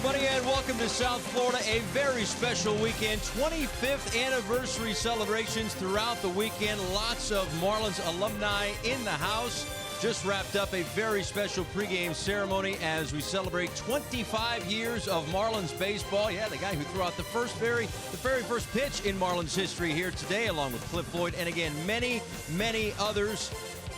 everybody, and welcome to South Florida. A very special weekend, 25th anniversary celebrations throughout the weekend. Lots of Marlins alumni in the house. Just wrapped up a very special pregame ceremony as we celebrate 25 years of Marlins baseball. Yeah, the guy who threw out the very first pitch in Marlins history here today, along with Cliff Floyd, and again, many others.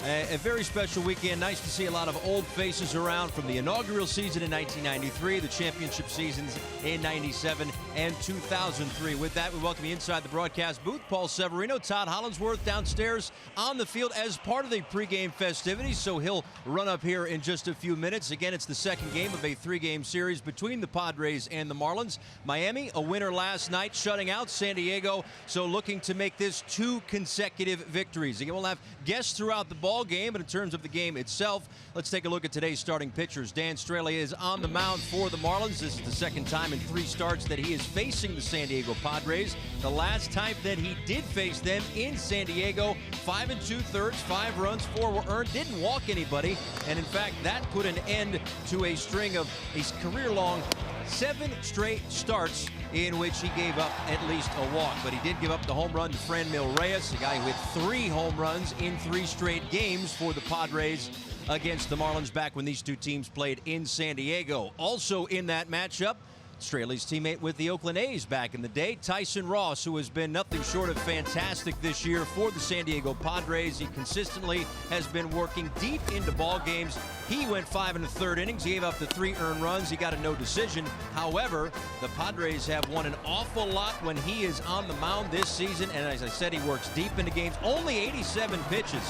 A very special weekend. Nice to see a lot of old faces around from the inaugural season in 1993, the championship seasons in 97 and 2003. With that, we welcome you inside the broadcast booth. Paul Severino, Todd Hollinsworth downstairs on the field as part of the pregame festivities, so he'll run up here in just a few minutes. Again, it's the second game of a three-game series between the Padres and the Marlins. Miami, a winner last night, shutting out San Diego, so looking to make this 2 consecutive victories. Again, we'll have guests throughout the ball game, but in terms of the game itself, let's take a look at today's starting pitchers. Dan Straley is on the mound for the Marlins. This is the second time in 3 starts that he is facing the San Diego Padres. The last time that he did face them in San Diego, 5 2/3, 5 runs, 4 were earned, didn't walk anybody, and in fact that put an end to a string of a career-long 7 straight starts in which he gave up at least a walk. But he did give up the home run to Franmil Reyes, a guy who hit 3 home runs in 3 straight games for the Padres against the Marlins back when these two teams played in San Diego. Also in that matchup, Straley's teammate with the Oakland A's back in the day, Tyson Ross, who has been nothing short of fantastic this year for the San Diego Padres. He consistently has been working deep into ball games. He went 5 1/3 innings. He gave up the 3 earned runs. He got a no decision. However, the Padres have won an awful lot when he is on the mound this season. And as I said, he works deep into games. Only 87 pitches,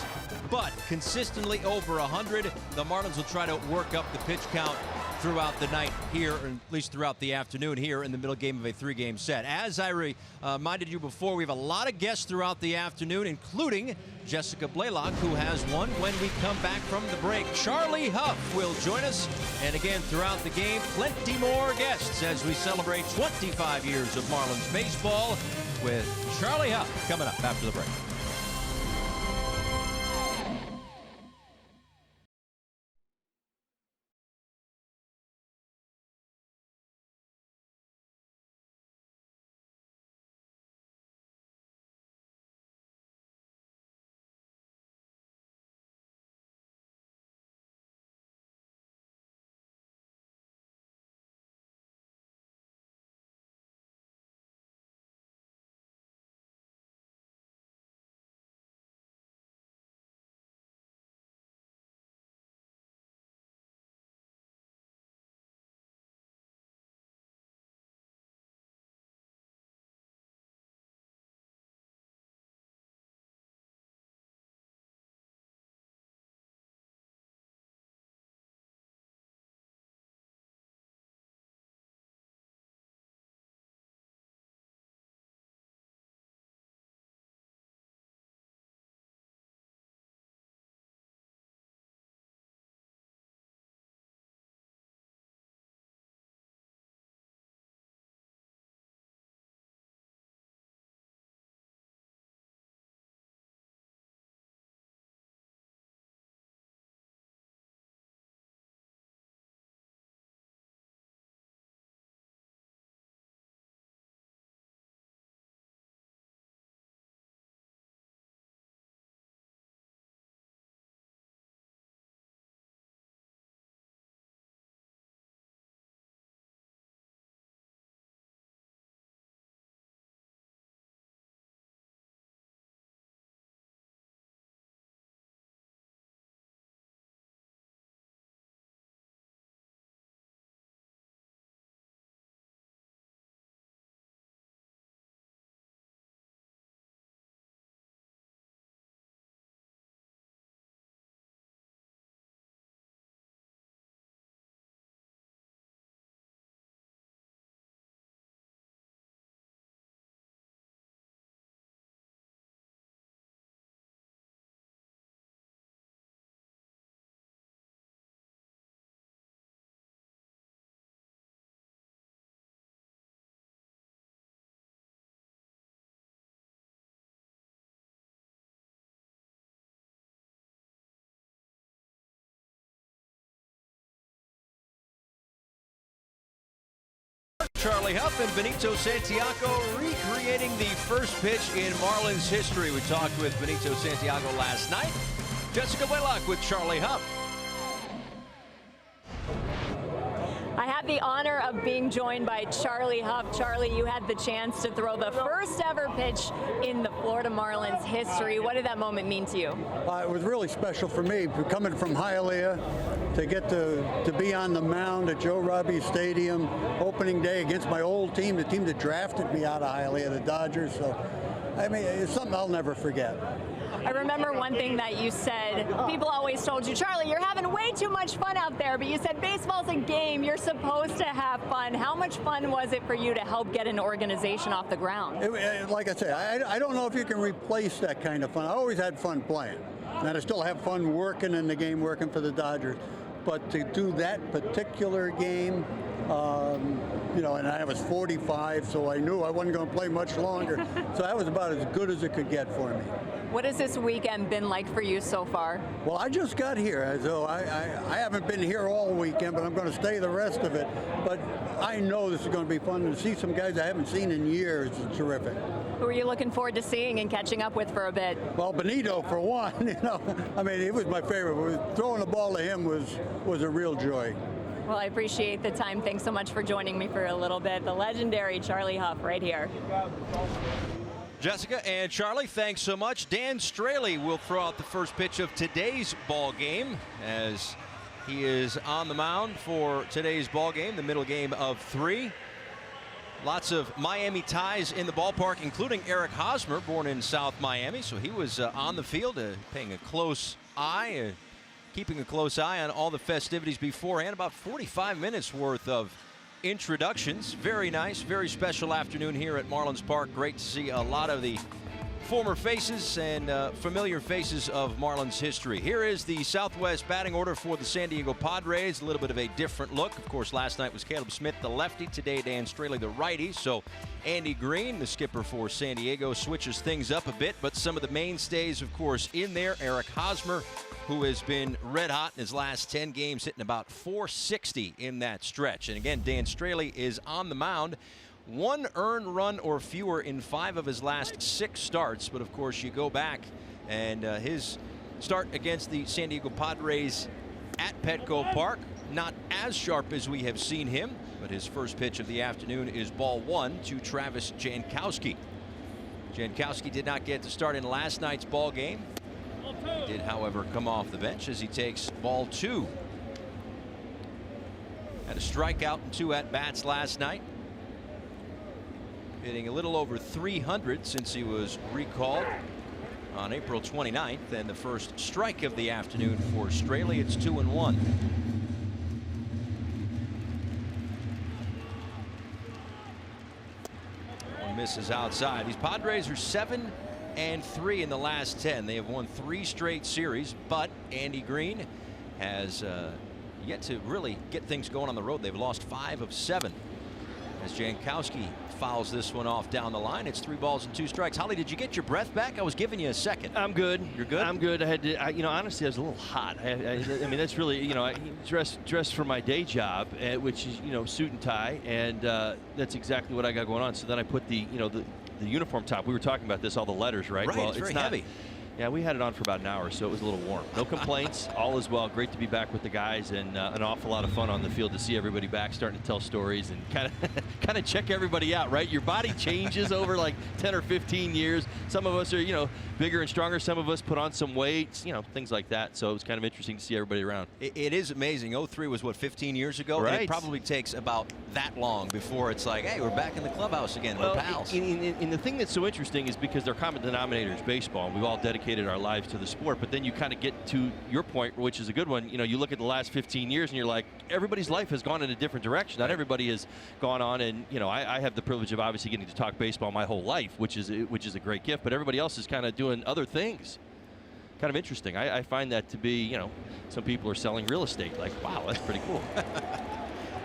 but consistently over 100. The Marlins will try to work up the pitch count throughout the night here, or at least throughout the afternoon here in the middle game of a 3-game set. As I reminded you before, we have a lot of guests throughout the afternoon, including Jessica Blaylock, who has one when we come back from the break. Charlie Huff will join us, and again throughout the game, plenty more guests as we celebrate 25 years of Marlins baseball with Charlie Huff coming up after the break. Charlie Huff and Benito Santiago recreating the first pitch in Marlins history. We talked with Benito Santiago last night. Jessica Waylock with Charlie Huff. I had the honor of being joined by Charlie Huff. Charlie, you had the chance to throw the first ever pitch in the Florida Marlins history. What did that moment mean to you? It was really special for me, coming from Hialeah, to get to be on the mound at Joe Robbie Stadium opening day against my old team, the team that drafted me out of Hialeah, the Dodgers. So, I mean, it's something I'll never forget. I remember one thing that you said. People always told you, Charlie, you're having way too much fun out there, but you said baseball's a game. You're supposed to have fun. How much fun was it for you to help get an organization off the ground? Like I said, I don't know if you can replace that kind of fun. I always had fun playing, and I still have fun working in the game, working for the Dodgers. But to do that particular game, you know, and I was 45, so I knew I wasn't going to play much longer. So that was about as good as it could get for me. What has this weekend been like for you so far? Well, I just got here, so I haven't been here all weekend, but I'm going to stay the rest of it. But I know this is going to be fun. To see some guys I haven't seen in years is terrific. Who are you looking forward to seeing and catching up with for a bit? Well, Benito, for one. You know, I mean, it was my favorite. Throwing the ball to him was a real joy. Well, I appreciate the time. Thanks so much for joining me for a little bit. The legendary Charlie Huff right here. Jessica and Charlie, thanks so much. Dan Straley will throw out the first pitch of today's ball game as he is on the mound for today's ball game, the middle game of 3. Lots of Miami ties in the ballpark, including Eric Hosmer, born in South Miami. So he was on the field, paying a close eye, keeping a close eye on all the festivities beforehand. About 45 minutes worth of introductions. Very nice, very special afternoon here at Marlins Park. Great to see a lot of the former faces and familiar faces of Marlins history. Here is the Southwest batting order for the San Diego Padres. A little bit of a different look. Of course, last night was Caleb Smith, the lefty. Today, Dan Straley, the righty. So Andy Green, the skipper for San Diego, switches things up a bit. But some of the mainstays, of course, in there. Eric Hosmer, who has been red hot in his last 10 games, hitting about .460 in that stretch. And again, Dan Straley is on the mound. 1 earned run or fewer in 5 of his last 6 starts. But of course, you go back and his start against the San Diego Padres at Petco Park, not as sharp as we have seen him, but his first pitch of the afternoon is ball 1 to Travis Jankowski. Jankowski did not get to start in last night's ball game. He did, however, come off the bench as he takes ball 2. Had a strikeout and 2 at-bats last night. Hitting a little over 300 since he was recalled on April 29th. And the first strike of the afternoon for Straley. It's 2-1. One misses outside. These Padres are 7-3 in the last 10. They have won 3 straight series, but Andy Green has yet to really get things going on the road. They've lost 5 of 7. As Jankowski fouls this one off down the line, it's 3 balls and 2 strikes. Holly, did you get your breath back? I was giving you a second. I'm good. You're good? I'm good. I had to, you know, honestly, I was a little hot. I mean, that's really, you know, I dressed for my day job, which is, you know, suit and tie, and that's exactly what I got going on. So then I put the, you know, the uniform top. We were talking about this, all the letters, right? Right, well, it's very heavy. Yeah, we had it on for about an hour, so it was a little warm. No complaints. All is well. Great to be back with the guys, and an awful lot of fun on the field to see everybody back, starting to tell stories and kind of check everybody out, right? Your body changes over like 10 or 15 years. Some of us are, you know, bigger and stronger. Some of us put on some weights, you know, things like that. So it was kind of interesting to see everybody around. It is amazing. 03 was, what, 15 years ago? Right. And it probably takes about that long before it's like, hey, we're back in the clubhouse again. Well, we're pals. And the thing that's so interesting is because their common denominator is baseball, and we've all dedicated our lives to the sport, but then you kind of get to your point, which is a good one. You know, you look at the last 15 years and you're like, everybody's life has gone in a different direction. Not everybody has gone on, and you know, I have the privilege of obviously getting to talk baseball my whole life, which is a great gift, but everybody else is kind of doing other things. Kind of interesting. I find that to be, you know, some people are selling real estate. Like, wow, that's pretty cool.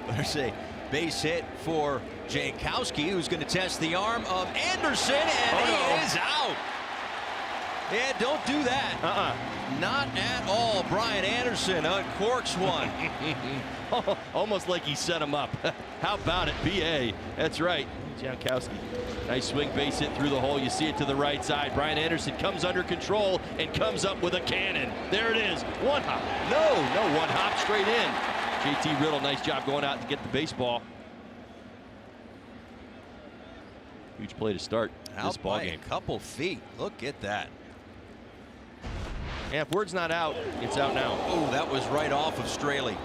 There's a base hit for Jankowski, who's going to test the arm of Anderson, and he is out. Yeah, don't do that. Not at all. Brian Anderson uncorks one. Almost like he set him up. How about it, BA? That's right. Jankowski. Nice swing, base hit through the hole. You see it to the right side. Brian Anderson comes under control and comes up with a cannon. There it is. One hop. No, one hop straight in. JT Riddle, nice job going out to get the baseball. Huge play to start this ball game. A couple feet. Look at that. Yeah, if word's not out, it's out now. Oh, that was right off of Straley.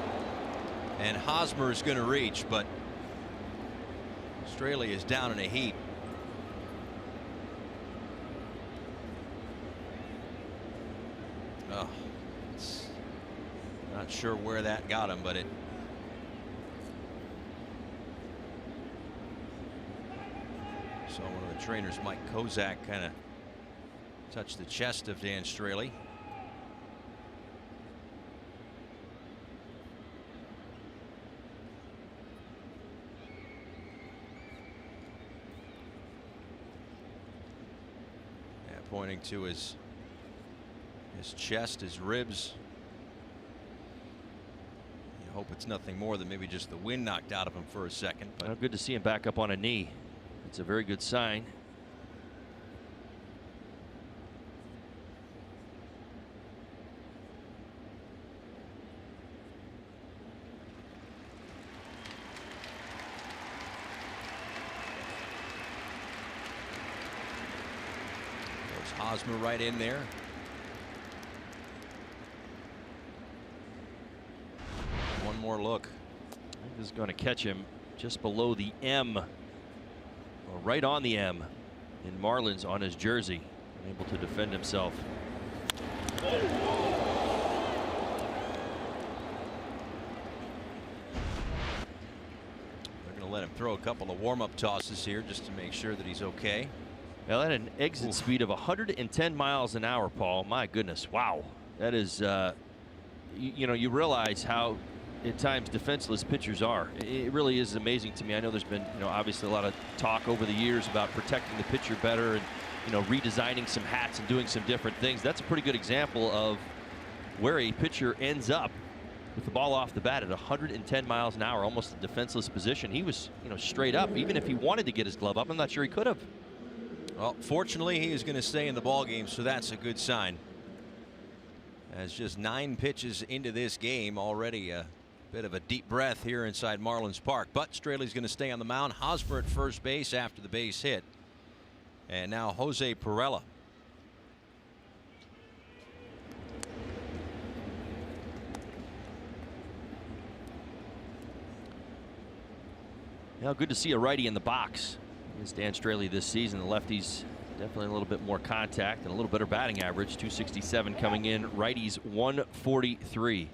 And Hosmer is going to reach, but Straley is down in a heap. Oh, not sure where that got him, but it. So one of the trainers, Mike Kozak, kind of touched the chest of Dan Straley. Pointing to his chest, his ribs. You hope it's nothing more than maybe just the wind knocked out of him for a second. But well, good to see him back up on a knee. It's a very good sign. Hosmer right in there. One more look. I think this is going to catch him just below the M, or right on the M in Marlins on his jersey. Unable to defend himself. They're going to let him throw a couple of warm-up tosses here just to make sure that he's okay. Now that had an exit speed of 110 miles an hour, Paul. My goodness, wow. That is, you know, you realize how at times defenseless pitchers are. It really is amazing to me. I know there's been, you know, obviously a lot of talk over the years about protecting the pitcher better and, you know, redesigning some hats and doing some different things. That's a pretty good example of where a pitcher ends up with the ball off the bat at 110 miles an hour, almost a defenseless position. He was, you know, straight up. Even if he wanted to get his glove up, I'm not sure he could have. Well, fortunately, he is going to stay in the ball game, so that's a good sign. As just 9 pitches into this game, already a bit of a deep breath here inside Marlins Park. But Straley's going to stay on the mound. Hosmer at first base after the base hit. And now Jose Perella. Now, good to see a righty in the box. Against Dan Straley this season. The lefties definitely a little bit more contact and a little better batting average. 267 coming in. Righties 143.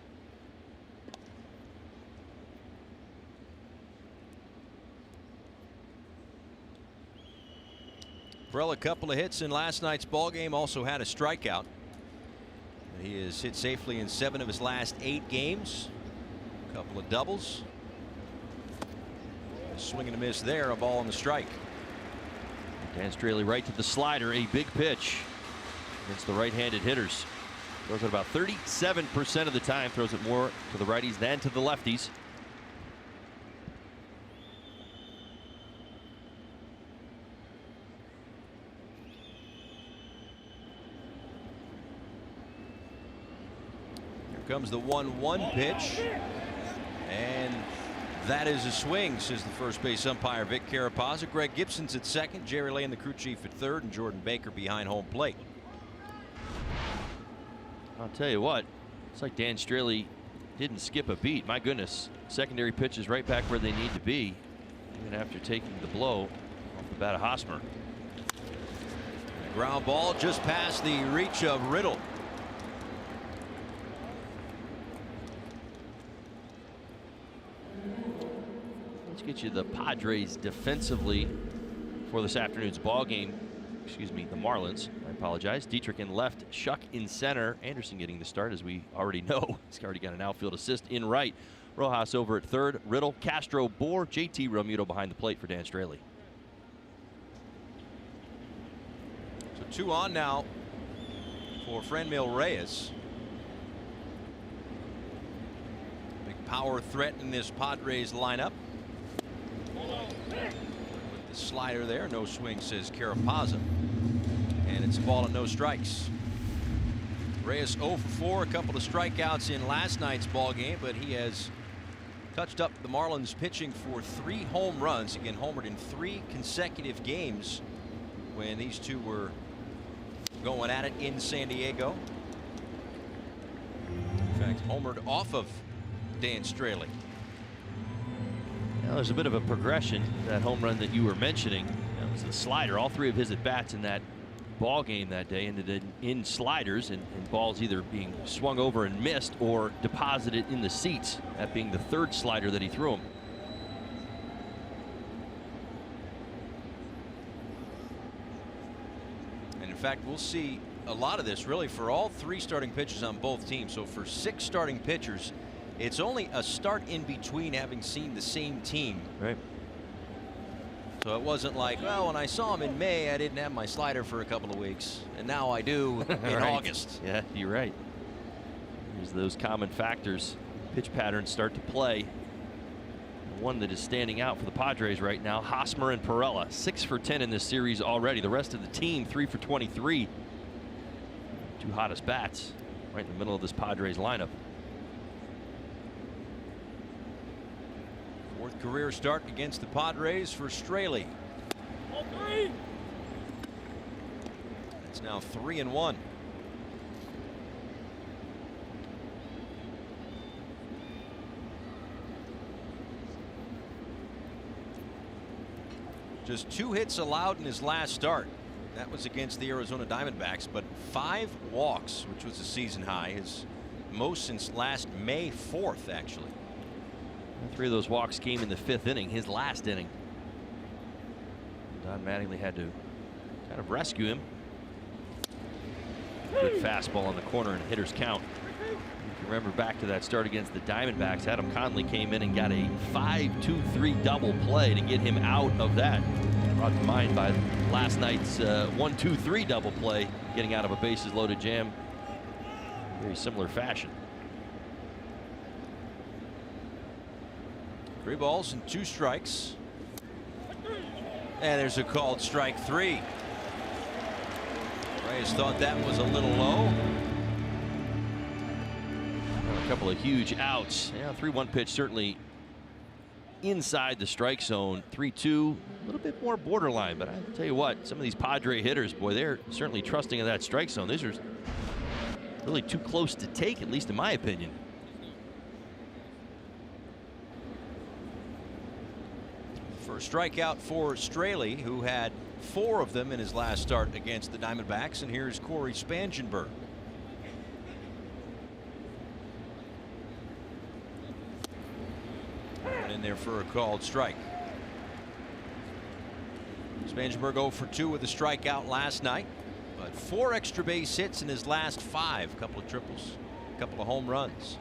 Perella, a couple of hits in last night's ball game. Also had a strikeout. He has hit safely in 7 of his last 8 games. A couple of doubles. A swing and a miss there. A ball on the strike. Dan Straley right to the slider, a big pitch against the right-handed hitters. Throws it about 37% of the time, throws it more to the righties than to the lefties. Here comes the 1-1 pitch. And that is a swing, says the first base umpire Vic Carapazza. Greg Gibson's at second, Jerry Lane, the crew chief, at third, and Jordan Baker behind home plate. I'll tell you what, it's like Dan Straley didn't skip a beat. My goodness, secondary pitches right back where they need to be, even after taking the blow off the bat of Hosmer. And a ground ball just past the reach of Riddle. Get you the Padres defensively for this afternoon's ball game. Excuse me, the Marlins. I apologize. Dietrich in left, Shuck in center. Anderson getting the start, as we already know. He's already got an outfield assist in right. Rojas over at third. Riddle, Castro, Bohr, JT Realmuto behind the plate for Dan Straley. So 2 on now for Franmil Reyes. Big power threat in this Padres lineup. With the slider there, no swing, says Carapazza. And it's a ball and no strikes. Reyes 0 for 4, a couple of strikeouts in last night's ball game, but he has touched up the Marlins pitching for 3 home runs. Again, homered in 3 consecutive games when these two were going at it in San Diego. In fact, homered off of Dan Straley. Now, there's a bit of a progression. That home run that you were mentioning, that was the slider. All 3 of his at bats in that ball game that day ended in sliders and balls either being swung over and missed or deposited in the seats, that being the 3rd slider that he threw him. And in fact, we'll see a lot of this really for all 3 starting pitchers on both teams. So for 6 starting pitchers, it's only a start in between having seen the same team. Right. So it wasn't like, well, when I saw him in May, I didn't have my slider for a couple of weeks, and now I do in right. August. Yeah, you're right. There's those common factors. Pitch patterns start to play. The one that is standing out for the Padres right now, Hosmer and Perella, 6 for 10 in this series already. The rest of the team 3 for 23. 2 hottest bats right in the middle of this Padres lineup. 4th career start against the Padres for Straley. It's now 3-1. Just 2 hits allowed in his last start. That was against the Arizona Diamondbacks, but 5 walks, which was a season high, his most since last May 4th, actually. 3 of those walks came in the 5th inning, his last inning. Don Mattingly had to kind of rescue him. Good fastball on the corner and hitter's count. You can remember back to that start against the Diamondbacks. Adam Conley came in and got a 5-2-3 double play to get him out of that. Brought to mind by last night's 1-2-3 double play, getting out of a bases loaded jam. Very similar fashion. 3 balls and 2 strikes. And there's a called strike 3. Reyes thought that was a little low. A couple of huge outs. Yeah, 3-1 pitch certainly inside the strike zone. 3-2, a little bit more borderline, but I'll tell you what, some of these Padre hitters, boy, they're certainly trusting in that strike zone. These are really too close to take, at least in my opinion. First strikeout for Straley, who had 4 of them in his last start against the Diamondbacks. And here's Corey Spangenberg. And in there for a called strike. Spangenberg 0 for 2 with a strikeout last night, but 4 extra base hits in his last 5. A couple of triples, a couple of home runs.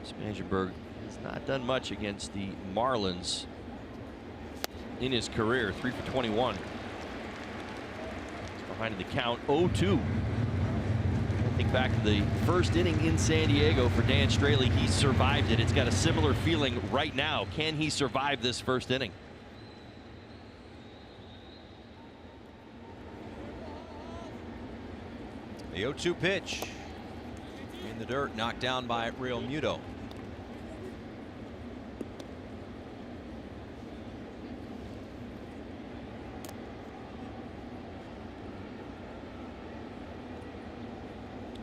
Spangenberg has not done much against the Marlins in his career. 3 for 21. Behind in the count, 0-2. Think back to the first inning in San Diego for Dan Straley. He survived it. It's got a similar feeling right now. Can he survive this first inning? The 0-2 pitch in the dirt, knocked down by Real Muto.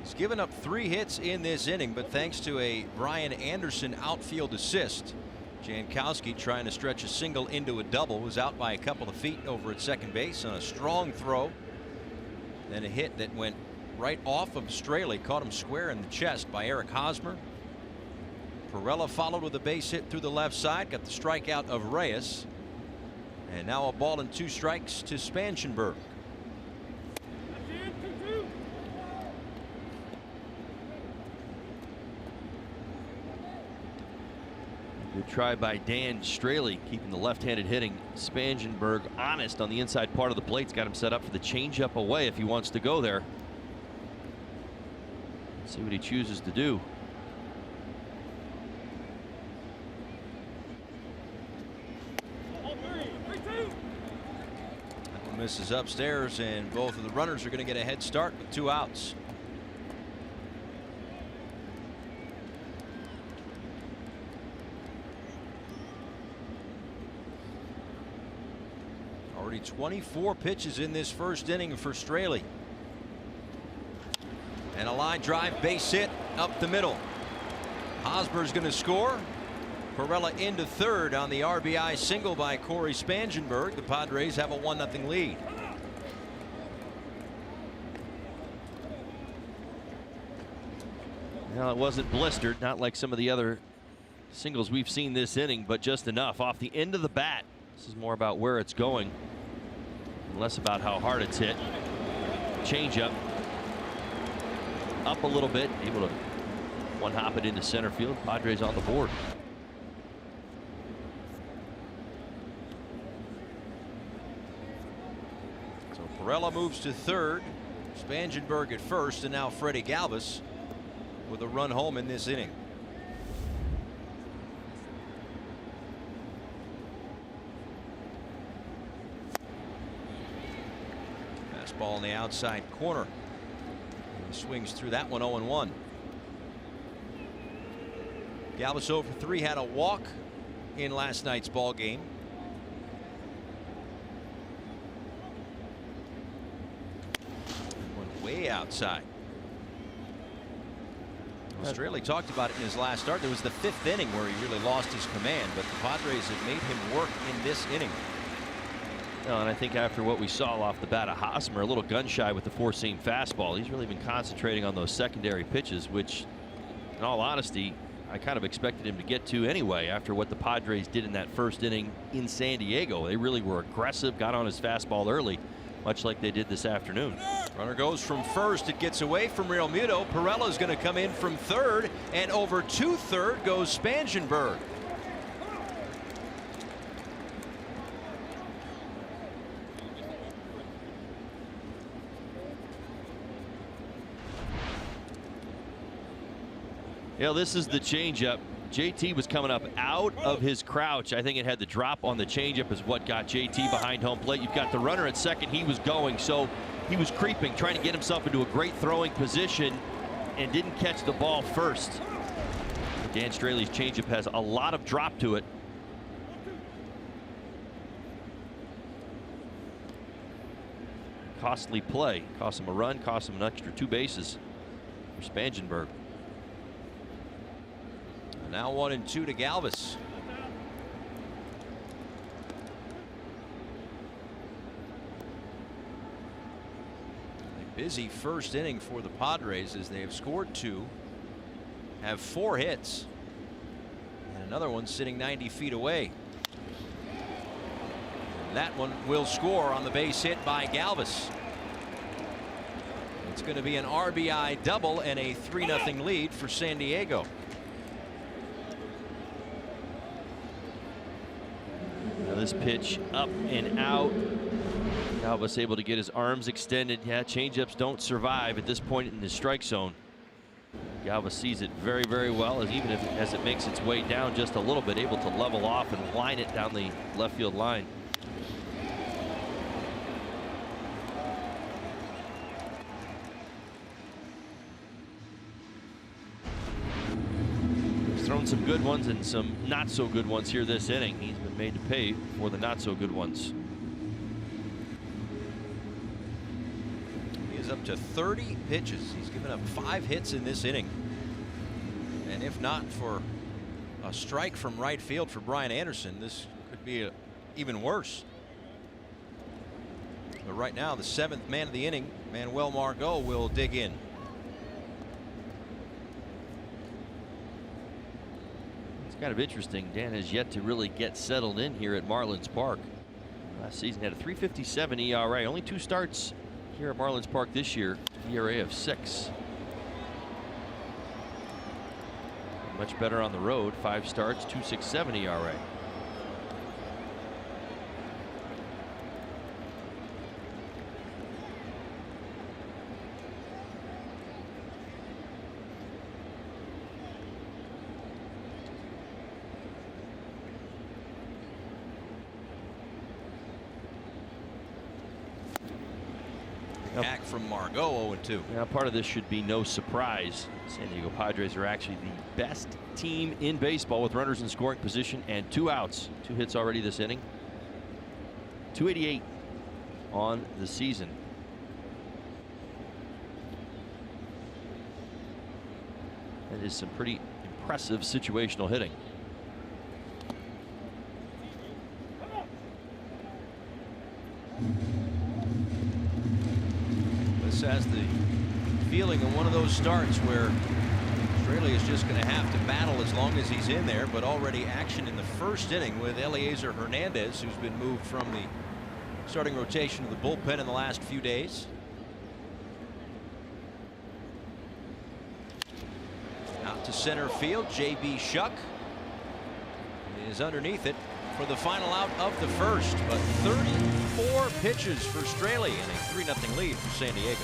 He's given up 3 hits in this inning, but thanks to a Brian Anderson outfield assist, Jankowski, trying to stretch a single into a double, was out by a couple of feet over at second base on a strong throw. Then a hit that went right off of Straley, caught him square in the chest by Eric Hosmer. Perella followed with a base hit through the left side, got the strikeout of Reyes. And now a ball and 2 strikes to Spangenberg. Good try by Dan Straley, keeping the left-handed hitting Spangenberg honest on the inside part of the plate. He's got him set up for the changeup away if he wants to go there. See what he chooses to do. Misses upstairs, and both of the runners are going to get a head start with 2 outs. Already 24 pitches in this first inning for Straley. And a line drive, base hit up the middle. Hosmer's going to score. Perella into third on the RBI single by Corey Spangenberg. The Padres have a 1-0 lead. Well, it wasn't blistered, not like some of the other singles we've seen this inning, but just enough off the end of the bat. This is more about where it's going, and less about how hard it's hit. Changeup up a little bit, able to one-hop it into center field. Padres on the board. Perella moves to third. Spangenberg at first, and now Freddie Galvis with a run home in this inning. Fastball in the outside corner. He swings through that one. 0-1. Galvis 0 for 3, had a walk in last night's ball game. Way outside. Straley talked about it in his last start. There was the 5th inning where he really lost his command, but the Padres have made him work in this inning. Well, and I think after what we saw off the bat of Hosmer, a little gun shy with the 4-seam fastball, he's really been concentrating on those secondary pitches, which, in all honesty, I kind of expected him to get to anyway after what the Padres did in that first inning in San Diego. They really were aggressive, got on his fastball early, much like they did this afternoon. Runner goes from first. It gets away from Real Muto. Perella's going to come in from third, and over to third goes Spangenberg. Yeah, this is the changeup. JT was coming up out of his crouch. I think it had the drop on the changeup is what got JT behind home plate. You've got the runner at second. He was going, so he was creeping, trying to get himself into a great throwing position, and didn't catch the ball first. Dan Straley's changeup has a lot of drop to it. Costly play. Cost him a run, cost him an extra 2 bases for Spangenberg. Now 1-2 to Galvis. A busy first inning for the Padres as they have scored 2, have 4 hits, and another one sitting 90 feet away. And that one will score on the base hit by Galvis. It's going to be an RBI double and a 3-0 lead for San Diego. This pitch up and out. Galvis able to get his arms extended. Yeah, changeups don't survive at this point in the strike zone. Galvis sees it very, very well, as it makes its way down just a little bit, able to level off and line it down the left field line. Thrown some good ones and some not so good ones here this inning. He's been made to pay for the not so good ones. He is up to 30 pitches. He's given up 5 hits in this inning. And if not for a strike from right field for Brian Anderson, this could be even worse. But right now, the 7th man of the inning, Manuel Margot, will dig in. Kind of interesting. Dan has yet to really get settled in here at Marlins Park. Last season had a 3.57 ERA. Only 2 starts here at Marlins Park this year. ERA of 6. Much better on the road. 5 starts, 2.67 ERA. from Margot, 0-2. Now, part of this should be no surprise. San Diego Padres are actually the best team in baseball with runners in scoring position and 2 outs. 2 hits already this inning. 288 on the season. That is some pretty impressive situational hitting. This has the feeling of one of those starts where Australia is just going to have to battle as long as he's in there, but already action in the first inning with Eliezer Hernandez, who's been moved from the starting rotation to the bullpen in the last few days. Out to center field, J.B. Shuck is underneath it for the final out of the first, but 34 pitches for Australia and a 3-0 lead for San Diego.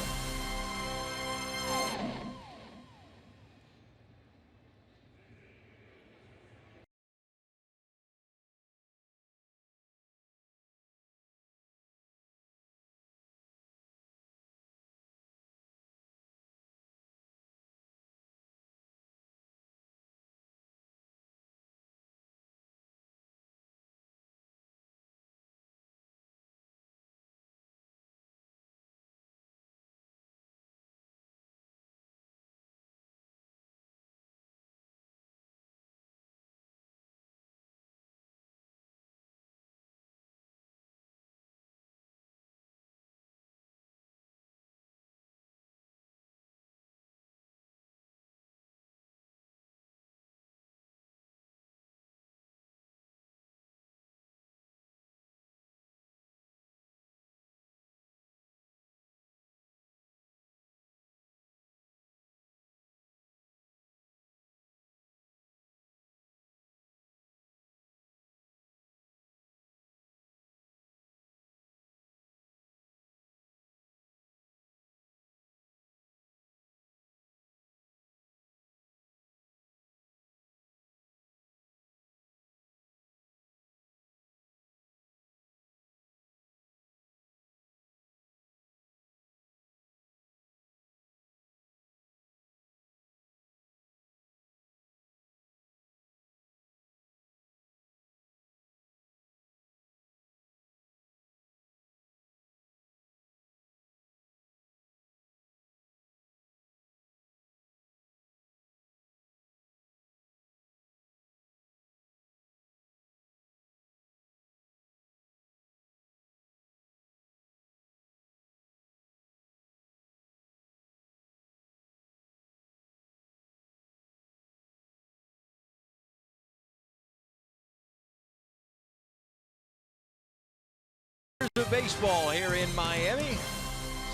Of baseball here in Miami.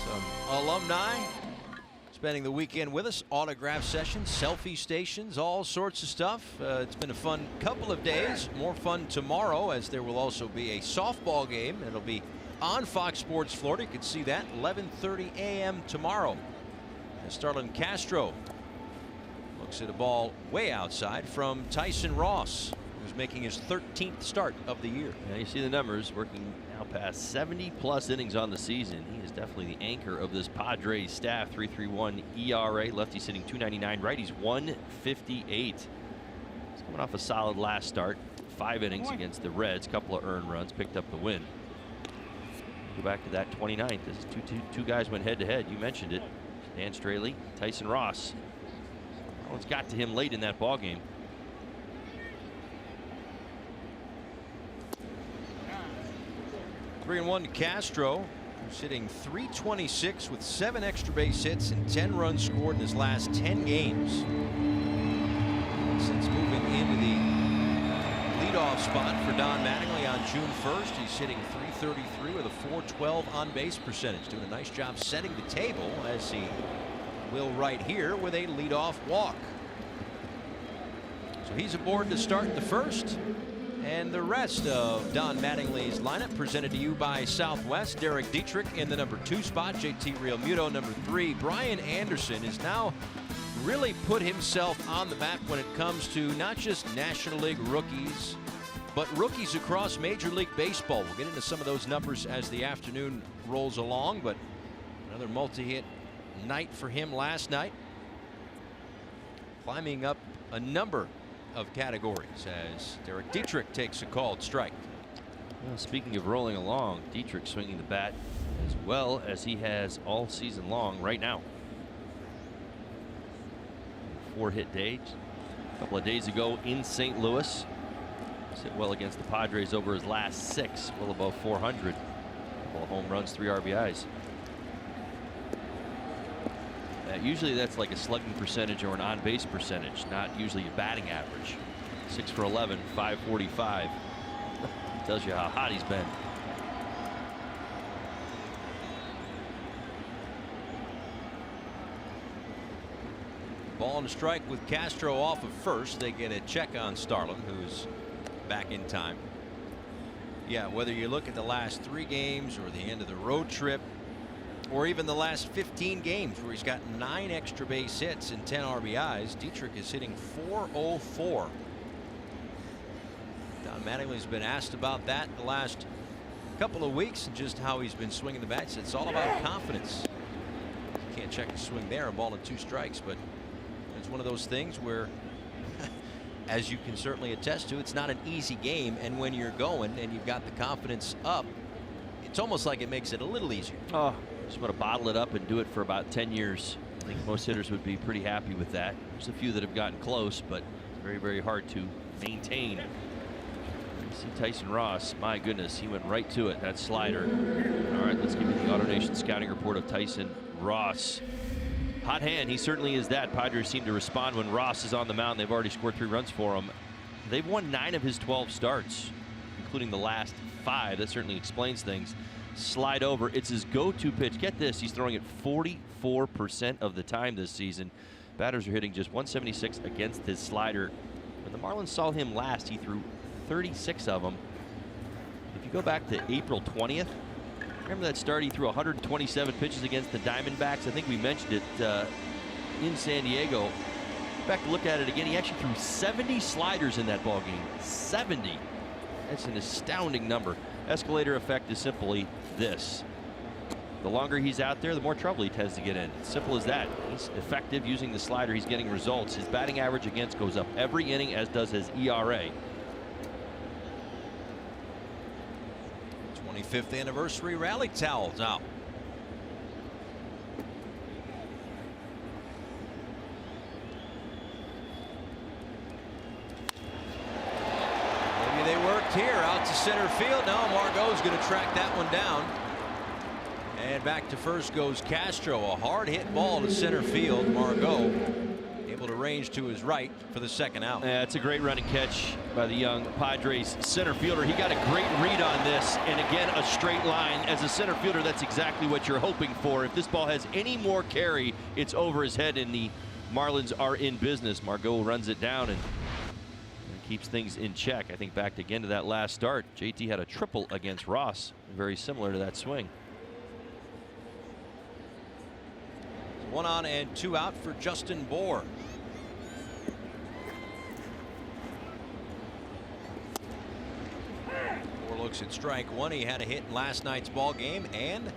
Some alumni spending the weekend with us. Autograph sessions, selfie stations, all sorts of stuff. It's been a fun couple of days. More fun tomorrow, as there will also be a softball game. It'll be on Fox Sports Florida. You can see that 11:30 a.m. tomorrow. As Starlin Castro looks at a ball way outside from Tyson Ross, who's making his 13th start of the year. Yeah, you see the numbers, working now past 70+ innings on the season. He is definitely the anchor of this Padres staff. 3.31 ERA, lefty sitting 299, righties 158. He's coming off a solid last start, 5 innings against the Reds, couple of earned runs, picked up the win. Go back to that 29th. This is two guys went head to head. You mentioned it. Dan Straley, Tyson Ross. That one's got to him late in that ball game. Three and one to Castro, who's hitting .326 with 7 extra base hits and 10 runs scored in his last 10 games. Since moving into the leadoff spot for Don Mattingly on June 1st, he's hitting .333 with a .412 on base percentage. Doing a nice job setting the table, as he will right here with a leadoff walk. So he's aboard to start the first. And the rest of Don Mattingly's lineup presented to you by Southwest. Derrick Dietrich in the number 2 spot. JT Realmuto number 3. Brian Anderson has now really put himself on the map when it comes to not just National League rookies, but rookies across Major League Baseball. We'll get into some of those numbers as the afternoon rolls along, but Another multi-hit night for him last night. Climbing up a number of categories as Derrick Dietrich takes a called strike. Well, speaking of rolling along, Dietrich swinging the bat as well as he has all season long right now. 4-hit day. A couple of days ago in St. Louis. Hit well against the Padres over his last 6, well above 400. Couple of home runs, 3 RBIs. Usually that's like a slugging percentage or an on-base percentage, not usually a batting average. 6 for 11, 545. Tells you how hot he's been. Ball and a strike with Castro off of first. They get a check on Starlin, who's back in time. Yeah, whether you look at the last 3 games or the end of the road trip, or even the last 15 games where he's got 9 extra base hits and 10 RBIs, Dietrich is hitting .404. Don Mattingly's been asked about that the last couple of weeks and just how he's been swinging the bat. He said it's all about confidence. You can't check the swing there, a ball and 2 strikes, but it's one of those things where, as you can certainly attest to, it's not an easy game, and when you're going and you've got the confidence up, it's almost like it makes it a little easier. Oh, just want to bottle it up and do it for about 10 years. I think most hitters would be pretty happy with that. There's a few that have gotten close, but it's very, very hard to maintain. You see Tyson Ross, my goodness, he went right to it, that slider. All right, let's give you the AutoNation scouting report of Tyson Ross. Hot hand, he certainly is that. Padres seem to respond when Ross is on the mound. They've already scored 3 runs for him. They've won 9 of his 12 starts, including the last 5. That certainly explains things. Slide over, it's his go-to pitch. Get this, he's throwing it 44% of the time this season. Batters are hitting just 176 against his slider. When the Marlins saw him last, he threw 36 of them. If you go back to April 20th, remember that start? He threw 127 pitches against the Diamondbacks. I think we mentioned it in San Diego. Back to look at it again, he actually threw 70 sliders in that ball game. 70. That's an astounding number. Escalator effect is simply this. The longer he's out there, the more trouble he tends to get in. It's simple as that. He's effective using the slider. He's getting results. His batting average against goes up every inning, as does his ERA. 25th anniversary rally towels out. Maybe they worked here out to center field. Now Margot's going to track that one down. And back to first goes Castro. A hard hit ball to center field. Margot able to range to his right for the second out. Yeah, it's a great running catch by the young Padres center fielder. He got a great read on this, and again a straight line. As a center fielder, that's exactly what you're hoping for. If this ball has any more carry, it's over his head, and the Marlins are in business. Margot runs it down and keeps things in check. I think back again to that last start, JT had a triple against Ross, very similar to that swing. 1 on and 2 out for Justin Bohr. Bohr looks at strike 1. He had a hit in last night's ball game and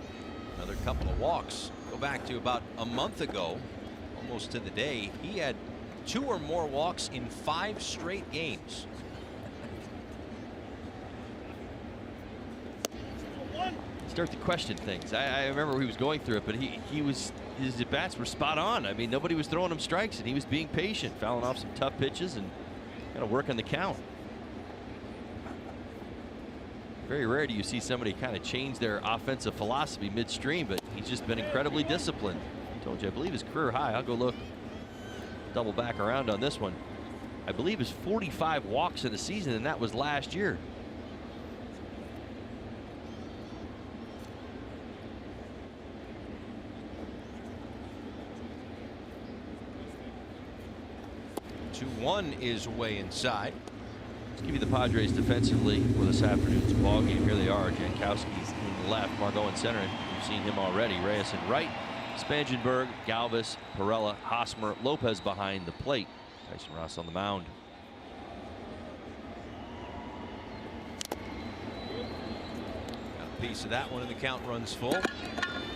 another couple of walks. Go back to about a month ago, almost to the day. He had 2 or more walks in 5 straight games. Start to question things. I remember he was going through it, but his at-bats were spot on. I mean, nobody was throwing him strikes, and he was being patient, fouling off some tough pitches and kind of working the count. Very rare do you see somebody kind of change their offensive philosophy midstream, but he's just been incredibly disciplined. I told you, I believe his career high. I'll go look, double back around on this one. I believe his 45 walks in the season, and that was last year. One is way inside. Let's give you the Padres defensively for this afternoon's ball game. Here they are. Jankowski's in left, Margot in center. You've seen him already. Reyes in right, Spangenberg, Galvis, Perella, Hosmer, Lopez behind the plate. Tyson Ross on the mound. Got a piece of that one, and the count runs full.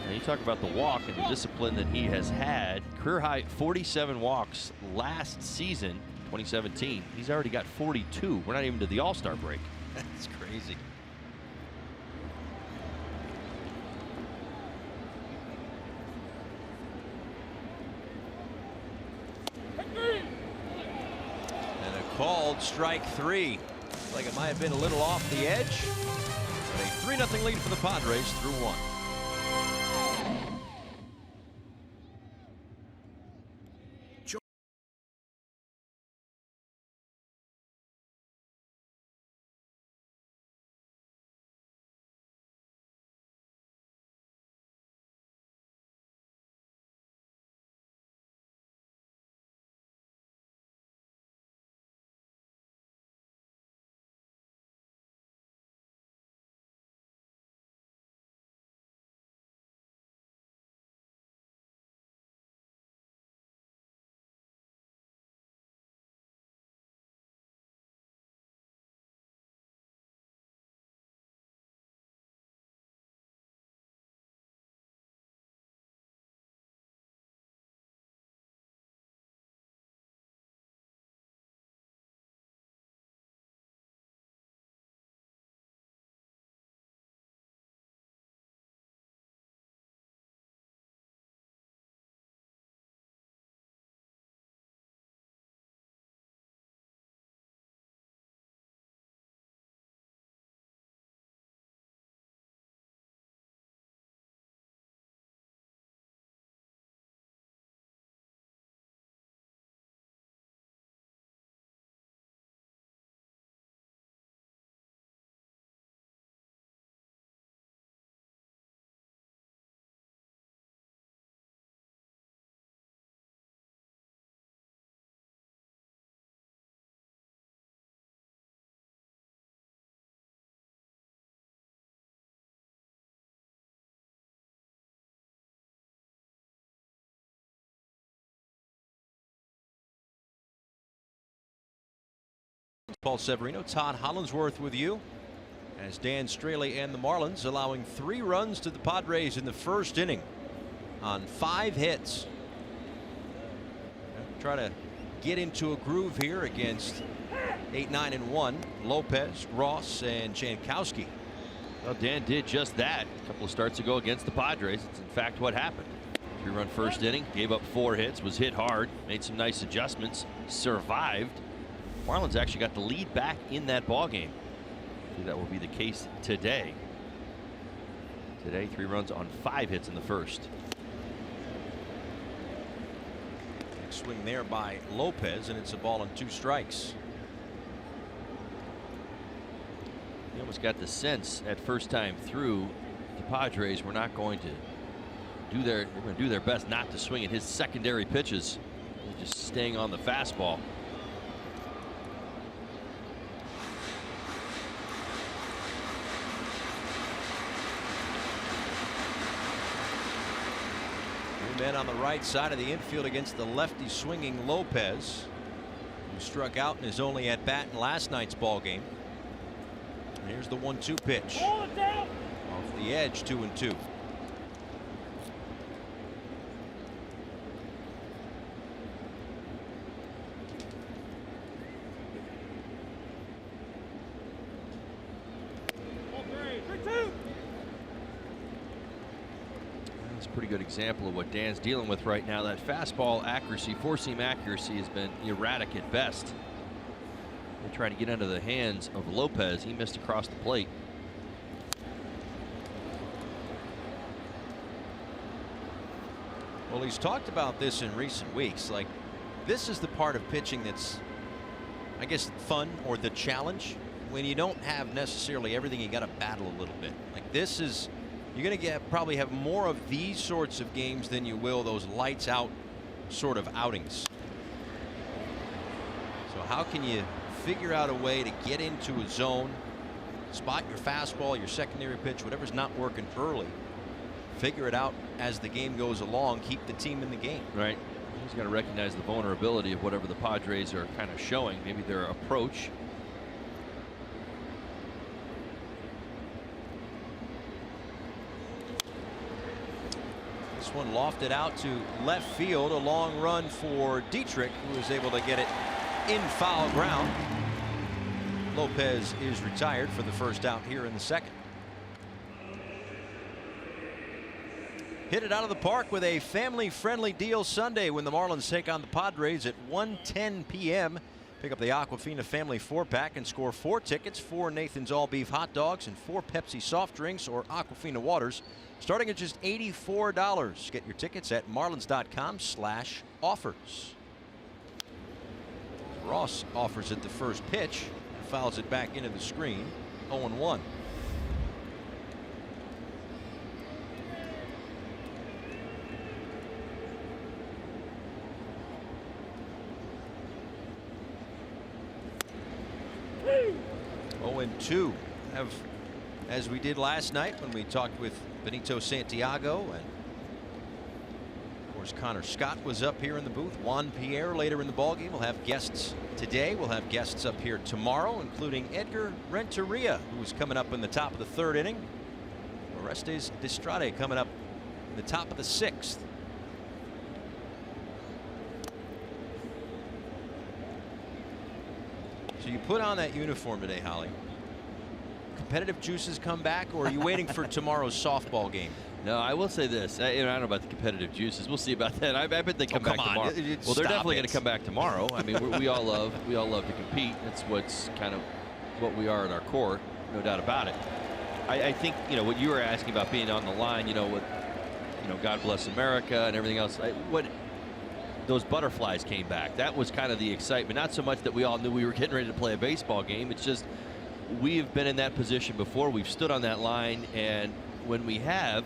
And you talk about the walk and the discipline that he has had. Career high 47 walks last season, 2017. He's already got 42. We're not even to the All-Star break. That's crazy. And a called strike 3. Looks like it might have been a little off the edge. But a 3-0 lead for the Padres through 1. Paul Severino, Todd Hollinsworth with you as Dan Straley and the Marlins allowing 3 runs to the Padres in the first inning on 5 hits. Try to get into a groove here against 8-9-1 Lopez, Ross, and Jankowski. Well, Dan did just that a couple of starts ago against the Padres. It's in fact what happened. 3-run first inning, gave up 4 hits, was hit hard, made some nice adjustments, survived. Marlins actually got the lead back in that ball game. That will be the case today. Today, 3 runs on 5 hits in the first. Next swing there by Lopez, and it's a ball and 2 strikes. You almost got the sense at first time through the Padres were not going to do their best not to swing at his secondary pitches. They're just staying on the fastball. Men on the right side of the infield against the lefty swinging Lopez, who struck out in his only at bat in last night's ball game. And here's the 1-2 pitch off the edge, 2-2. Pretty good example of what Dan's dealing with right now. That fastball accuracy, 4-seam accuracy, has been erratic at best. They try to get into the hands of Lopez. He missed across the plate. Well, he's talked about this in recent weeks. Like, this is the part of pitching that's, I guess, fun, or the challenge, when you don't have necessarily everything. You got to battle a little bit. Like, this is, you're going to probably have more of these sorts of games than you will those lights out sort of outings. So how can you figure out a way to get into a zone, spot your fastball, your secondary pitch, whatever's not working early, figure it out as the game goes along, keep the team in the game. Right. He's got to recognize the vulnerability of whatever the Padres are kind of showing, maybe their approach. This one lofted out to left field. A long run for Dietrich, who was able to get it in foul ground. Lopez is retired for the first out here in the second. Hit it out of the park with a family-friendly deal Sunday when the Marlins take on the Padres at 1:10 p.m. Pick up the Aquafina Family 4-pack and score 4 tickets, 4 Nathan's All-Beef Hot Dogs, and 4 Pepsi Soft Drinks or Aquafina Waters, starting at just $84. Get your tickets at marlins.com/offers. Ross offers it the first pitch, fouls it back into the screen. 0-1. And 2 have, as we did last night when we talked with Benito Santiago, and of course Connor Scott was up here in the booth. Juan Pierre later in the ballgame. We'll have guests today. We'll have guests up here tomorrow, including Edgar Renteria, who's coming up in the top of the 3rd inning. Orestes Destrade coming up in the top of the 6th. So you put on that uniform today, Holly. Competitive juices come back, or are you waiting for tomorrow's softball game? No, I will say this. I don't know about the competitive juices. We'll see about that. I bet they come back tomorrow. Well, they're definitely going to come back tomorrow. I mean, we all love to compete. That's what's kind of what we are at our core, no doubt about it. I think what you were asking about being on the line. With God Bless America and everything else. Those butterflies came back. That was kind of the excitement. Not so much that we all knew we were getting ready to play a baseball game. It's just we've been in that position before. We've stood on that line, and when we have,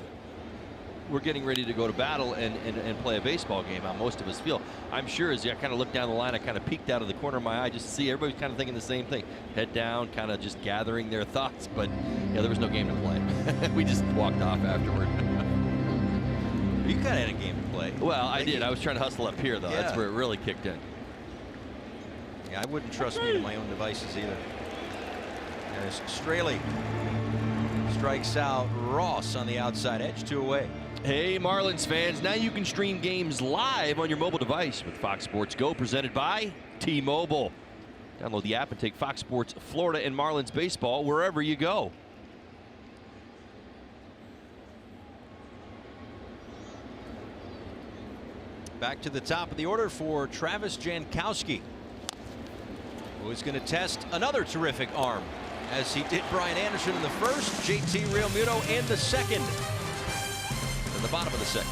we're getting ready to go to battle and play a baseball game. How most of us feel. I'm sure as I kind of look down the line, I kind of peeked out of the corner of my eye just to see everybody's kind of thinking the same thing. Head down, kind of just gathering their thoughts. But yeah, there was no game to play. We just walked off afterward. You kind of had a game to play. Well, I did. I was trying to hustle up here, though. Yeah. That's where it really kicked in. Yeah, I wouldn't trust me to my own devices either. There's Straley. Strikes out Ross on the outside edge, 2 away. Hey, Marlins fans, now you can stream games live on your mobile device with Fox Sports Go, presented by T-Mobile. Download the app and take Fox Sports Florida and Marlins baseball wherever you go. Back to the top of the order for Travis Jankowski, who is going to test another terrific arm, as he did Brian Anderson in the first, JT Realmuto in the second. In the bottom of the second.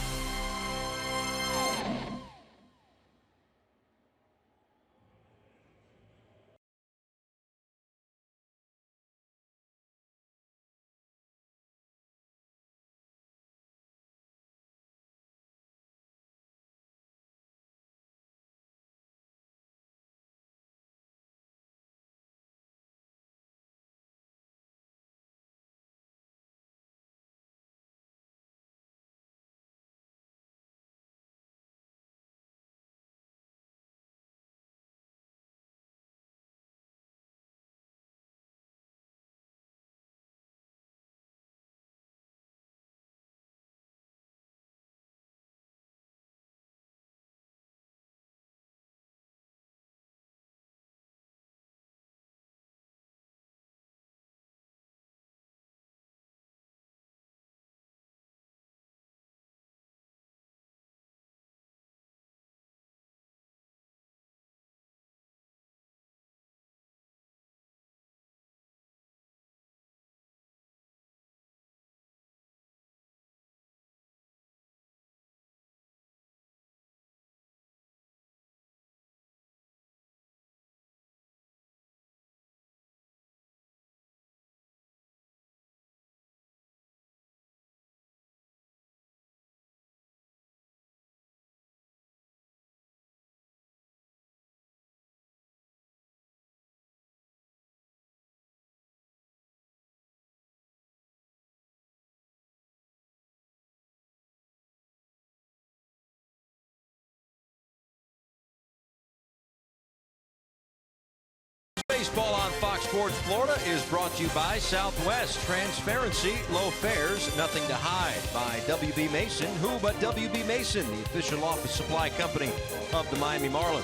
Baseball on Fox Sports Florida is brought to you by Southwest. Transparency, low fares, nothing to hide. By WB Mason. Who but WB Mason, the official office supply company of the Miami Marlins.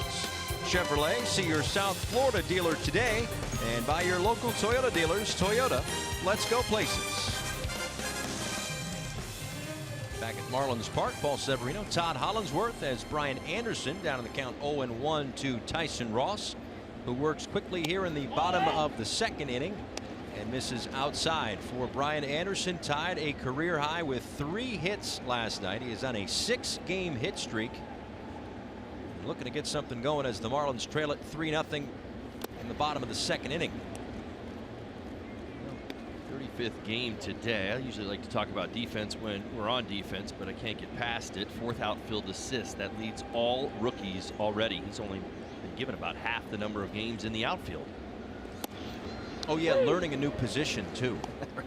Chevrolet, see your South Florida dealer today. And by your local Toyota dealers. Toyota, let's go places. Back at Marlins Park, Paul Severino, Todd Hollinsworth as Brian Anderson down in the count 0-1 to Tyson Ross, who works quickly here in the bottom of the second inning and misses outside for Brian Anderson. Tied a career high with 3 hits last night. He is on a 6-game hit streak. Looking to get something going as the Marlins trail it 3-0 in the bottom of the second inning. 35th game today. I usually like to talk about defense when we're on defense, but I can't get past it. 4th outfield assist. That leads all rookies already. He's only been given about half the number of games in the outfield. Oh yeah, learning a new position too. Right.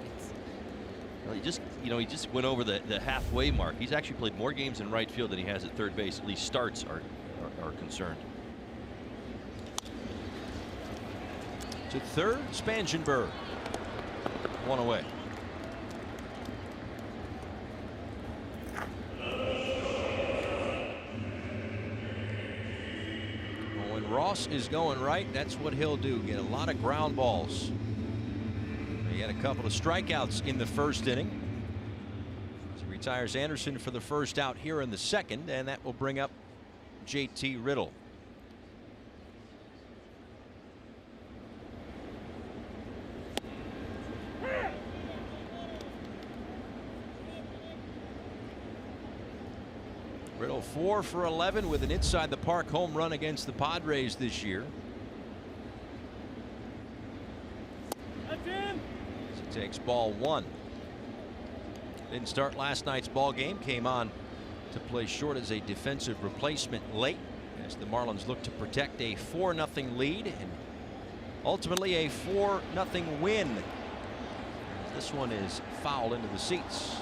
Well, he just went over the halfway mark. He's actually played more games in right field than he has at third base. At least starts are concerned. To third, Spangenberg. 1 away. When Ross is going right, that's what he'll do. Get a lot of ground balls. He had a couple of strikeouts in the first inning. So he retires Anderson for the first out here in the second, and that will bring up JT Riddle. Riddle 4 for 11 with an inside the park home run against the Padres this year. He takes ball 1. Didn't start last night's ball game. Came on to play short as a defensive replacement late as the Marlins look to protect a 4-0 lead and ultimately a 4-0 win. This one is fouled into the seats.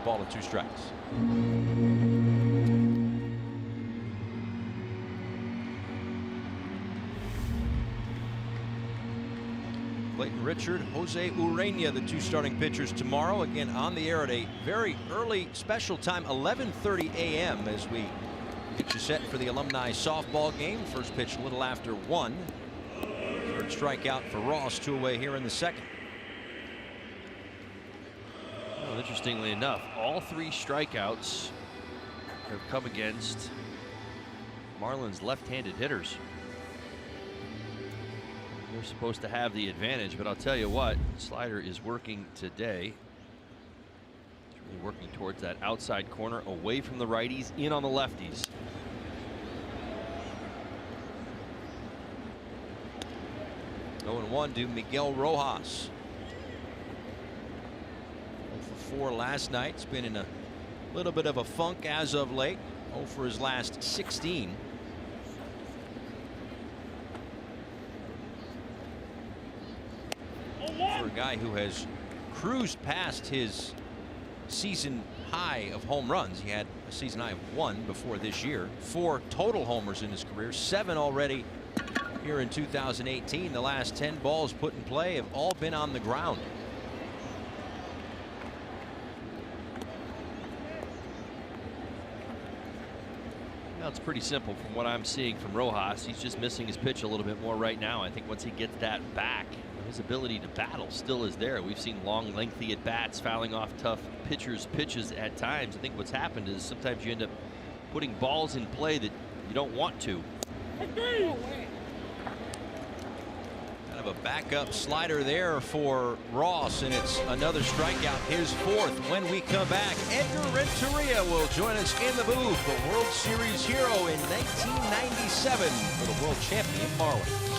Ball and 2 strikes. Clayton Richard, Jose Urena, the 2 starting pitchers tomorrow. Again on the air at a very early special time, 11:30 a.m. as we get you set for the alumni softball game. First pitch a little after 1. Third strikeout for Ross, 2 away here in the second. Well, interestingly enough, all 3 strikeouts have come against Marlins left-handed hitters. They're supposed to have the advantage, but I'll tell you what, slider is working today. It's really working towards that outside corner, away from the righties, in on the lefties. Going 1 to Miguel Rojas. 0 for 4 last night. It's been in a little bit of a funk as of late. 0 for his last 16. For a guy who has cruised past his season high of home runs. He had a season high of 1 before this year. 4 total homers in his career. 7 already here in 2018. The last 10 balls put in play have all been on the ground. Now it's pretty simple from what I'm seeing from Rojas. He's just missing his pitch a little bit more right now. I think once he gets that back, his ability to battle still is there. We've seen long, lengthy at bats, fouling off tough pitchers' pitches at times. I think what's happened is sometimes you end up putting balls in play that you don't want to. Kind of a backup slider there for Ross, and it's another strikeout, his 4th. When we come back, Edgar Renteria will join us in the booth, the World Series hero in 1997 for the world champion Marlins.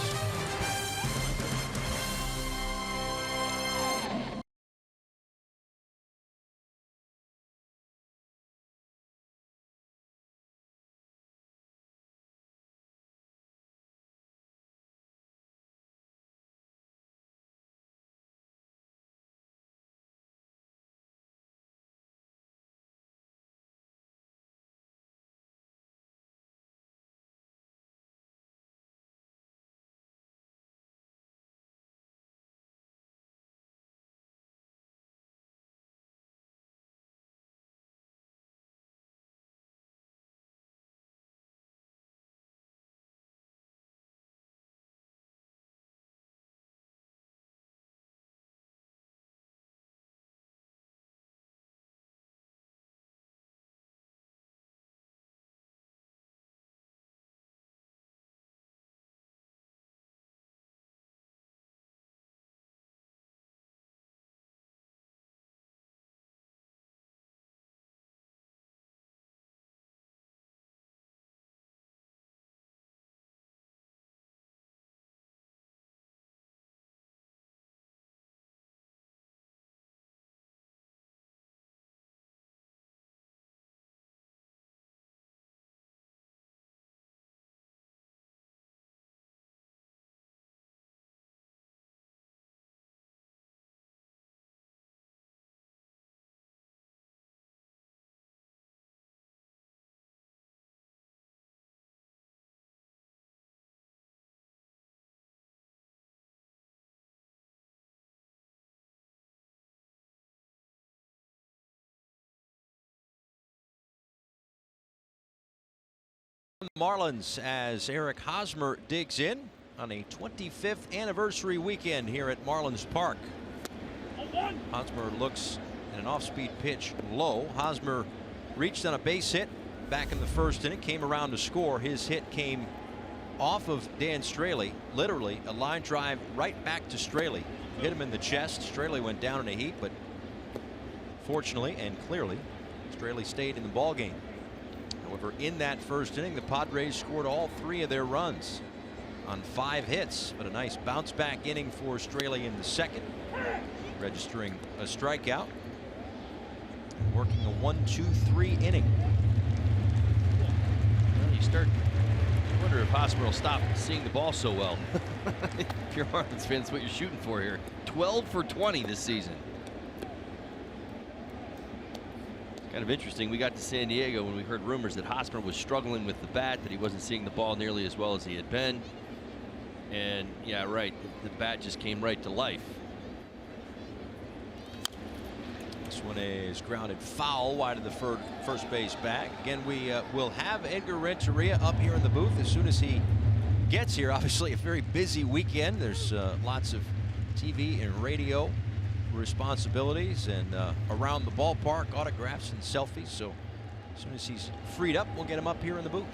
Marlins as Eric Hosmer digs in on a 25th anniversary weekend here at Marlins Park. Hosmer looks at an off-speed pitch low. Hosmer reached on a base hit back in the first inning, came around to score. His hit came off of Dan Straley, literally a line drive right back to Straley. Hit him in the chest. Straley went down in a heap, but fortunately and clearly Straley stayed in the ball game. However, in that first inning, the Padres scored all 3 of their runs on 5 hits, but a nice bounce back inning for Straley in the second, registering a strikeout, working a 1-2-3 inning. Well, you start to wonder if Hosmer will stop seeing the ball so well. If you're Marlins fans, that's what you're shooting for here. 12 for 20 this season. Kind of interesting. We got to San Diego when we heard rumors that Hosmer was struggling with the bat, that he wasn't seeing the ball nearly as well as he had been. And yeah, right, the bat just came right to life. This one is grounded foul wide of the first base bag. Again, we will have Edgar Renteria up here in the booth as soon as he gets here. Obviously a very busy weekend. There's lots of TV and radio responsibilities, and around the ballpark, autographs and selfies. So as soon as he's freed up, we'll get him up here in the booth.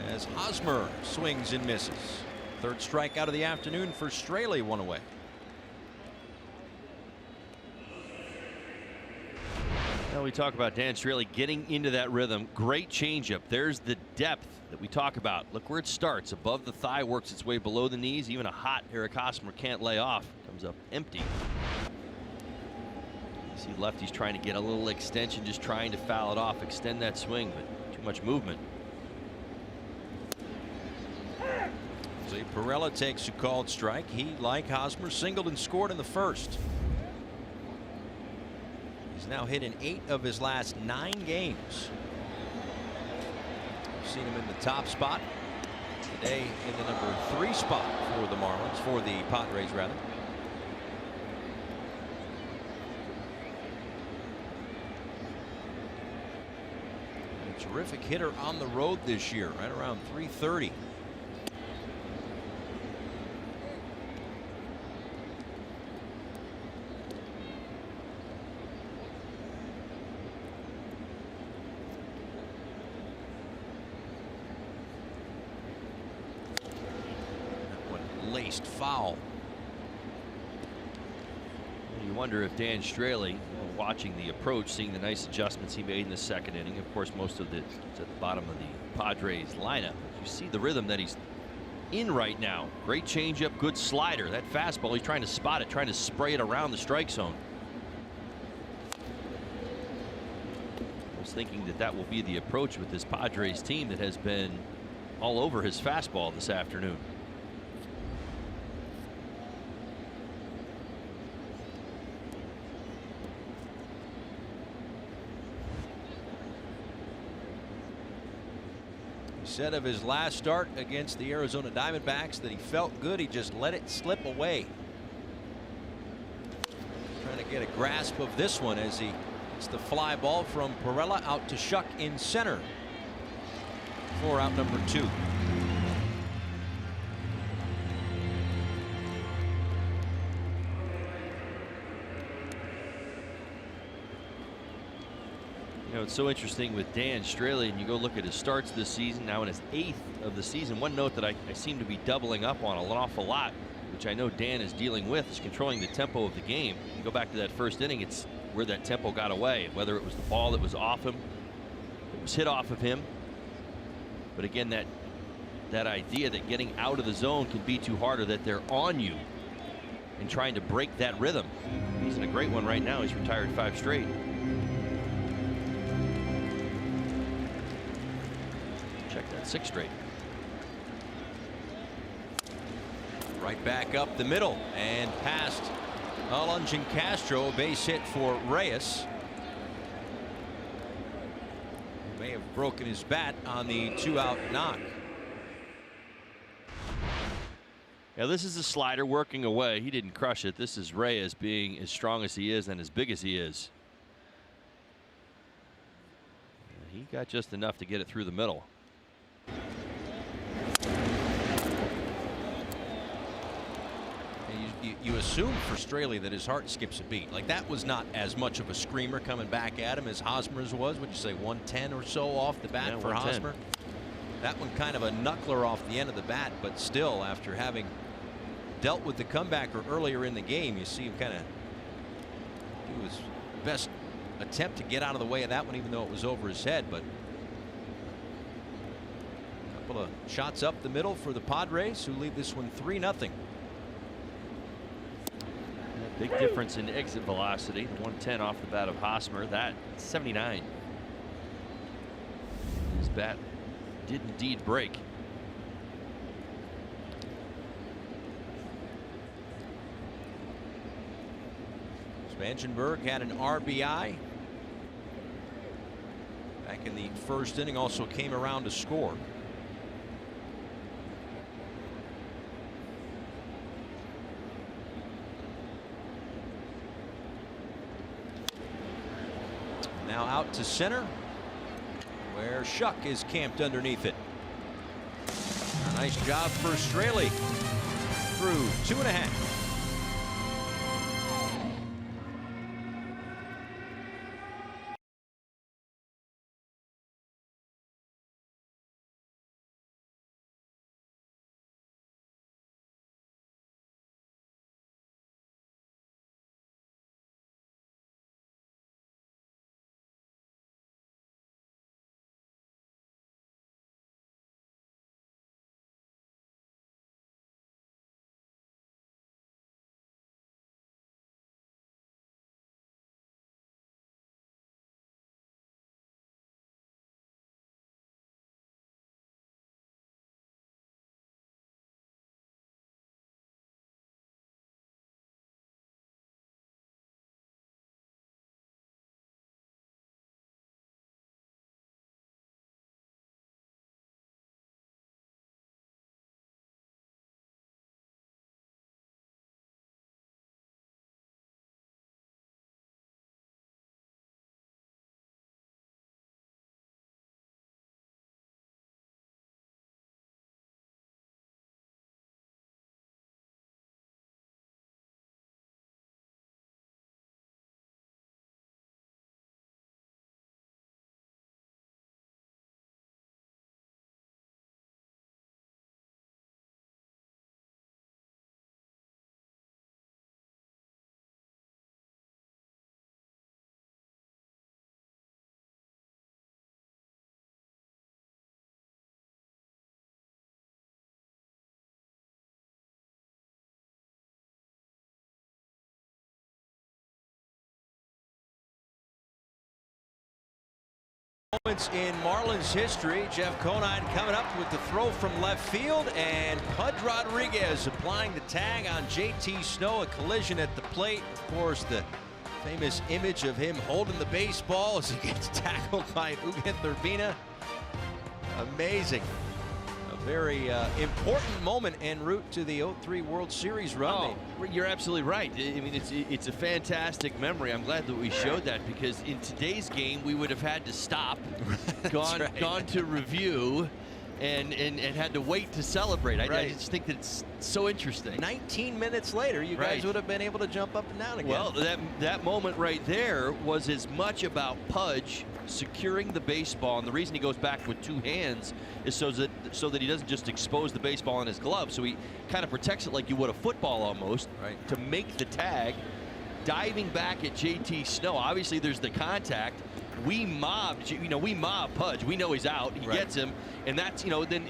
As Hosmer swings and misses. Third strikeout of the afternoon for Straley, 1 away. Now we talk about Dan Straley getting into that rhythm. Great changeup. There's the depth that we talk about. Look where it starts. Above the thigh, works its way below the knees. Even a hot Eric Hosmer can't lay off. Comes up empty. You see lefty's trying to get a little extension, just trying to foul it off, extend that swing, but too much movement. See, Perella takes a called strike. He, like Hosmer, singled and scored in the first. He's now hit in 8 of his last 9 games. We've seen him in the top spot. Today in the number 3 spot for the Marlins, for the Padres rather. A terrific hitter on the road this year, right around .330. Laced foul. You wonder if Dan Straley, watching the approach, seeing the nice adjustments he made in the second inning. Of course, most of it's at the bottom of the Padres lineup. You see the rhythm that he's in right now. Great changeup, good slider. That fastball, he's trying to spot it, trying to spray it around the strike zone. I was thinking that that will be the approach with this Padres team that has been all over his fastball this afternoon. Said of his last start against the Arizona Diamondbacks that he felt good, he just let it slip away. Trying to get a grasp of this one as he gets the fly ball from Perella out to Shuck in center for out number 2. You know, it's so interesting with Dan Straley, and you go look at his starts this season, now in his 8th of the season. One note that I seem to be doubling up on an awful lot, which I know Dan is dealing with, is controlling the tempo of the game. You go back to that first inning, it's where that tempo got away, whether it was the ball that was off him, it was hit off of him. But again, that idea that getting out of the zone can be too hard, or that they're on you and trying to break that rhythm. He's in a great one right now. He's retired 5 straight. Check that, 6 straight. Right back up the middle and past Alonso Castro. A base hit for Reyes. May have broken his bat on the 2-out knock. Yeah, this is a slider working away. He didn't crush it. This is Reyes being as strong as he is and as big as he is. He got just enough to get it through the middle. You assume for Straley that his heart skips a beat. Like, that was not as much of a screamer coming back at him as Hosmer's was. Would you say 110 or so off the bat for Hosmer? That one kind of a knuckler off the end of the bat, but still, after having dealt with the comebacker earlier in the game, you see him kind of do his best attempt to get out of the way of that one, even though it was over his head. But a couple of shots up the middle for the Padres, who lead this one 3-0. Big difference in exit velocity. The 110 off the bat of Hosmer. That 79. His bat did indeed break. Spangenberg had an RBI back in the first inning. Also came around to score. Now out to center, where Shuck is camped underneath it. A nice job for Straley through 2.5. Moments in Marlins history. Jeff Conine coming up with the throw from left field, and Pudge Rodriguez applying the tag on JT Snow. A collision at the plate. Of course, the famous image of him holding the baseball as he gets tackled by Eugen Turbina. Amazing. A very important moment en route to the 03 World Series run. Oh, you're absolutely right. I mean, it's a fantastic memory. I'm glad that we showed that, because in today's game we would have had to stop, gone to review, and had to wait to celebrate. I just think that it's so interesting. 19 minutes later, you guys would have been able to jump up and down again. Well, that moment right there was as much about Pudge securing the baseball, and the reason he goes back with two hands is so that he doesn't just expose the baseball in his glove. So he kind of protects it like you would a football almost, to make the tag. Diving back at JT Snow. Obviously, there's the contact. We mob Pudge. We know he's out. He gets him, and that's, then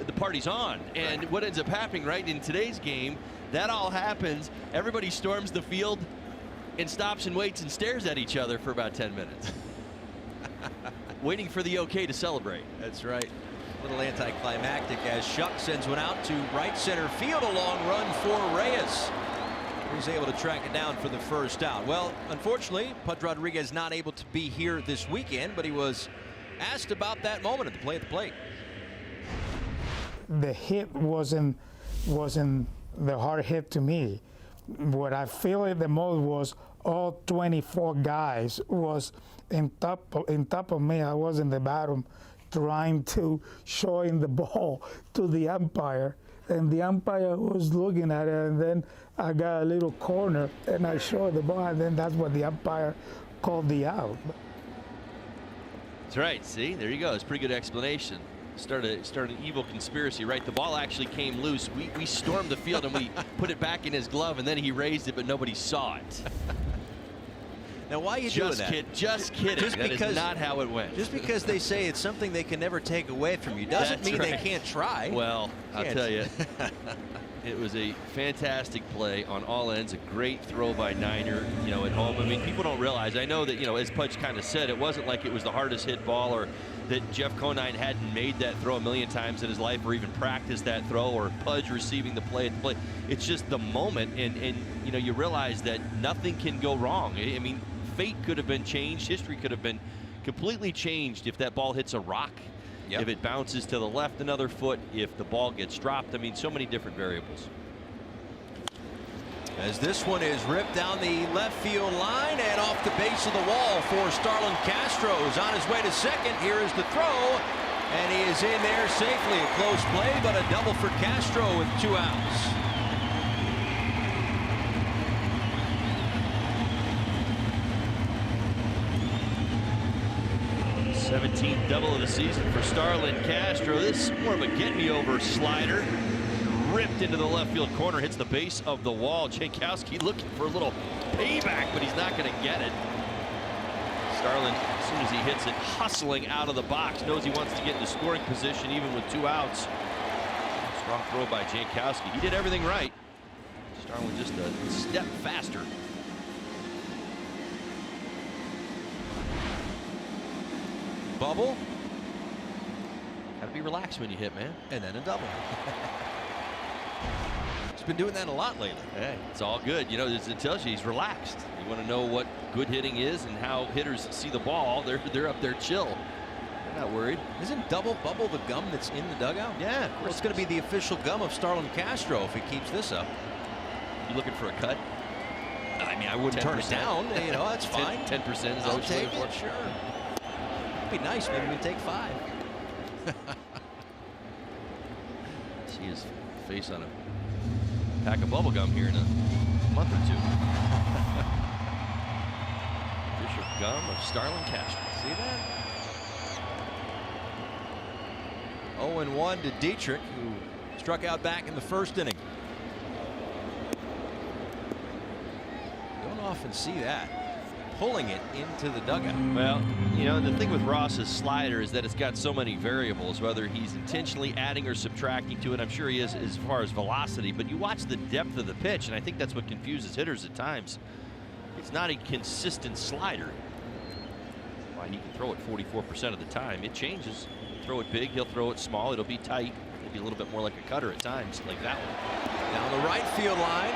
the party's on. And what ends up happening, in today's game, that all happens. Everybody storms the field and stops and waits and stares at each other for about 10 minutes. Waiting for the okay to celebrate. That's right. A little anticlimactic as Shuck sends one out to right center field. A long run for Reyes. He's able to track it down for the first out. Well, unfortunately, Pudge Rodriguez not able to be here this weekend, but he was asked about that moment at the plate. The hit wasn't the hard hit to me. What I feel the most was all 24 guys was in top of me. I was in the bottom trying to showing the ball to the umpire, and the umpire was looking at it, and then I got a little corner and I showed the ball, and then that's what the umpire called the out. That's right. See, there you go. It's a pretty good explanation. Started an evil conspiracy, right? The ball actually came loose. We stormed the field and we put it back in his glove, and then he raised it, but nobody saw it. Now, why are you doing that? Just kidding. That is not how it went. Just because they say it's something they can never take away from you doesn't mean they can't try. Well, I'll tell you, it was a fantastic play on all ends. A great throw by Niner, at home. I mean, people don't realize. I know that, as Pudge kind of said, it wasn't like it was the hardest hit ball, or that Jeff Conine hadn't made that throw a million times in his life, or even practiced that throw, or Pudge receiving the play at the play. It's just the moment, and you realize that nothing can go wrong. I mean, fate could have been changed. History could have been completely changed if that ball hits a rock. Yep. If it bounces to the left another foot, if the ball gets dropped. I mean, so many different variables. As this one is ripped down the left field line and off the base of the wall for Starlin Castro, who's on his way to second. Here is the throw, and he is in there safely. A close play, but a double for Castro with 2 outs. 17th double of the season for Starlin Castro. This is more of a get-me-over slider. Ripped into the left field corner, hits the base of the wall. Jankowski looking for a little payback, but he's not going to get it. Starlin, as soon as he hits it, hustling out of the box, knows he wants to get into scoring position even with 2 outs. Strong throw by Jankowski. He did everything right. Starlin just a step faster. Bubble. Got to be relaxed when you hit, man. And then a double. He's been doing that a lot lately. Hey, it's all good. It tells you he's relaxed. You want to know what good hitting is and how hitters see the ball. They're up there chill. They're not worried. Isn't double bubble the gum that's in the dugout? Yeah, of course. Well, it's going to be the official gum of Starlin Castro if he keeps this up. You looking for a cut? I mean, I wouldn't turn it down. That's fine. 10% is I'll take it. Sure. It'd be nice. Maybe we take 5. See his face on a pack of bubble gum here in a month or 2. Official gum of Starlin Castro. See that? 0-1 to Dietrich, who struck out back in the first inning. Don't often see that. Pulling it into the dugout. Well, the thing with Ross's slider is that it's got so many variables, whether he's intentionally adding or subtracting to it. I'm sure he is as far as velocity, but you watch the depth of the pitch, and I think that's what confuses hitters at times. It's not a consistent slider. Why he can throw it 44% of the time. It changes. He'll throw it big, he'll throw it small, it'll be tight, maybe a little bit more like a cutter at times, like that one. Down the right field line,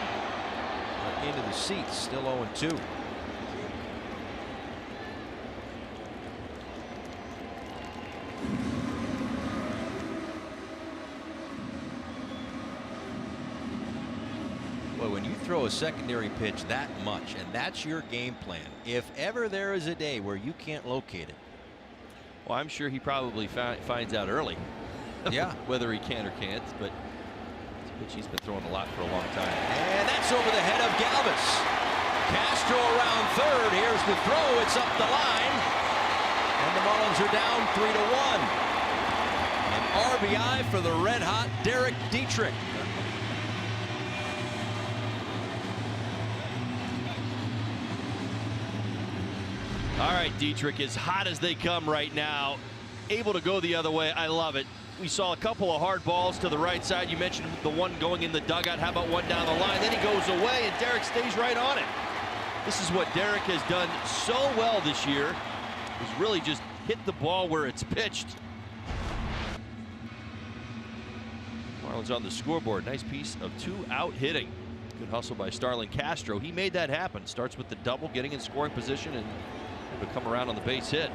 into the seats, still 0-2. When you throw a secondary pitch that much, and that's your game plan, if ever there is a day where you can't locate it. Well, I'm sure he probably finds out early. Yeah. Whether he can or can't, but it's a pitch he's been throwing a lot for a long time. And that's over the head of Galvis. Castro around third. Here's the throw. It's up the line. And the Marlins are down 3-1. An RBI for the red-hot Derrick Dietrich. All right, Dietrich, as hot as they come right now, able to go the other way. I love it. We saw a couple of hard balls to the right side. You mentioned the one going in the dugout. How about one down the line? Then he goes away, and Derrick stays right on it. This is what Derrick has done so well this year, is really just hit the ball where it's pitched. Marlins on the scoreboard. Nice piece of 2-out hitting. Good hustle by Starlin Castro. He made that happen. Starts with the double, getting in scoring position, and to come around on the base hit.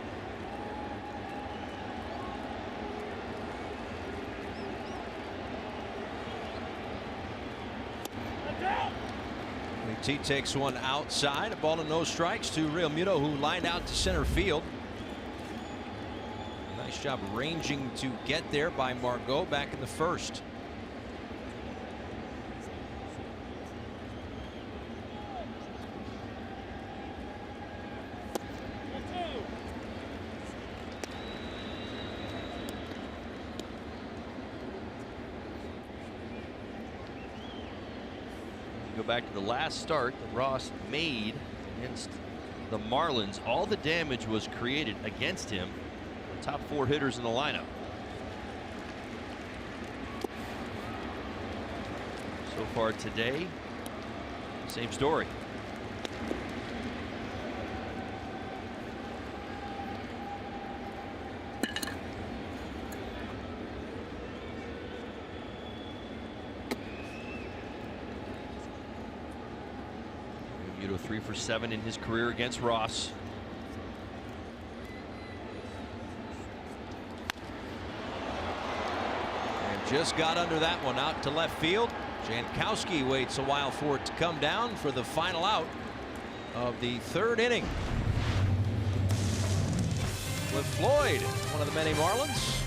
T takes one outside. A ball and no strikes to Real Muto, who lined out to center field. Nice job ranging to get there by Margot back in the first. Go back to the last start that Ross made against the Marlins. All the damage was created against him. The top 4 hitters in the lineup. So far today, same story. Muto 3 for 7 in his career against Ross. And just got under that one out to left field. Jankowski waits a while for it to come down for the final out of the 3rd inning. With Floyd, one of the many Marlins,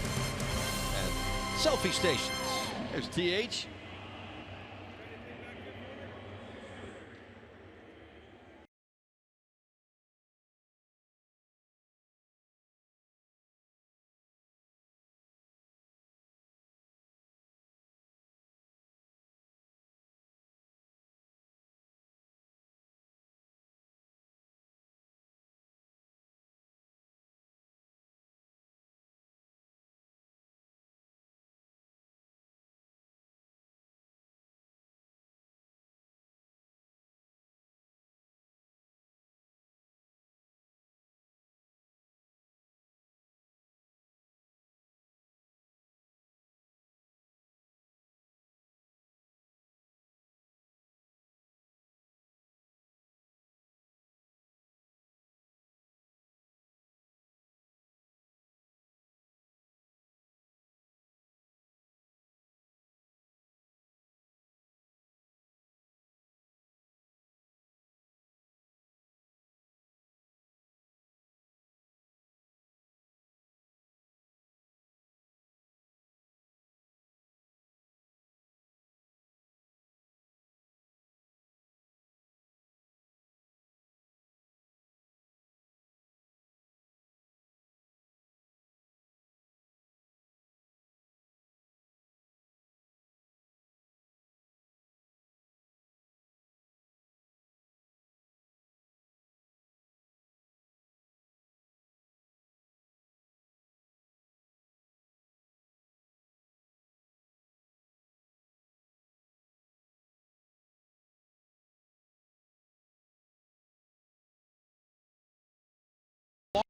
at selfie stations. There's TH.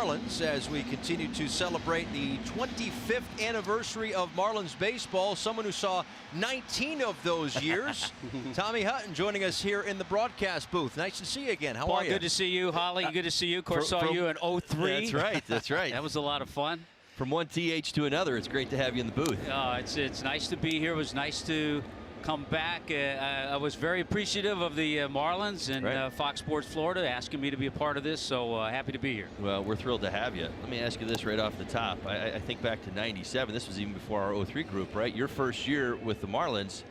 Marlins as we continue to celebrate the 25th anniversary of Marlins baseball. Someone who saw 19 of those years. Tommy Hutton joining us here in the broadcast booth. Nice to see you again. How Paul, are you? good to see you. Holly, good to see you. Of course, saw you in 03. That's right. That's right. That was a lot of fun. From one TH to another, it's great to have you in the booth. It's nice to be here. It was nice to come back. I was very appreciative of the Marlins and Fox Sports Florida asking me to be a part of this, so happy to be here. Well, we're thrilled to have you. Let me ask you this right off the top. I think back to '97. This was even before our 03 group, right? Your first year with the Marlins,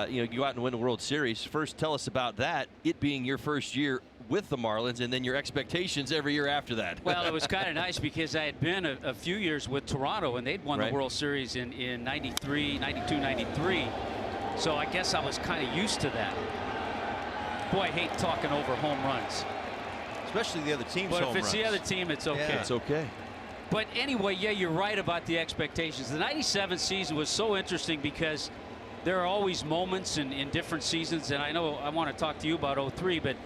you go out and win the World Series. First, tell us about that, it being your first year with the Marlins, and then your expectations every year after that. Well, it was kind of nice because I had been a few years with Toronto, and they'd won the World Series in 93, 92, 93. So I guess I was kind of used to that. Boy, I hate talking over home runs. Especially the other team's but home if it's runs. the other team, it's okay. Yeah. It's okay. But anyway, yeah, you're right about the expectations. The '97 season was so interesting because there are always moments in different seasons, and I know I want to talk to you about 03, but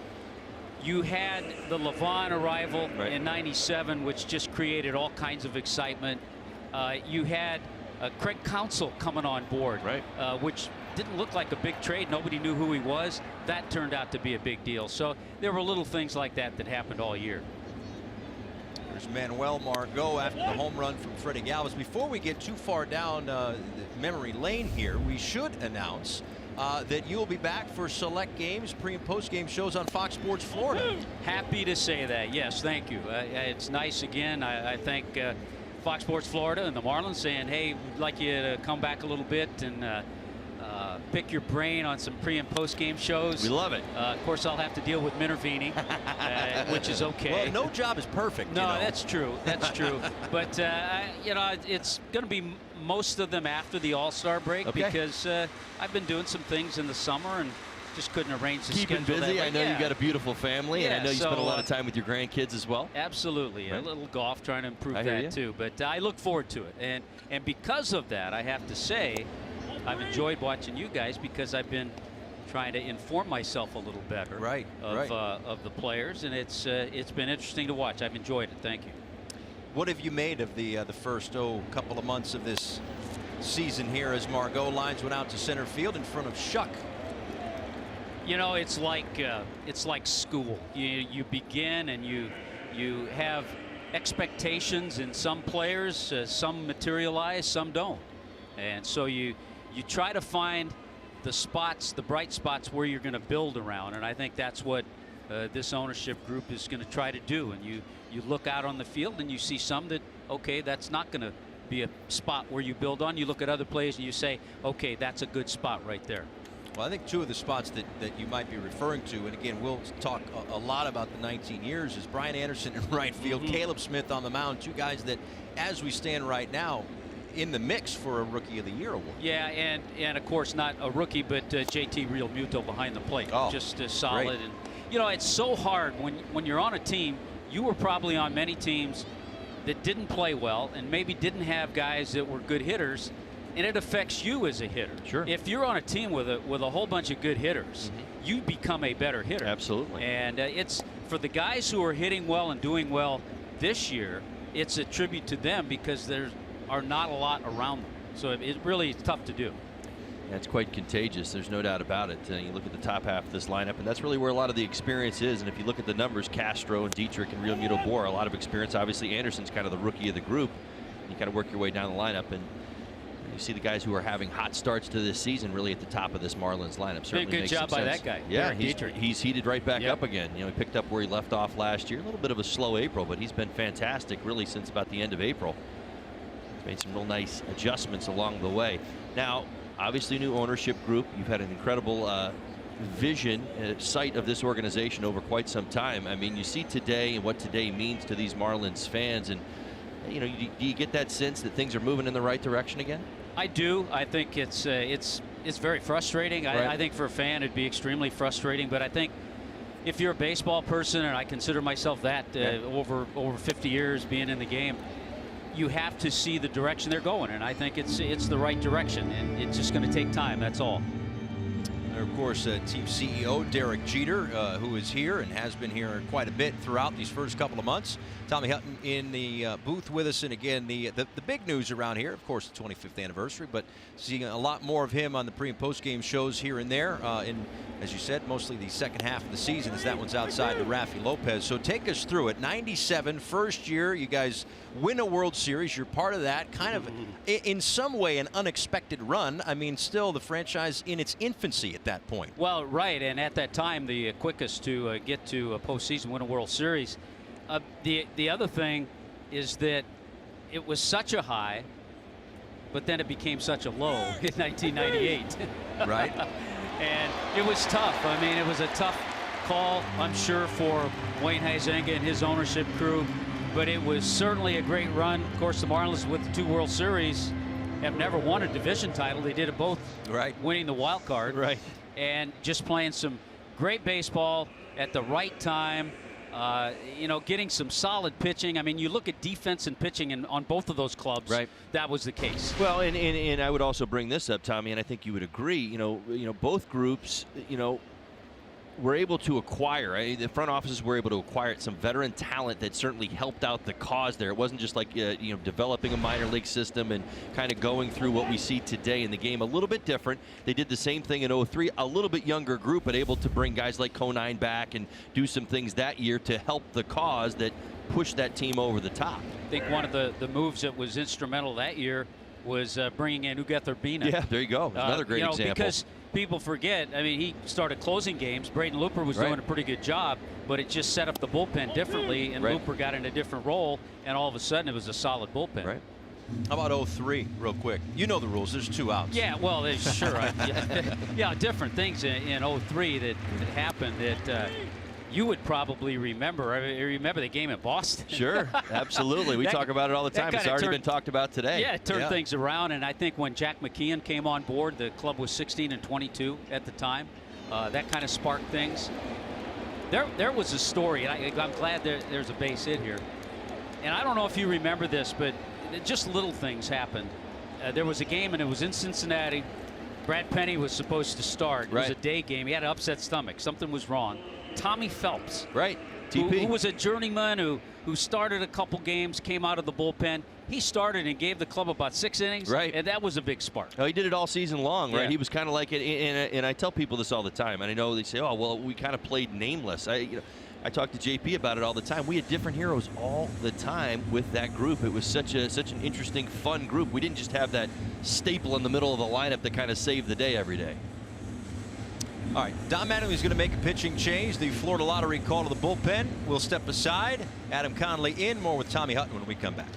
you had the Levon arrival in '97, which just created all kinds of excitement. You had Craig Counsell coming on board, which didn't look like a big trade. Nobody knew who he was. That turned out to be a big deal. So there were little things like that that happened all year. There's Manuel Margot after the home run from Freddie Galvis. Before we get too far down memory lane here, we should announce that you'll be back for select games, pre- and post-game shows on Fox Sports Florida. Happy to say that. Yes, thank you. It's nice again. I thank Fox Sports Florida and the Marlins saying, hey, we'd like you to come back a little bit and pick your brain on some pre and post game shows. We love it. Of course, I'll have to deal with intervening, which is okay. Well, no job is perfect. No, you know. that's true. That's true. But it's going to be most of them after the All-Star break because I've been doing some things in the summer and just couldn't arrange the Keeping schedule. busy. I know you've got a beautiful family, and I know you spend a lot of so, time with your grandkids as well. Absolutely, right. A little golf, trying to improve I hear you. that too. But I look forward to it, and because of that, I have to say, I've enjoyed watching you guys because I've been trying to inform myself a little better of the players, and it's been interesting to watch. I've enjoyed it. Thank you. What have you made of the first couple of months of this season here as Margot lines went out to center field in front of Shuck? You know, it's like school. You begin and you have expectations in some players. Some materialize, some don't, and so you try to find the spots, the bright spots where you're going to build around, and I think that's what this ownership group is going to try to do. And you look out on the field and you see some that, okay, that's not going to be a spot where you build on. You look at other plays and you say, okay, that's a good spot right there. Well, I think two of the spots that you might be referring to, and again, we'll talk a lot about the 19 years, is Brian Anderson in right field, Caleb Smith on the mound, two guys that, as we stand right now, in the mix for a Rookie of the Year award. Yeah, and of course not a rookie, but JT Real Muto behind the plate, just solid. Great. And you know, it's so hard when you're on a team. You were probably on many teams that didn't play well and maybe didn't have guys that were good hitters, and it affects you as a hitter. Sure. If you're on a team with a whole bunch of good hitters, you become a better hitter. Absolutely. And it's for the guys who are hitting well and doing well this year. It's a tribute to them because there are not a lot around them. So it really is tough to do. Yeah, it's quite contagious. There's no doubt about it. You look at the top half of this lineup, and that's really where a lot of the experience is. And if you look at the numbers, Castro and Dietrich and Real Muto Boer, a lot of experience. Obviously, Anderson's kind of the rookie of the group. You kind of work your way down the lineup, and you see the guys who are having hot starts to this season really at the top of this Marlins lineup. Certainly good makes job some by sense. that guy. Yeah, Dietrich. he's heated right back up again. You know, he picked up where he left off last year. A little bit of a slow April, but he's been fantastic really since about the end of April. He's made some real nice adjustments along the way. Now, obviously, new ownership group. You've had an incredible vision, sight of this organization over quite some time. I mean, you see today and what today means to these Marlins fans, and you know, do you get that sense that things are moving in the right direction again? I do. I think it's very frustrating. Right. I think for a fan it'd be extremely frustrating. But I think if you're a baseball person, and I consider myself that over 50 years being in the game, you have to see the direction they're going, and I think it's the right direction, and it's just going to take time. That's all. And of course, team CEO Derrick Jeter, who is here and has been here quite a bit throughout these first couple of months. Tommy Hutton in the booth with us, and again, the big news around here, of course, the 25th anniversary, but seeing a lot more of him on the pre and post game shows here and there. In, as you said, mostly the second half of the season, as that one's outside to Rafi Lopez. So take us through it. 97, first year, you guys win a World Series. You're part of that. Kind of, in some way, an unexpected run. I mean, still the franchise in its infancy at that point. Well, right, and at that time, the quickest to get to a postseason, win a World Series. The other thing is that it was such a high, but then it became such a low in 1998. Right. And it was tough. I mean, it was a tough call, I'm sure, for Wayne Huizenga and his ownership crew, but it was certainly a great run. Of course, the Marlins with the 2 World Series have never won a division title. They did it both, winning the wild card, and just playing some great baseball at the right time. You know, getting some solid pitching. I mean, you look at defense and pitching on both of those clubs. That was the case. Well, and I would also bring this up, Tommy, and I think you would agree. You know, both groups, you know, were able to acquire. The front offices were able to acquire some veteran talent that certainly helped out the cause there. It wasn't just like you know, developing a minor league system and kind of going through what we see today in the game. A little bit different. They did the same thing in 03. A little bit younger group, but able to bring guys like Conine back and do some things that year to help the cause that pushed that team over the top. I think one of the moves that was instrumental that year was bringing in Ugether Bina. Yeah, there you go. Another great example. Because people forget, I mean, he started closing games. Braden Looper was doing a pretty good job, but it just set up the bullpen differently, and Looper got in a different role, and all of a sudden it was a solid bullpen. Right. How about 0-3 real quick? You know the rules. There's 2 outs. Yeah, well, sure. Yeah, different things in 0-3 that happened that you would probably remember. I mean, you remember the game in Boston? Sure, absolutely. We talk about it all the time. It's already been talked about today. Yeah, it turned things around, and I think when Jack McKeon came on board, the club was 16-22 at the time. That kind of sparked things. There was a story, and I'm glad there's a base hit here. And I don't know if you remember this, but just little things happened. There was a game, and it was in Cincinnati. Brad Penny was supposed to start. It was a day game. He had an upset stomach. Something was wrong. Tommy Phelps, who was a journeyman who started a couple games, came out of the bullpen. He started and gave the club about 6 innings, and that was a big spark. Oh, he did it all season long, right? He was kind of like it, and I tell people this all the time, and I know they say, oh, well, we kind of played nameless. I talk to JP about it all the time. We had different heroes all the time with that group. It was such an interesting, fun group. We didn't just have that staple in the middle of the lineup that kind of saved the day every day. All right, Don Mattingly's going to make a pitching change. The Florida Lottery call to the bullpen. We'll step aside. Adam Conley in. More with Tommy Hutton when we come back.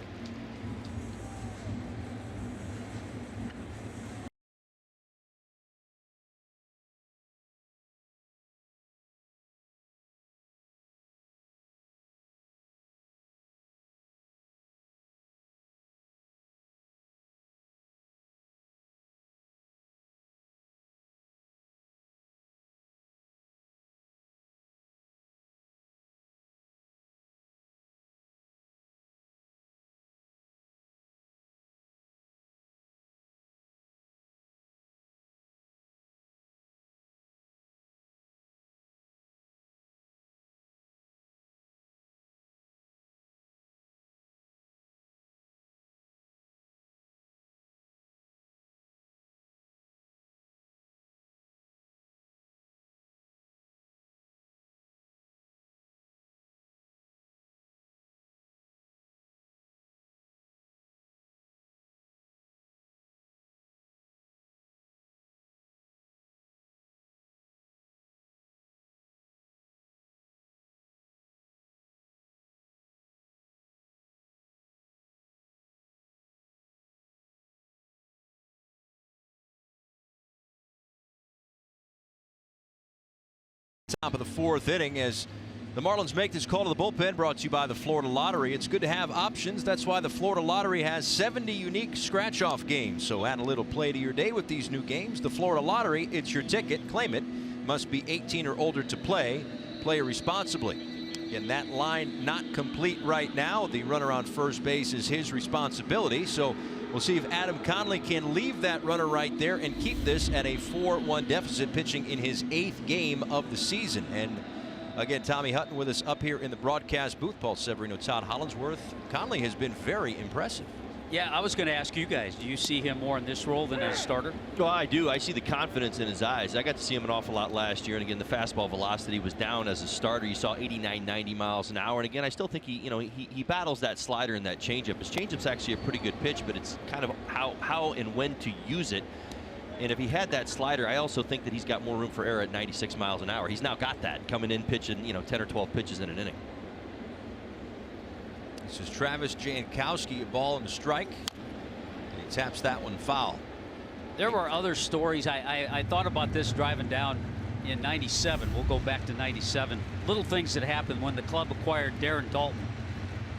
Top of the 4th inning as the Marlins make this call to the bullpen, brought to you by the Florida Lottery. It's good to have options. That's why the Florida Lottery has 70 unique scratch-off games. So add a little play to your day with these new games. The Florida Lottery, it's your ticket. Claim it. Must be 18 or older to play. Play responsibly. And that line not complete right now. The runner on first base is his responsibility. So we'll see if Adam Conley can leave that runner right there and keep this at a 4-1 deficit, pitching in his 8th game of the season. And again, Tommy Hutton with us up here in the broadcast booth. Paul Severino, Todd Hollinsworth. Conley has been very impressive. Yeah, I was going to ask you guys, do you see him more in this role than as a starter? Well, I do. I see the confidence in his eyes. I got to see him an awful lot last year, and again, the fastball velocity was down as a starter. You saw 89, 90 miles an hour, and again, I still think he battles that slider and that changeup. His changeup's actually a pretty good pitch, but it's kind of how and when to use it. And if he had that slider, I also think that he's got more room for error at 96 miles an hour. He's now got that coming in pitching, 10 or 12 pitches in an inning. This is Travis Jankowski, a ball and a strike. And he taps that one foul. There were other stories. I thought about this driving down in 97. We'll go back to 97. Little things that happened when the club acquired Darren Dalton.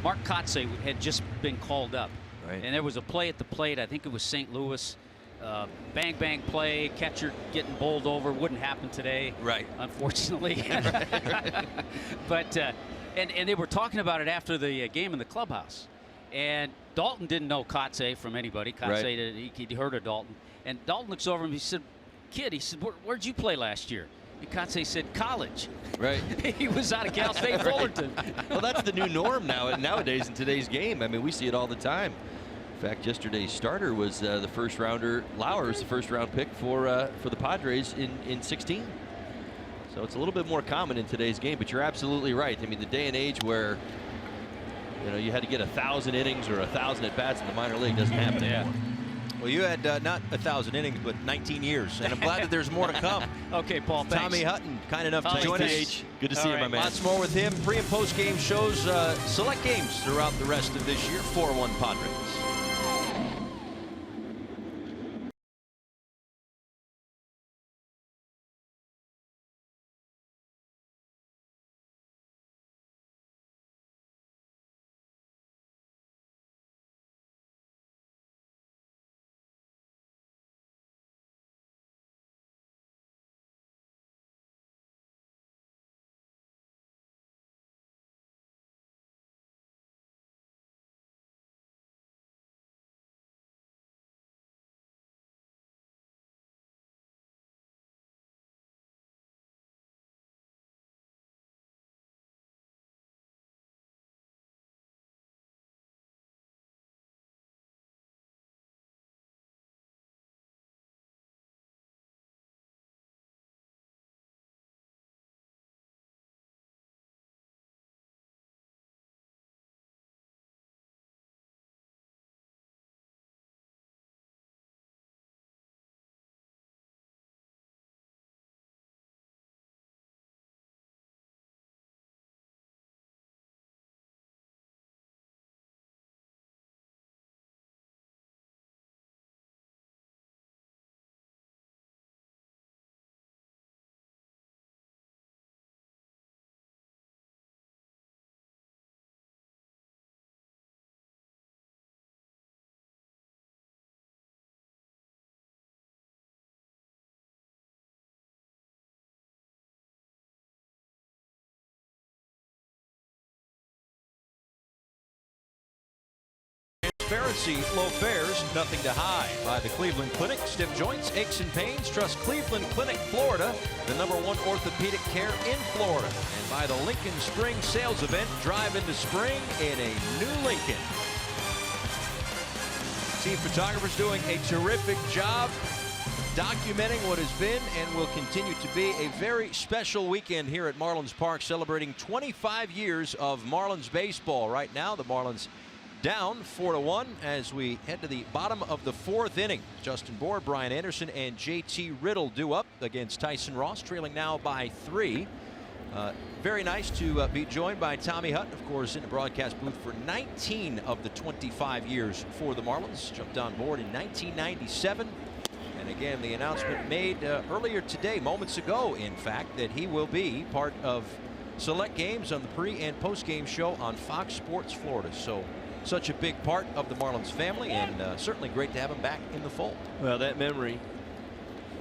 Mark Kotze had just been called up. Right. And there was a play at the plate. I think it was St. Louis. Bang, bang play. Catcher getting bowled over. Wouldn't happen today. Right. Unfortunately. But and they were talking about it after the game in the clubhouse. And Dalton didn't know Kotze from anybody. Kotze, he heard of Dalton. And Dalton looks over him. He said, "Kid," he said, "where'd you play last year?" And Kotze said, "College." Right. He was out of Cal State Fullerton. Well, that's the new norm nowadays in today's game. I mean, we see it all the time. In fact, yesterday's starter was the first rounder. Lauer is the first round pick for the Padres in 16. So it's a little bit more common in today's game, but you're absolutely right. I mean, the day and age where you had to get 1,000 innings or 1,000 at bats in the minor league doesn't happen anymore. Well, you had not 1,000 innings, but 19 years, and I'm glad that there's more to come. Okay, Paul, thanks. Tommy Hutton, kind enough to Thanks, join us. TH. Good to see you, my man. Lots more with him. Pre- and post-game shows, select games throughout the rest of this year. 4-1 Padres. Transparency, low fares, nothing to hide. By the Cleveland Clinic, stiff joints, aches and pains. Trust Cleveland Clinic, Florida, the #1 orthopedic care in Florida. And by the Lincoln Spring Sales Event, drive into spring in a new Lincoln. Team photographers doing a terrific job documenting what has been and will continue to be a very special weekend here at Marlins Park, celebrating 25 years of Marlins baseball. Right now, the Marlins down 4-1 as we head to the bottom of the 4th inning. Justin Bour, Brian Anderson, and JT Riddle due up against Tyson Ross, trailing now by 3. Very nice to be joined by Tommy Hutton, of course, in the broadcast booth for 19 of the 25 years for the Marlins. Jumped on board in 1997. And again, the announcement made earlier today, moments ago, in fact, that he will be part of select games on the pre- and post-game show on Fox Sports Florida. So, such a big part of the Marlins family, and certainly great to have him back in the fold. Well, that memory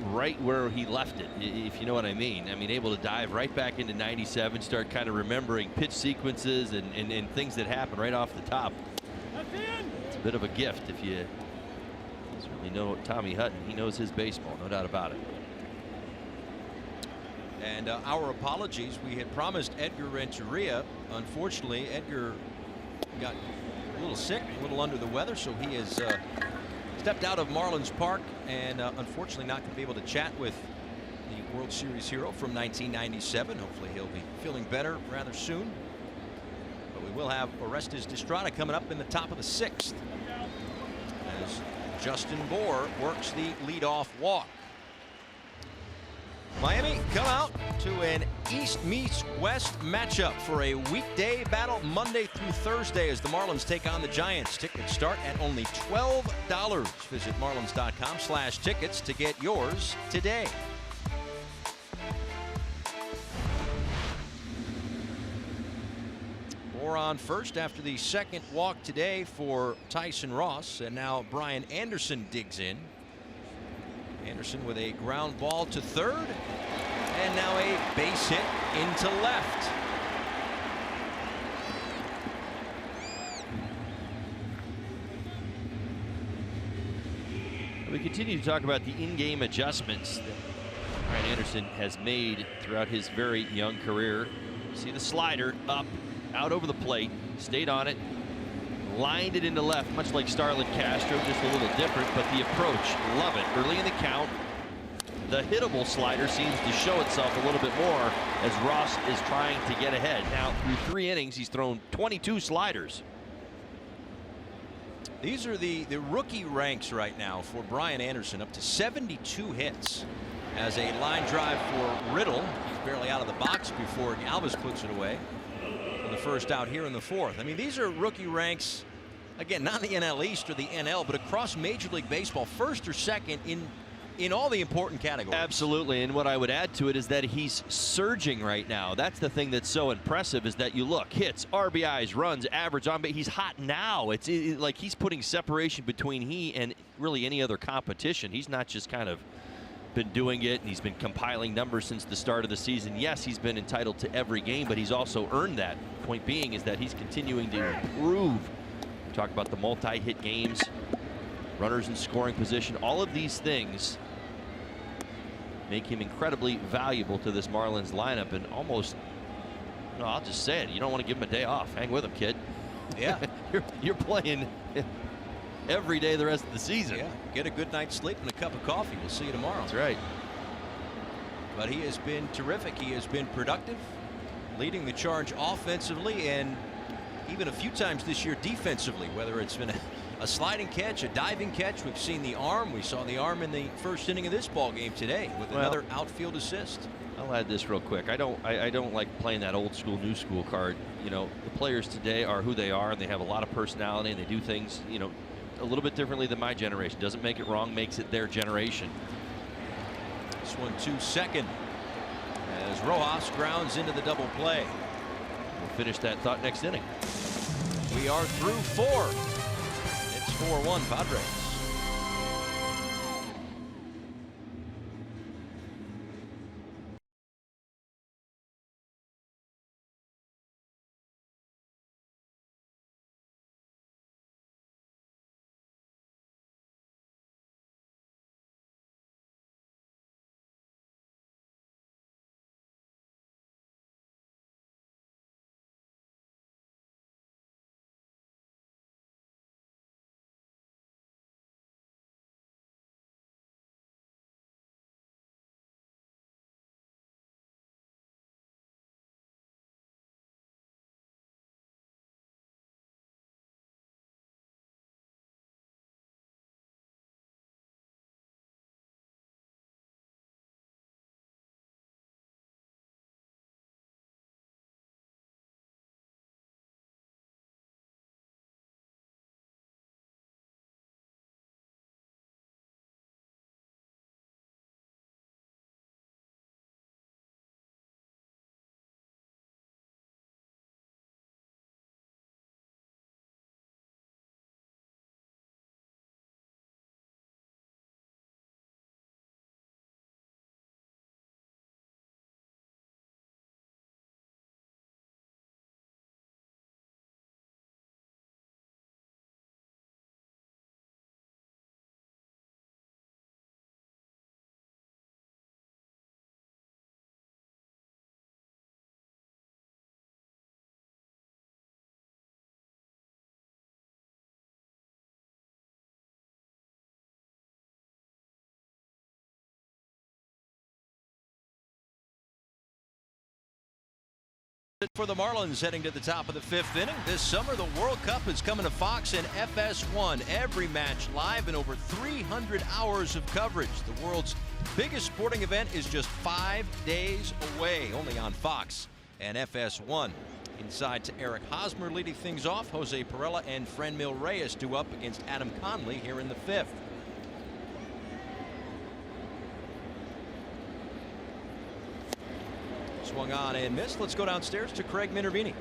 right where he left it, if you know what I mean. I mean, able to dive right back into 97, start kind of remembering pitch sequences and things that happen right off the top. It's a bit of a gift if you certainly know Tommy Hutton. He knows his baseball, no doubt about it. And our apologies. We had promised Edgar Renteria. Unfortunately, Edgar got a little sick, a little under the weather, so he has stepped out of Marlins Park, and unfortunately not going to be able to chat with the World Series hero from 1997. Hopefully he'll be feeling better rather soon. But we will have Orestes Destrada coming up in the top of the 6th as Justin Bour works the leadoff walk. Miami come out to an East meets West matchup for a weekday battle Monday through Thursday as the Marlins take on the Giants. Tickets start at only $12. Visit marlins.com/tickets to get yours today. Bour on first after the second walk today for Tyson Ross, and now Brian Anderson digs in. Anderson with a ground ball to third, and now a base hit into left. We continue to talk about the in-game adjustments that Brian Anderson has made throughout his very young career. See the slider up, out over the plate, stayed on it, lined it into left, much like Starlin Castro, just a little different, but the approach, love it. Early in the count, the hittable slider seems to show itself a little bit more as Ross is trying to get ahead. Now, through 3 innings, he's thrown 22 sliders. These are the rookie ranks right now for Brian Anderson, up to 72 hits. As a line drive for Riddle. He's barely out of the box before Galvis puts it away. For the first out here in the fourth. I mean, these are rookie ranks, again, not in the NL East or the NL, but across Major League Baseball, first or second in all the important categories. Absolutely, and what I would add to it is that he's surging right now. That's the thing that's so impressive, is that you look, hits, RBIs, runs, average on base. He's hot now. It's like he's putting separation between he and really any other competition. He's not just kind of been doing it and he's been compiling numbers since the start of the season. Yes, he's been entitled to every game, but he's also earned that. Point being is that he's continuing to improve. We talk about the multi-hit games, runners in scoring position, all of these things make him incredibly valuable to this Marlins lineup. And almost, no, I'll just say it, you don't want to give him a day off. Hang with him, kid. Yeah. you're playing every day the rest of the season. Yeah, get a good night's sleep and a cup of coffee. We'll see you tomorrow. That's right. But he has been terrific. He has been productive, leading the charge offensively and even a few times this year defensively, whether it's been a sliding catch, a diving catch. We've seen the arm. We saw the arm in the first inning of this ball game today with another outfield assist. I'll add this real quick. I don't like playing that old school, new school card. You know, the players today are who they are, and they have a lot of personality, and they do things, you know, a little bit differently than my generation. Doesn't make it wrong, makes it their generation. This one to second as Rojas grounds into the double play. We'll finish that thought next inning. We are through 4. It's 4-1 Padres. For the Marlins heading to the top of the 5th inning. This summer the World Cup is coming to Fox and FS1. Every match live and over 300 hours of coverage. The world's biggest sporting event is just 5 days away, only on Fox and FS1. Inside to Eric Hosmer leading things off. Jose Perella and Franmil Reyes due up against Adam Conley here in the 5th. Swung on and missed. Let's go downstairs to Craig Minervini.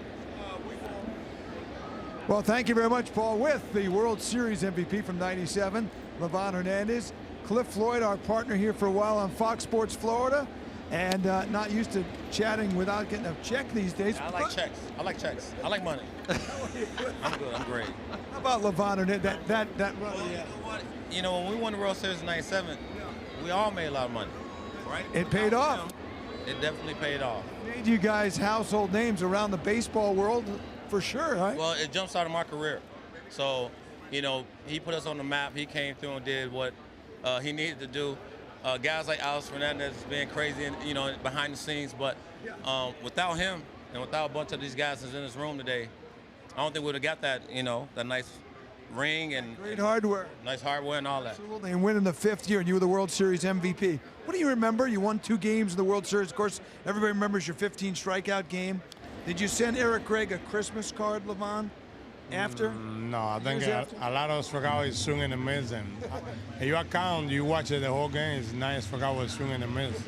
Well, thank you very much, Paul. With the World Series MVP from '97, Eliezer Hernandez, Cliff Floyd, our partner here for a while on Fox Sports Florida, and not used to chatting without getting a check these days. I like checks. I like checks. I like money. I'm good. I'm great. How about Eliezer Hernandez? That run? Well, you know what? You know, when we won the World Series in '97, we all made a lot of money, right? It paid off. It definitely paid off. Made you guys household names around the baseball world for sure, right? Well, it jump started my career. So, you know, he put us on the map. He came through and did what he needed to do. Guys like Eliezer Hernandez is being crazy, and, you know, behind the scenes. But without him and without a bunch of these guys that's in this room today, I don't think we would have got that, you know, that nice ring and Great hardware. nice hardware and all that. Absolutely, and winning the 5th year, and you were the World Series MVP. What do you remember? You won 2 games in the World Series. Of course, everybody remembers your 15 strikeout game. Did you send Eric Gregg a Christmas card, Levon, after? No, I think Years after? a lot of us forgot his swing and a miss. And you account, you watch it the whole game. It's nice forgot what swing and a miss.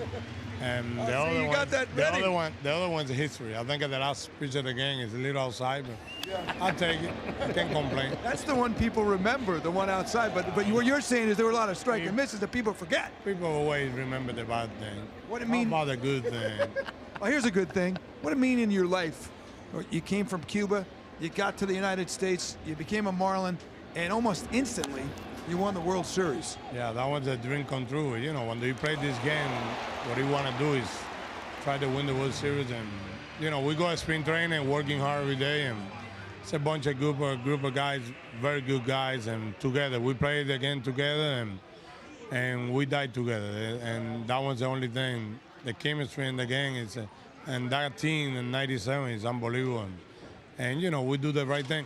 And the so other you one, got that ready. the other one's history. I think the last pitch of the game is a little outside, but I'll take it. I can't complain. That's the one people remember, the one outside. But what you're saying is there were a lot of strike and misses that people forget. People always remember the bad thing. What it How mean? about the good thing? Well, here's a good thing. What it mean in your life? You came from Cuba, you got to the United States, you became a Marlin, and almost instantly you won the World Series. Yeah, that was a dream come true. You know, when you play this game, what you want to do is try to win the World Series. And, you know, we go to spring training, working hard every day, and it's a bunch of group of guys, very good guys, and together. We played the game together, and we died together. And that was the only thing. The chemistry in the game is, and that team in '97 is unbelievable. And, you know, we do the right thing.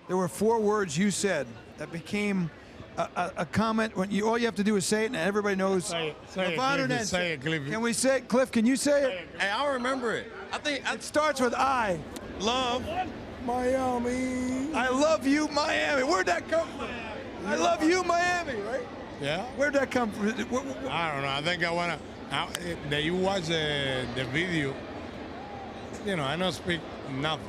There were 4 words you said that became a comment. When all you have to do is say it, and everybody knows. Say it, Levon Cliff, Hernandez. say it, Cliff. Can we say it? Cliff, can you say it? Hey, I remember it. I think It starts with I. love. Miami. I love you, Miami. Where'd that come from? I love you, Miami, right? Yeah? Where'd that come from? I don't know. I think I want to. That you watch the video, you know, I don't speak nothing.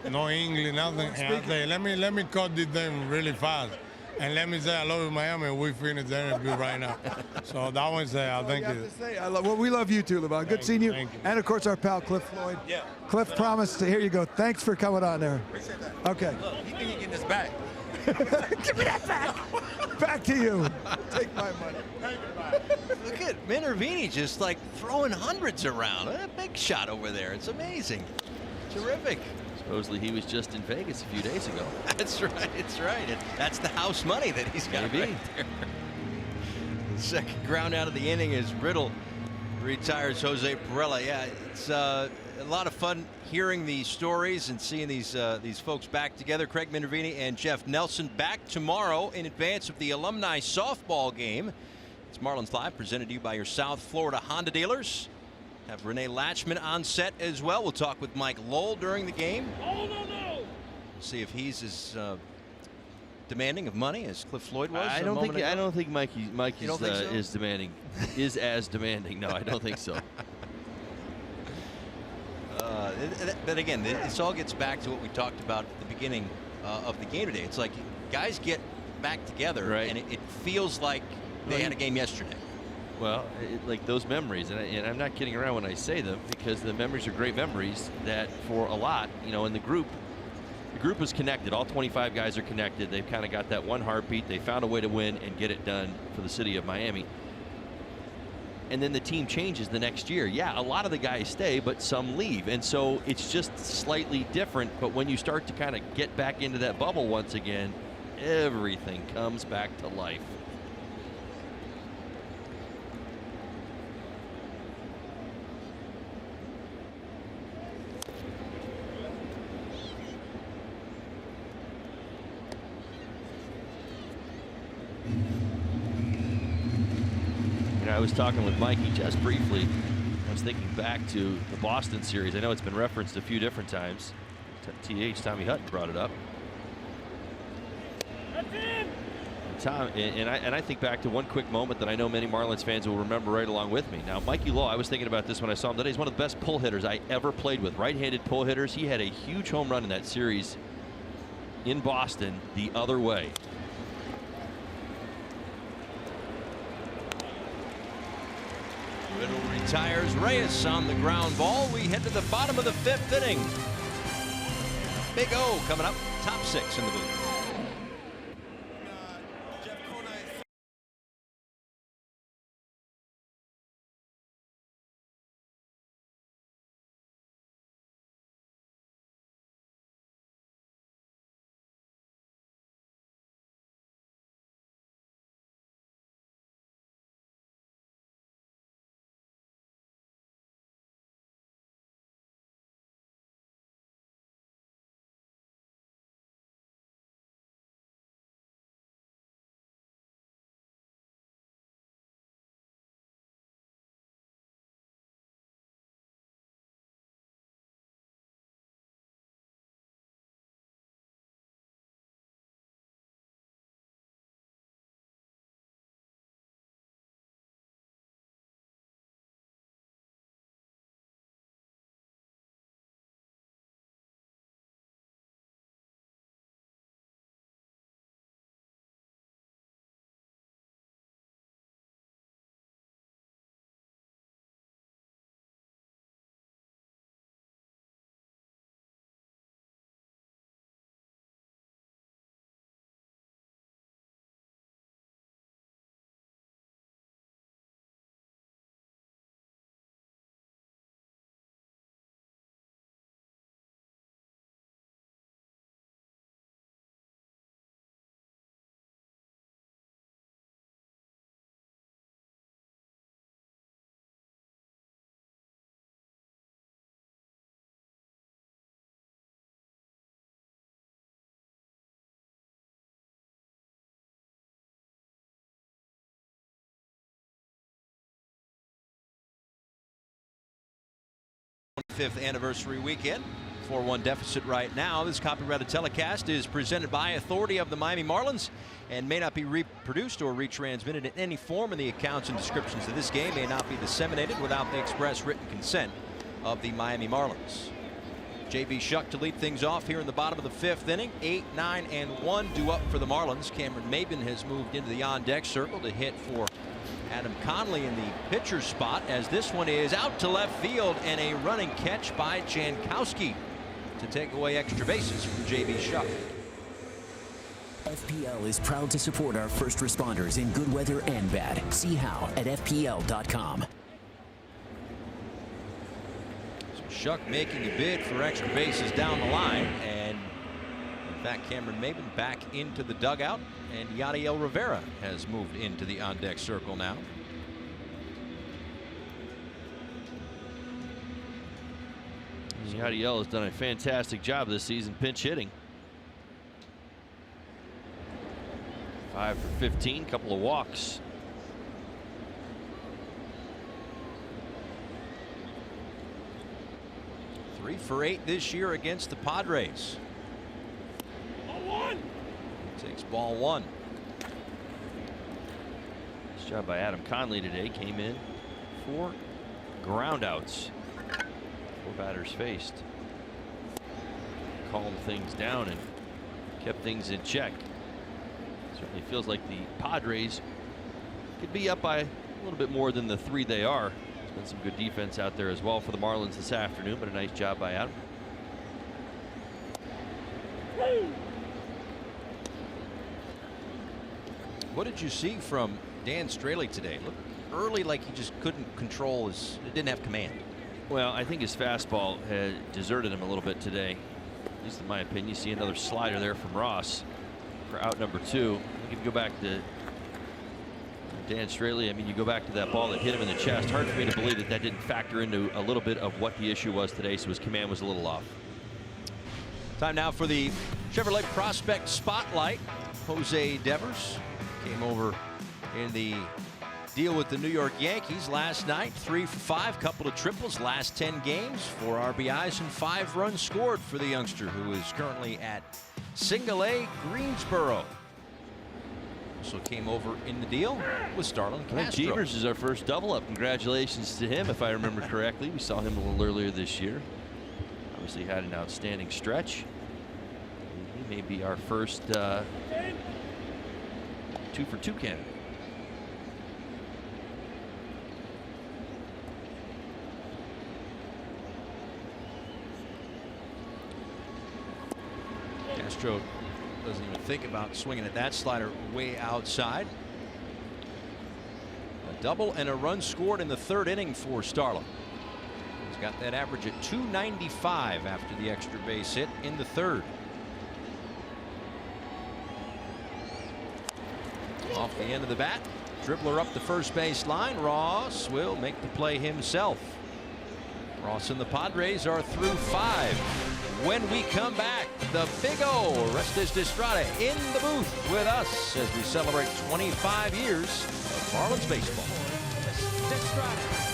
No English, nothing. And I say, let me cut this thing really fast. And let me say I love you, Miami. We finish the interview right now. So that one's, I think. You have to say, well, we love you too, Levon. Good seeing you. Thank you. And of course, our pal Cliff Floyd. Yeah. Cliff promised to. Here you go. Thanks for coming on there. Appreciate that. Okay. Look, he think he getting this back. Give me that back. Back to you. Take my money. Look at Minervini just like throwing hundreds around. A big shot over there. It's amazing. Terrific. Supposedly he was just in Vegas a few days ago. That's right. It's right. And that's the house money that he's got Maybe. right there. The second ground out of the inning is Riddle retires Jose Perella. Yeah, it's a lot of fun hearing these stories and seeing these folks back together. Craig Minervini and Jeff Nelson back tomorrow in advance of the alumni softball game. It's Marlins Live, presented to you by your South Florida Honda dealers. Have Renee Latchman on set as well. We'll talk with Mike Lowell during the game. Oh, no. See if he's as demanding of money as Cliff Floyd was. I don't think Mikey don't think so? is demanding. Is as demanding. No, I don't think so. But again, this all gets back to what we talked about at the beginning of the game today. It's like guys get back together, right, and it feels like they had a game yesterday. Well, like those memories, and I'm not kidding around when I say them, because the memories are great memories that for a lot, you know, in the group is connected. All 25 guys are connected. They've kind of got that one heartbeat. They found a way to win and get it done for the city of Miami. And then the team changes the next year. Yeah, a lot of the guys stay, but some leave. And so it's just slightly different. But when you start to kind of get back into that bubble once again, everything comes back to life. I was talking with Mikey just briefly. I was thinking back to the Boston series. I know it's been referenced a few different times. Tommy Hutton brought it up. Tom, and I think back to one quick moment that I know many Marlins fans will remember right along with me. Now, Mikey Lowe, I was thinking about this when I saw him today. He's one of the best pull hitters I ever played with. Right-handed pull hitters. He had a huge home run in that series in Boston the other way. Riddle retires Reyes on the ground ball. We head to the bottom of the 5th inning. Big O coming up, top 6 in the booth. 25th anniversary weekend. 4-1 deficit right now. This copyrighted telecast is presented by authority of the Miami Marlins and may not be reproduced or retransmitted in any form, and the accounts and descriptions of this game may not be disseminated without the express written consent of the Miami Marlins. J.B. Shuck to lead things off here in the bottom of the 5th inning. 8, 9, and 1 due up for the Marlins. Cameron Maybin has moved into the on-deck circle to hit for Adam Conley in the pitcher's spot, as this one is out to left field, and a running catch by Jankowski to take away extra bases from J.B. Shuck. FPL is proud to support our first responders in good weather and bad. See how at FPL.com. Shuck making a bid for extra bases down the line, and in fact Cameron Maybin back into the dugout, and Yadiel Rivera has moved into the on-deck circle now. Yadiel has done a fantastic job this season pinch hitting. 5 for 15, couple of walks. Three for 8 this year against the Padres. Ball 1. Takes ball 1. Nice job by Adam Conley today. Came in 4 groundouts. 4 batters faced. Calmed things down and kept things in check. Certainly feels like the Padres could be up by a little bit more than the 3 they are. Been some good defense out there as well for the Marlins this afternoon, but a nice job by Adam. What did you see from Dan Straley today? Looked early like he just couldn't control his, didn't have command. Well, I think his fastball had deserted him a little bit today, at least in my opinion. You see another slider there from Ross for out number 2. I think if you go back to Dan Straley, I mean, you go back to that ball that hit him in the chest. Hard for me to believe that that didn't factor into a little bit of what the issue was today, so his command was a little off. Time now for the Chevrolet Prospect Spotlight. Jose Devers came over in the deal with the New York Yankees last night. 3 for 5, couple of triples, last 10 games, 4 RBIs and 5 runs scored for the youngster, who is currently at Single A Greensboro. Also came over in the deal with Starlin Castro. Jeevers is our first double up. Congratulations to him, if I remember correctly. We saw him a little earlier this year. Obviously had an outstanding stretch. He may be our first 2 for 2 candidate. Castro doesn't even think about swinging at that slider way outside. A double and a run scored in the 3rd inning for Starlin. He's got that average at 295 after the extra base hit in the 3rd. Off the end of the bat, dribbler up the first base line. Ross will make the play himself. Ross and the Padres are through 5. When we come back, the Big O, Orestes Destrade, in the booth with us as we celebrate 25 years of Marlins baseball. Destrade.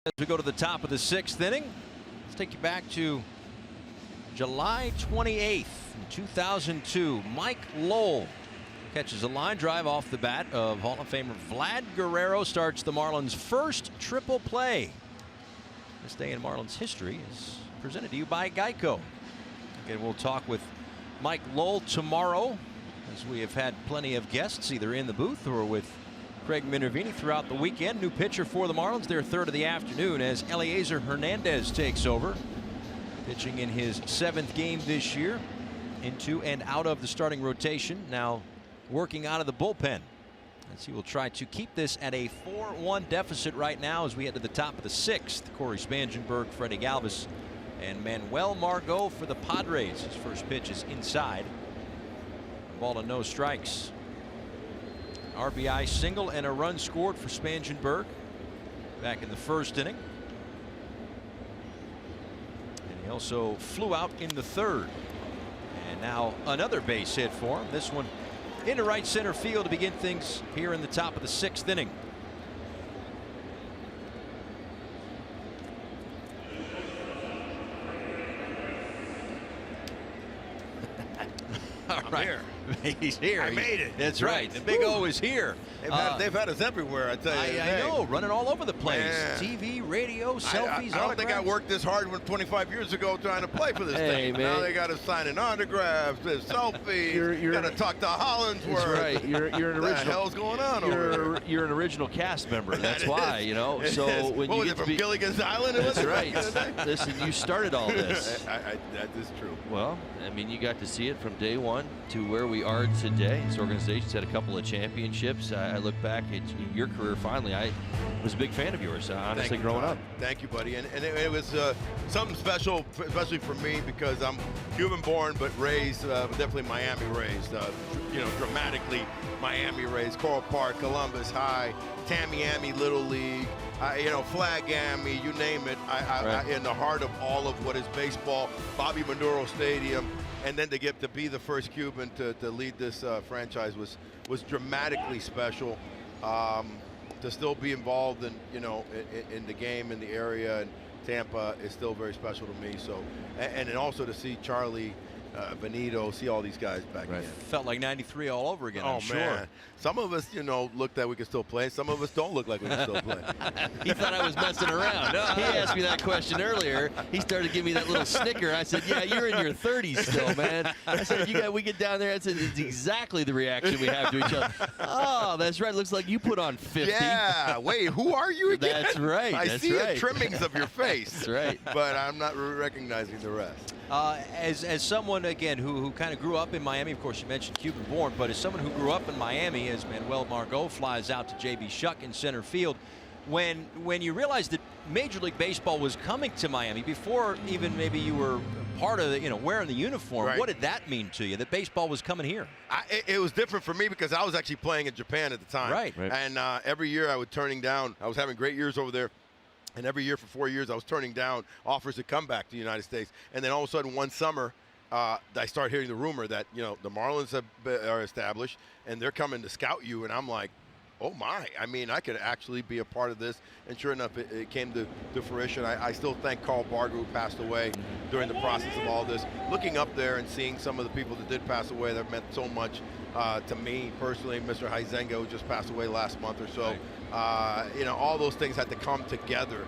As we go to the top of the 6th inning, let's take you back to July 28th, 2002. Mike Lowell catches a line drive off the bat of Hall of Famer Vlad Guerrero, starts the Marlins' first triple play. This day in Marlins history is presented to you by Geico. Again, we'll talk with Mike Lowell tomorrow, as we have had plenty of guests either in the booth or with Craig Minervini throughout the weekend. New pitcher for the Marlins, their 3rd of the afternoon, as Eliezer Hernandez takes over, pitching in his 7th game this year, into and out of the starting rotation, now working out of the bullpen, as he will try to keep this at a 4-1 deficit right now as we head to the top of the 6th. Corey Spangenberg, Freddie Galvis, and Manuel Margot for the Padres. His first pitch is inside. Ball and no strikes. RBI single and a run scored for Spangenberg back in the 1st inning. And he also flew out in the 3rd. And now another base hit for him. This one into right center field to begin things here in the top of the 6th inning. I'm here. He's here. I made it. That's right. The Big O is here. They've had us everywhere, I tell you. I know, running all over the place. Man. TV, radio, selfies, I don't think I worked this hard 25 years ago trying to play for this thing. Man. Now they got us signing autographs, there's selfies. You got to talk to Hollinsworth. That's right. You're an original. What the hell's going on over here? You're an original cast member. That's why, you know. It So is. when What you was get it, to from be, Gilligan's Island? That's right. Listen, you started all this. That is true. Well, I mean, you got to see it from day one to where we are today. This organization's had a couple of championships. I look back at your career. Finally, I was a big fan of yours, honestly, growing up. Thank you, buddy. And it was something special, especially for me, because I'm Cuban-born but raised, definitely Miami raised. Dramatically Miami raised. Coral Park, Columbus High, Tamiami Little League. Flagami, you name it. I in the heart of all of what is baseball, Bobby Maduro Stadium, and then to get to be the first Cuban to lead this franchise was dramatically special. To still be involved in the game in the area and Tampa is still very special to me. So, and then also to see Charlie, Benito, see all these guys back again. Felt like '93 all over again. I'm sure. Man. Some of us, looked that we could still play. Some of us don't look like we can still play. He thought I was messing around. He asked me that question earlier. He started giving me that little snicker. I said, yeah, you're in your 30s still, man. I said, we get down there. I said, it's exactly the reaction we have to each other. Oh, that's right. Looks like you put on 50. Yeah. Wait, who are you again? That's right. I see the trimmings of your face. That's right. But I'm not recognizing the rest. As someone, again, who kind of grew up in Miami, of course, you mentioned Cuban-born, but as someone who grew up in Miami, as Manuel Margot flies out to J.B. Shuck in center field, when you realized that Major League Baseball was coming to Miami, before even maybe you were part of wearing the uniform, right. What did that mean to you, that baseball was coming here? It was different for me because I was actually playing in Japan at the time. Right. And every year I was turning down, I was having great years over there. And every year for 4 years, I was turning down offers to come back to the United States. And then all of a sudden, one summer, I started hearing the rumor that, the Marlins are established, and they're coming to scout you. And I'm like, oh, my. I mean, I could actually be a part of this. And sure enough, it came to fruition. I still thank Carl Barger, who passed away during the process of all this. Looking up there and seeing some of the people that did pass away that meant so much to me personally, Mr. Huizenga, who just passed away last month or so. Right. All those things had to come together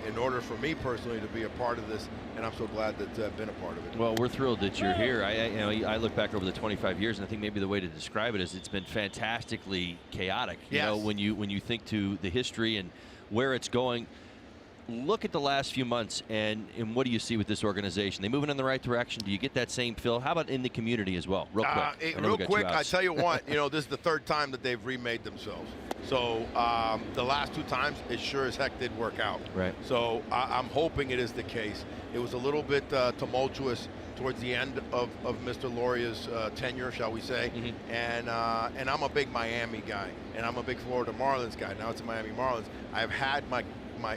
in order for me personally to be a part of this, and I'm so glad that I've been a part of it. Well, we're thrilled that you're here. I look back over the 25 years, and I think maybe the way to describe it is it's been fantastically chaotic. Yes. When you think to the history and where it's going. Look at the last few months, and what do you see with this organization? They moving in the right direction? Do you get that same feel? How about in the community as well? Real quick. Real quick, I tell you what, this is the 3rd time that they've remade themselves. So the last 2 times, it sure as heck did work out. Right. So I'm hoping it is the case. It was a little bit tumultuous towards the end of Mr. Loria's tenure, shall we say. Mm-hmm. And I'm a big Miami guy, and I'm a big Florida Marlins guy. Now it's the Miami Marlins. I've had my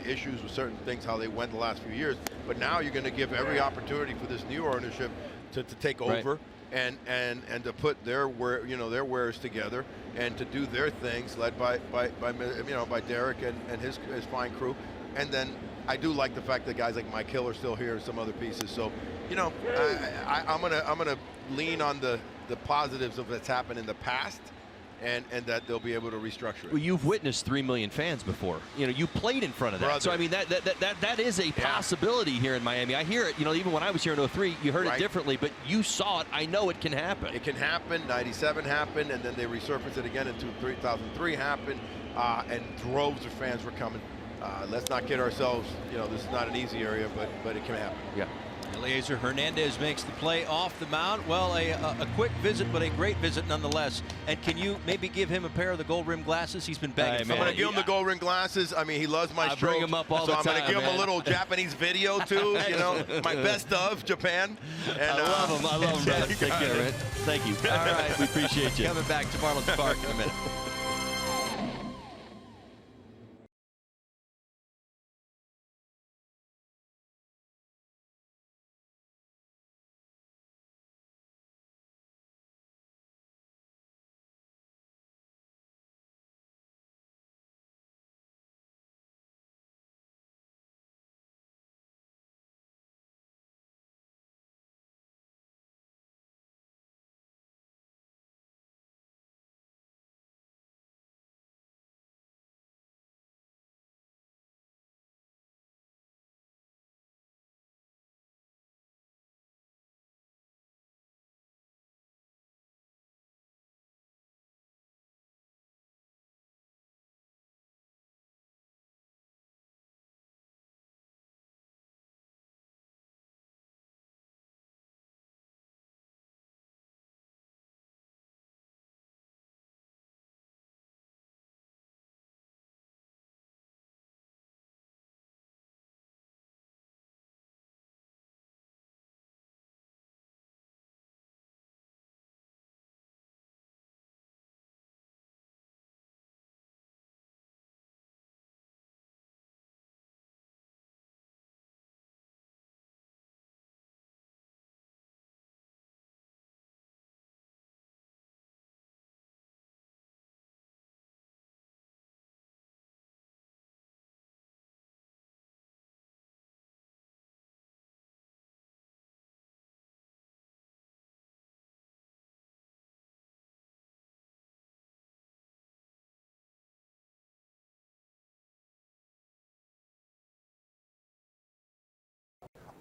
issues with certain things, how they went the last few years, but now you're going to give every opportunity for this new ownership to take over and to put their wares together and to do their things, led by Derrick and his fine crew. And then I do like the fact that guys like Mike Hill are still here, some other pieces. So, you know, I'm gonna lean on the positives of what's happened in the past, and that they'll be able to restructure it. Well, you've witnessed 3 million fans before. You know, you played in front of that. Brother. So I mean, that is a possibility here in Miami. I hear it. You know, even when I was here in 03, you heard it differently, but you saw it. I know it can happen. It can happen. 97 happened, and then they resurfaced it again in 2003 happened, and droves of fans were coming. Let's not kid ourselves. You know, this is not an easy area, but it can happen. Yeah. Eliezer Hernandez makes the play off the mound. Well, a quick visit, but a great visit nonetheless. And can you maybe give him a pair of the gold rim glasses? He's been begging. I'm going to give him the gold rim glasses. I mean, he loves my stroke. I bring him up all the time. So I'm going to give him a little Japanese video too. You know, my best of Japan. And, I love him. I love him, brother. Take care, man. Thank you. All right, we appreciate you. Coming back to Marlins Park in a minute.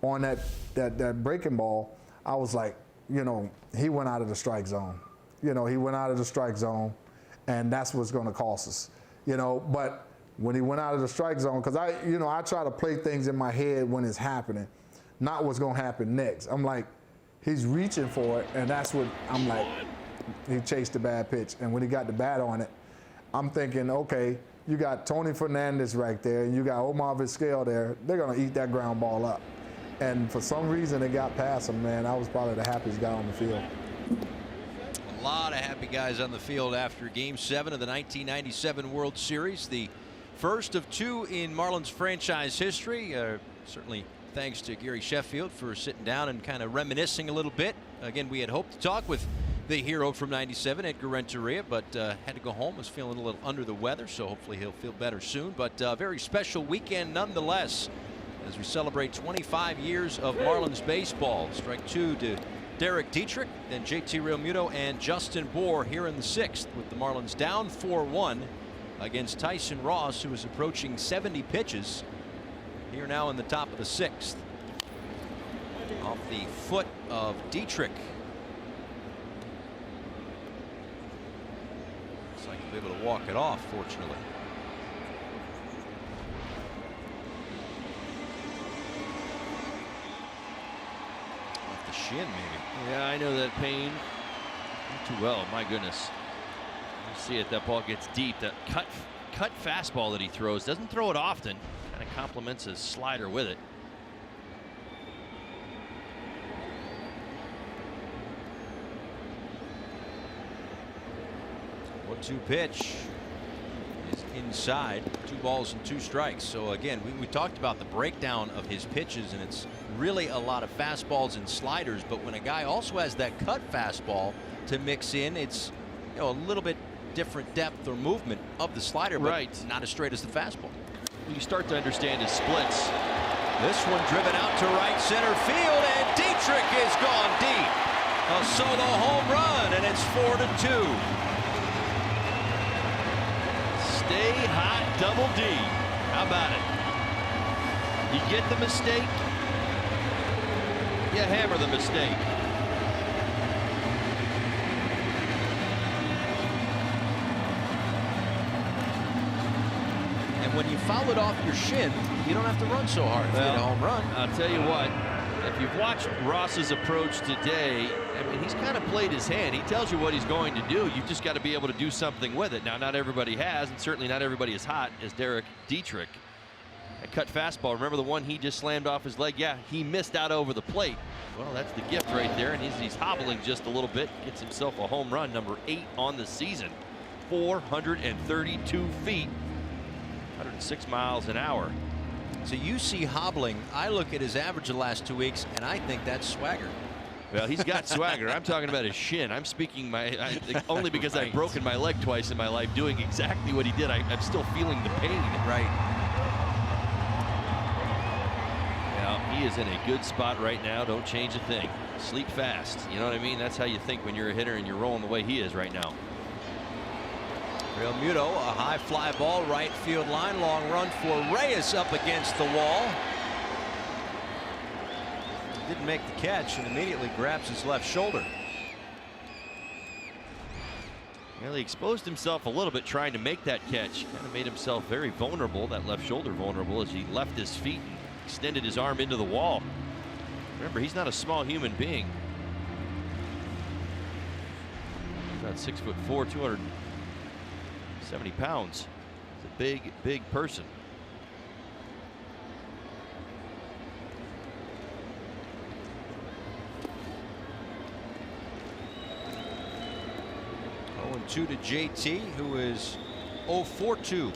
On that breaking ball, I was like, you know, he went out of the strike zone. You know, he went out of the strike zone, and that's what's going to cost us. You know, but when he went out of the strike zone, because I try to play things in my head when it's happening, not what's going to happen next. I'm like, he's reaching for it, and that's what I'm like. He chased the bad pitch, and when he got the bat on it, I'm thinking, okay, you got Tony Fernandez right there, and you got Omar Vizquel there. They're going to eat that ground ball up. And for some reason, it got past him, man. I was probably the happiest guy on the field. A lot of happy guys on the field after Game 7 of the 1997 World Series, the first of 2 in Marlins franchise history. Certainly thanks to Gary Sheffield for sitting down and kind of reminiscing a little bit. Again, we had hoped to talk with the hero from 97, Edgar Renteria, but had to go home, was feeling a little under the weather, so hopefully he'll feel better soon. But a very special weekend nonetheless, as we celebrate 25 years of Marlins baseball. Strike 2 to Derrick Dietrich, then JT Realmuto and Justin Bour here in the 6th, with the Marlins down 4-1 against Tyson Ross, who is approaching 70 pitches. Here now in the top of the 6th. Off the foot of Dietrich. Looks like he'll be able to walk it off, fortunately. Shin, maybe. Yeah, I know that pain not too well. My goodness. You see it. That ball gets deep. That cut fastball that he throws, doesn't throw it often. Kind of complements his slider with it. 1-2 pitch is inside. 2 balls and 2 strikes. So again, we talked about the breakdown of his pitches, and it's really a lot of fastballs and sliders. But when a guy also has that cut fastball to mix in, it's, you know, a little bit different depth or movement of the slider, but not as straight as the fastball. you start to understand his splits. This one driven out to right center field, and Dietrich is gone deep. A solo home run, and it's 4-2. Stay hot, double D. How about it? You get the mistake, you hammer the mistake. And when you foul it off your shin, you don't have to run so hard to get a home run. I'll tell you what, if you've watched Ross's approach today, I mean, he's kind of played his hand. He tells you what he's going to do. You've just got to be able to do something with it. Now, not everybody has, and certainly not everybody is hot as Derrick Dietrich. A cut fastball. Remember the one he just slammed off his leg? Yeah, he missed out over the plate. Well, that's the gift right there, and he's hobbling just a little bit. Gets himself a home run, number 8 on the season. 432 feet, 106 miles an hour. So you see hobbling. I look at his average the last 2 weeks, and I think that's swagger. Well, he's got swagger. I'm talking about his shin. I'm speaking only because I've broken my leg twice in my life doing exactly what he did. I'm still feeling the pain. Right. Well, he is in a good spot right now. Don't change a thing. Sleep fast. You know what I mean? That's how you think when you're a hitter and you're rolling the way he is right now. Real Muto, a high fly ball, right field line, long run for Reyes up against the wall. Didn't make the catch and immediately grabs his left shoulder. Well, he exposed himself a little bit trying to make that catch. Kind of made himself very vulnerable, that left shoulder vulnerable, as he left his feet and extended his arm into the wall. Remember, he's not a small human being. About 6'4", 270 pounds. He's a big, big person. To JT, who is 0-for-2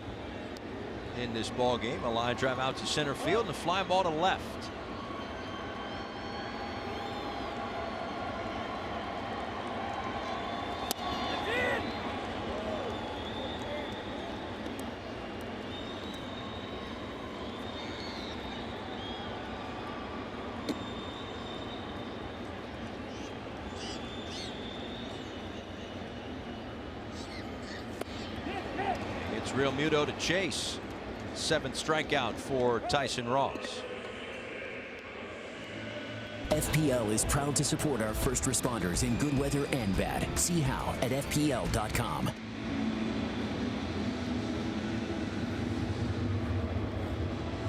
in this ball game. A line drive out to center field and a fly ball to left. Real Muto to chase. 7th strikeout for Tyson Ross. FPL is proud to support our first responders in good weather and bad. See how at FPL.com.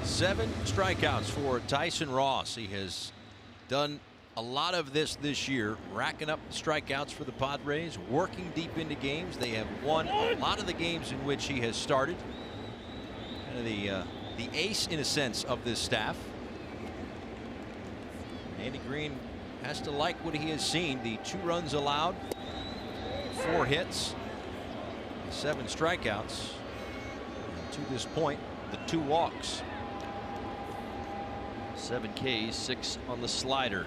Seven strikeouts for Tyson Ross. He has done a lot of this year, racking up strikeouts for the Padres, working deep into games. They have won a lot of the games in which he has started. Kind of the ace, in a sense, of this staff. Andy Green has to like what he has seen. The 2 runs allowed, 4 hits, 7 strikeouts. And to this point, the 2 walks. 7 Ks, 6 on the slider.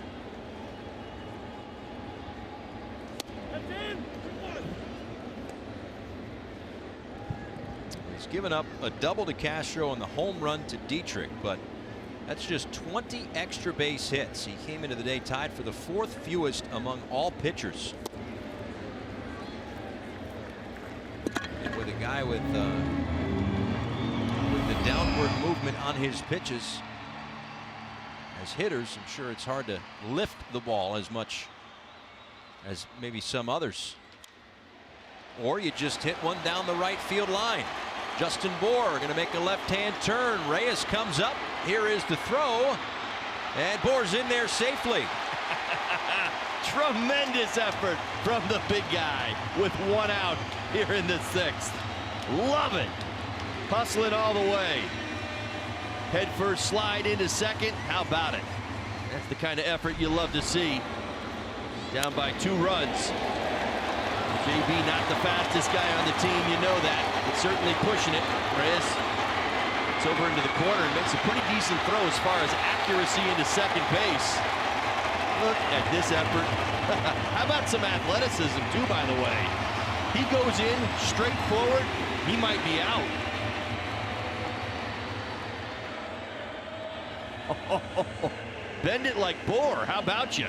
He's given up a double to Castro and the home run to Dietrich, but that's just 20 extra base hits. He came into the day tied for the 4th fewest among all pitchers. And with a guy with the downward movement on his pitches, as hitters, I'm sure it's hard to lift the ball as much as maybe some others. Or you just hit one down the right field line. Justin Bohr going to make a left-hand turn. Reyes comes up. Here is the throw. And Bohr's in there safely. Tremendous effort from the big guy with 1 out here in the 6th. Love it. Hustling all the way. Head first slide into second. How about it? That's the kind of effort you love to see. Down by 2 runs. JB not the fastest guy on the team, you know that, but certainly pushing it. Reyes, it's over into the corner and makes a pretty decent throw as far as accuracy into second base. Look at this effort. How about some athleticism too, by the way? He goes in straight forward. He might be out. Bend it like Bohr. How about you?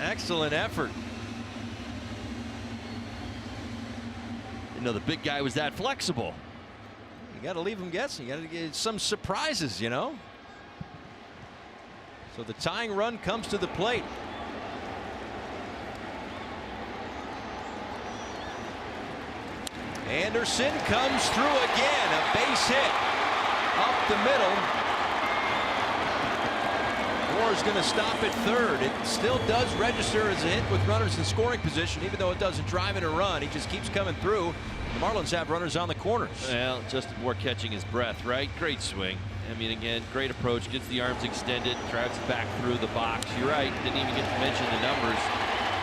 Excellent effort. Didn't know the big guy was that flexible. You got to leave him guessing. You got to get some surprises, you know. So the tying run comes to the plate. Anderson comes through again. A base hit up the middle. Moore's going to stop at third. It still does register as a hit with runners in scoring position, even though it doesn't drive in a run. He just keeps coming through. The Marlins have runners on the corners. Well, Justin Moore catching his breath, right? Great swing. I mean, again, great approach. Gets the arms extended, drives it back through the box. You're right. Didn't even get to mention the numbers.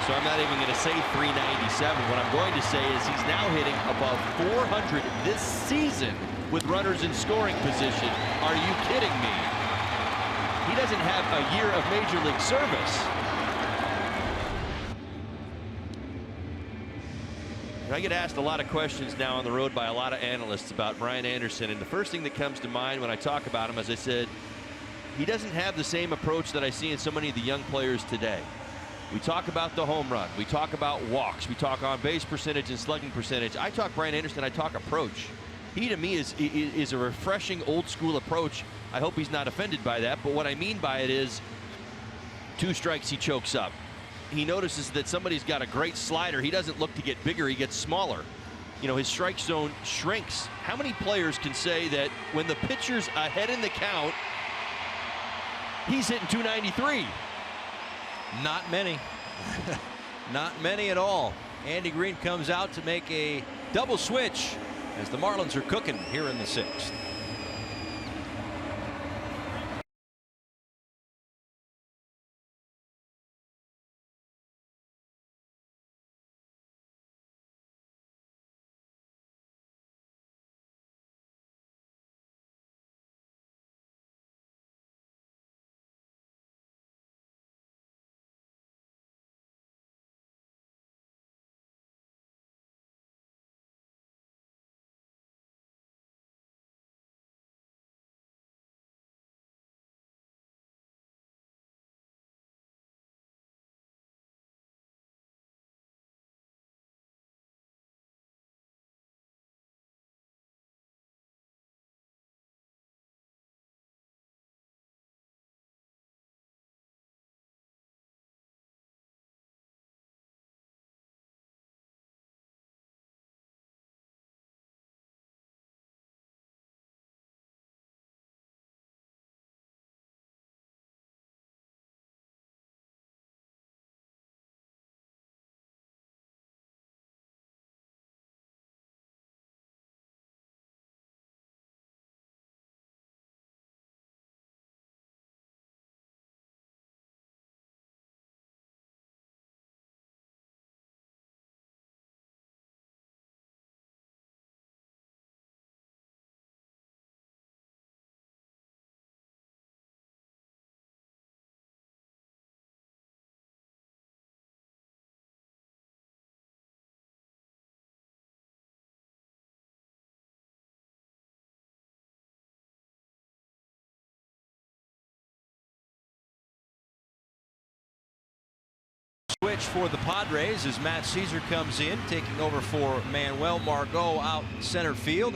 So I'm not even going to say 397. What I'm going to say is he's now hitting above 400 this season with runners in scoring position. Are you kidding me? He doesn't have a year of major league service. I get asked a lot of questions now on the road by a lot of analysts about Brian Anderson, and the first thing that comes to mind when I talk about him, as I said, he doesn't have the same approach that I see in so many of the young players today. We talk about the home run, we talk about walks, we talk on base percentage and slugging percentage. I talk Brian Anderson, I talk approach. He to me is a refreshing old school approach. I hope he's not offended by that, but what I mean by it is 2 strikes he chokes up. He notices that somebody's got a great slider. He doesn't look to get bigger, he gets smaller. You know, his strike zone shrinks. How many players can say that when the pitcher's ahead in the count, he's hitting 293? Not many. Not many at all. Andy Green comes out to make a double switch as the Marlins are cooking here in the 6th. Switch for the Padres as Matt Caesar comes in, taking over for Manuel Margot out center field,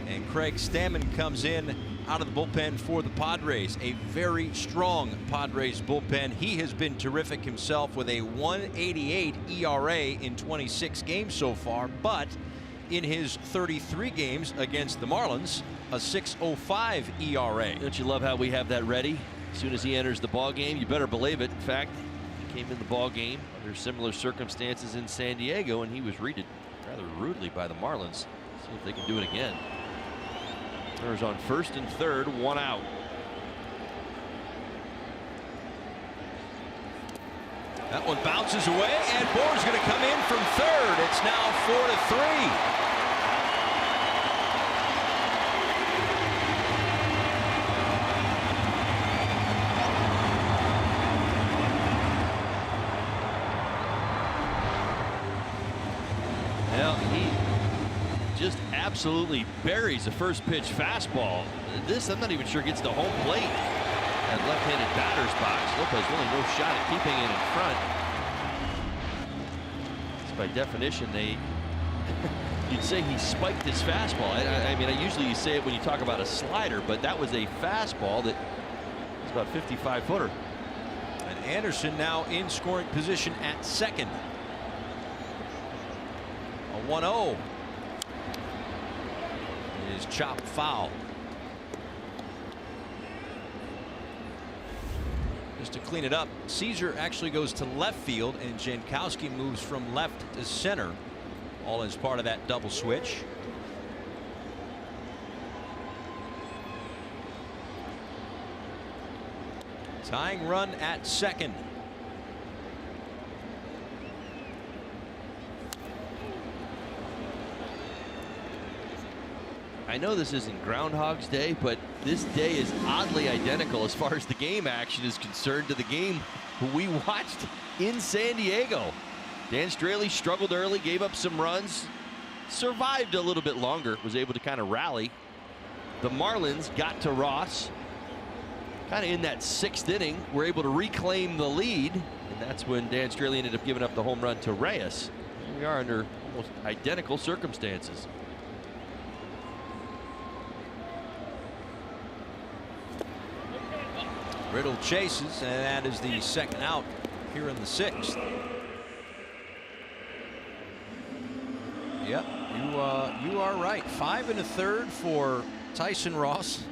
and Craig Stammen comes in out of the bullpen for the Padres. A very strong Padres bullpen. He has been terrific himself with a 1.88 ERA in 26 games so far, but in his 33 games against the Marlins, a 6.05 ERA. Don't you love how we have that ready? As soon as he enters the ball game, you better believe it. In fact, he came in the ball game under similar circumstances in San Diego, and he was greeted rather rudely by the Marlins. See if they can do it again. Runners on first and third, 1 out. That one bounces away, and Bohr's going to come in from third. It's now 4-3. just absolutely buries a first pitch fastball. This, I'm not even sure gets to home plate. That left-handed batter's box. Lopez really no shot at keeping it in front. So by definition, you'd say he spiked his fastball. I mean, usually you say it when you talk about a slider, but that was a fastball that was about 55-footer. And Anderson now in scoring position at second. A 1-0 is chopped foul. Just to clean it up, Caesar actually goes to left field and Jankowski moves from left to center, all as part of that double switch. Tying run at second. I know this isn't Groundhog's Day, but this day is oddly identical as far as the game action is concerned to the game we watched in San Diego. Dan Straley struggled early, gave up some runs, survived a little bit longer, was able to kind of rally. The Marlins got to Ross, kind of in that 6th inning, were able to reclaim the lead, and that's when Dan Straley ended up giving up the home run to Reyes. We are under almost identical circumstances. Riddle chases, and that is the second out here in the 6th. Yep, you are right. 5 1/3 for Tyson Ross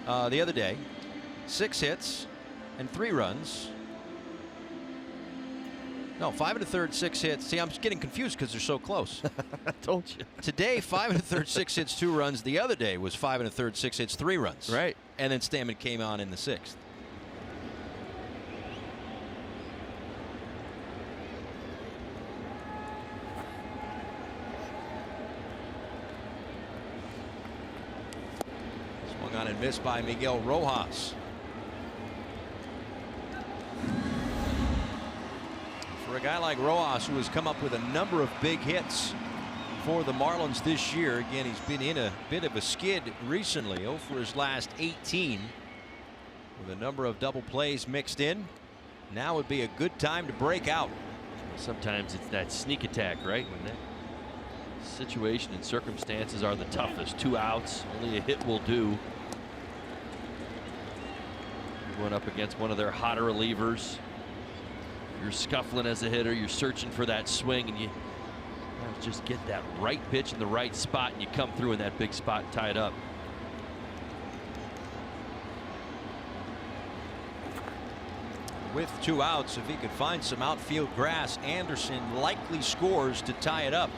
the other day. 6 hits and 3 runs. No, 5 1/3, 6 hits. See, I'm getting confused because they're so close. I told you. Today, 5 1/3, 6 hits, 2 runs. The other day was 5 1/3, 6 hits, 3 runs. Right. And then Stammen came on in the 6th. Swung on and missed by Miguel Rojas. For a guy like Rojas, who has come up with a number of big hits for the Marlins this year, again, he's been in a bit of a skid recently. 0 for his last 18, with a number of double plays mixed in. Now would be a good time to break out. Sometimes it's that sneak attack, right? When that situation and circumstances are the toughest. 2 outs, only a hit will do. You're going up against one of their hotter relievers. You're scuffling as a hitter. You're searching for that swing, and you just get that right pitch in the right spot, and you come through in that big spot tied up. With 2 outs, if he could find some outfield grass, Anderson likely scores to tie it up.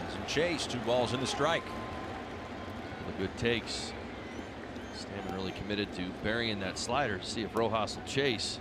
As chase, 2 balls and a strike. The good takes. Stammen really committed to burying that slider to see if Rojas will chase.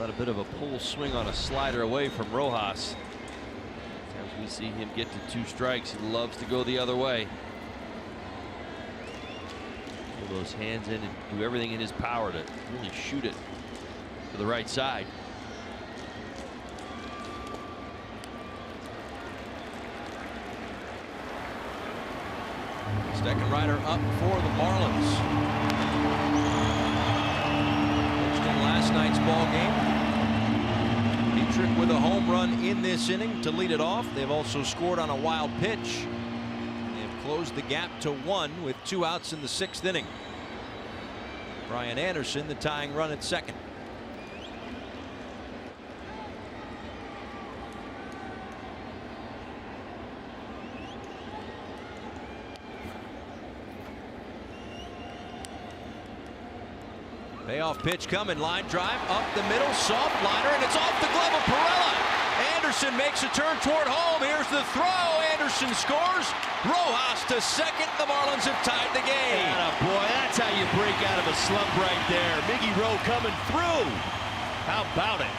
A bit of a pull swing on a slider away from Rojas. As we see him get to 2 strikes, he loves to go the other way. Pull those hands in and do everything in his power to really shoot it to the right side. Second rider up for the Marlins. Pitched in last night's ball game. Dietrich with a home run in this inning to lead it off. They've also scored on a wild pitch. They've closed the gap to 1 with 2 outs in the 6th inning. Brian Anderson, the tying run at second. Payoff pitch coming, line drive up the middle, soft liner, and it's off the glove of Perella. Anderson makes a turn toward home. Here's the throw. Anderson scores. Rojas to second. The Marlins have tied the game. Boy, that's how you break out of a slump right there. Miggy Rowe coming through. How about it?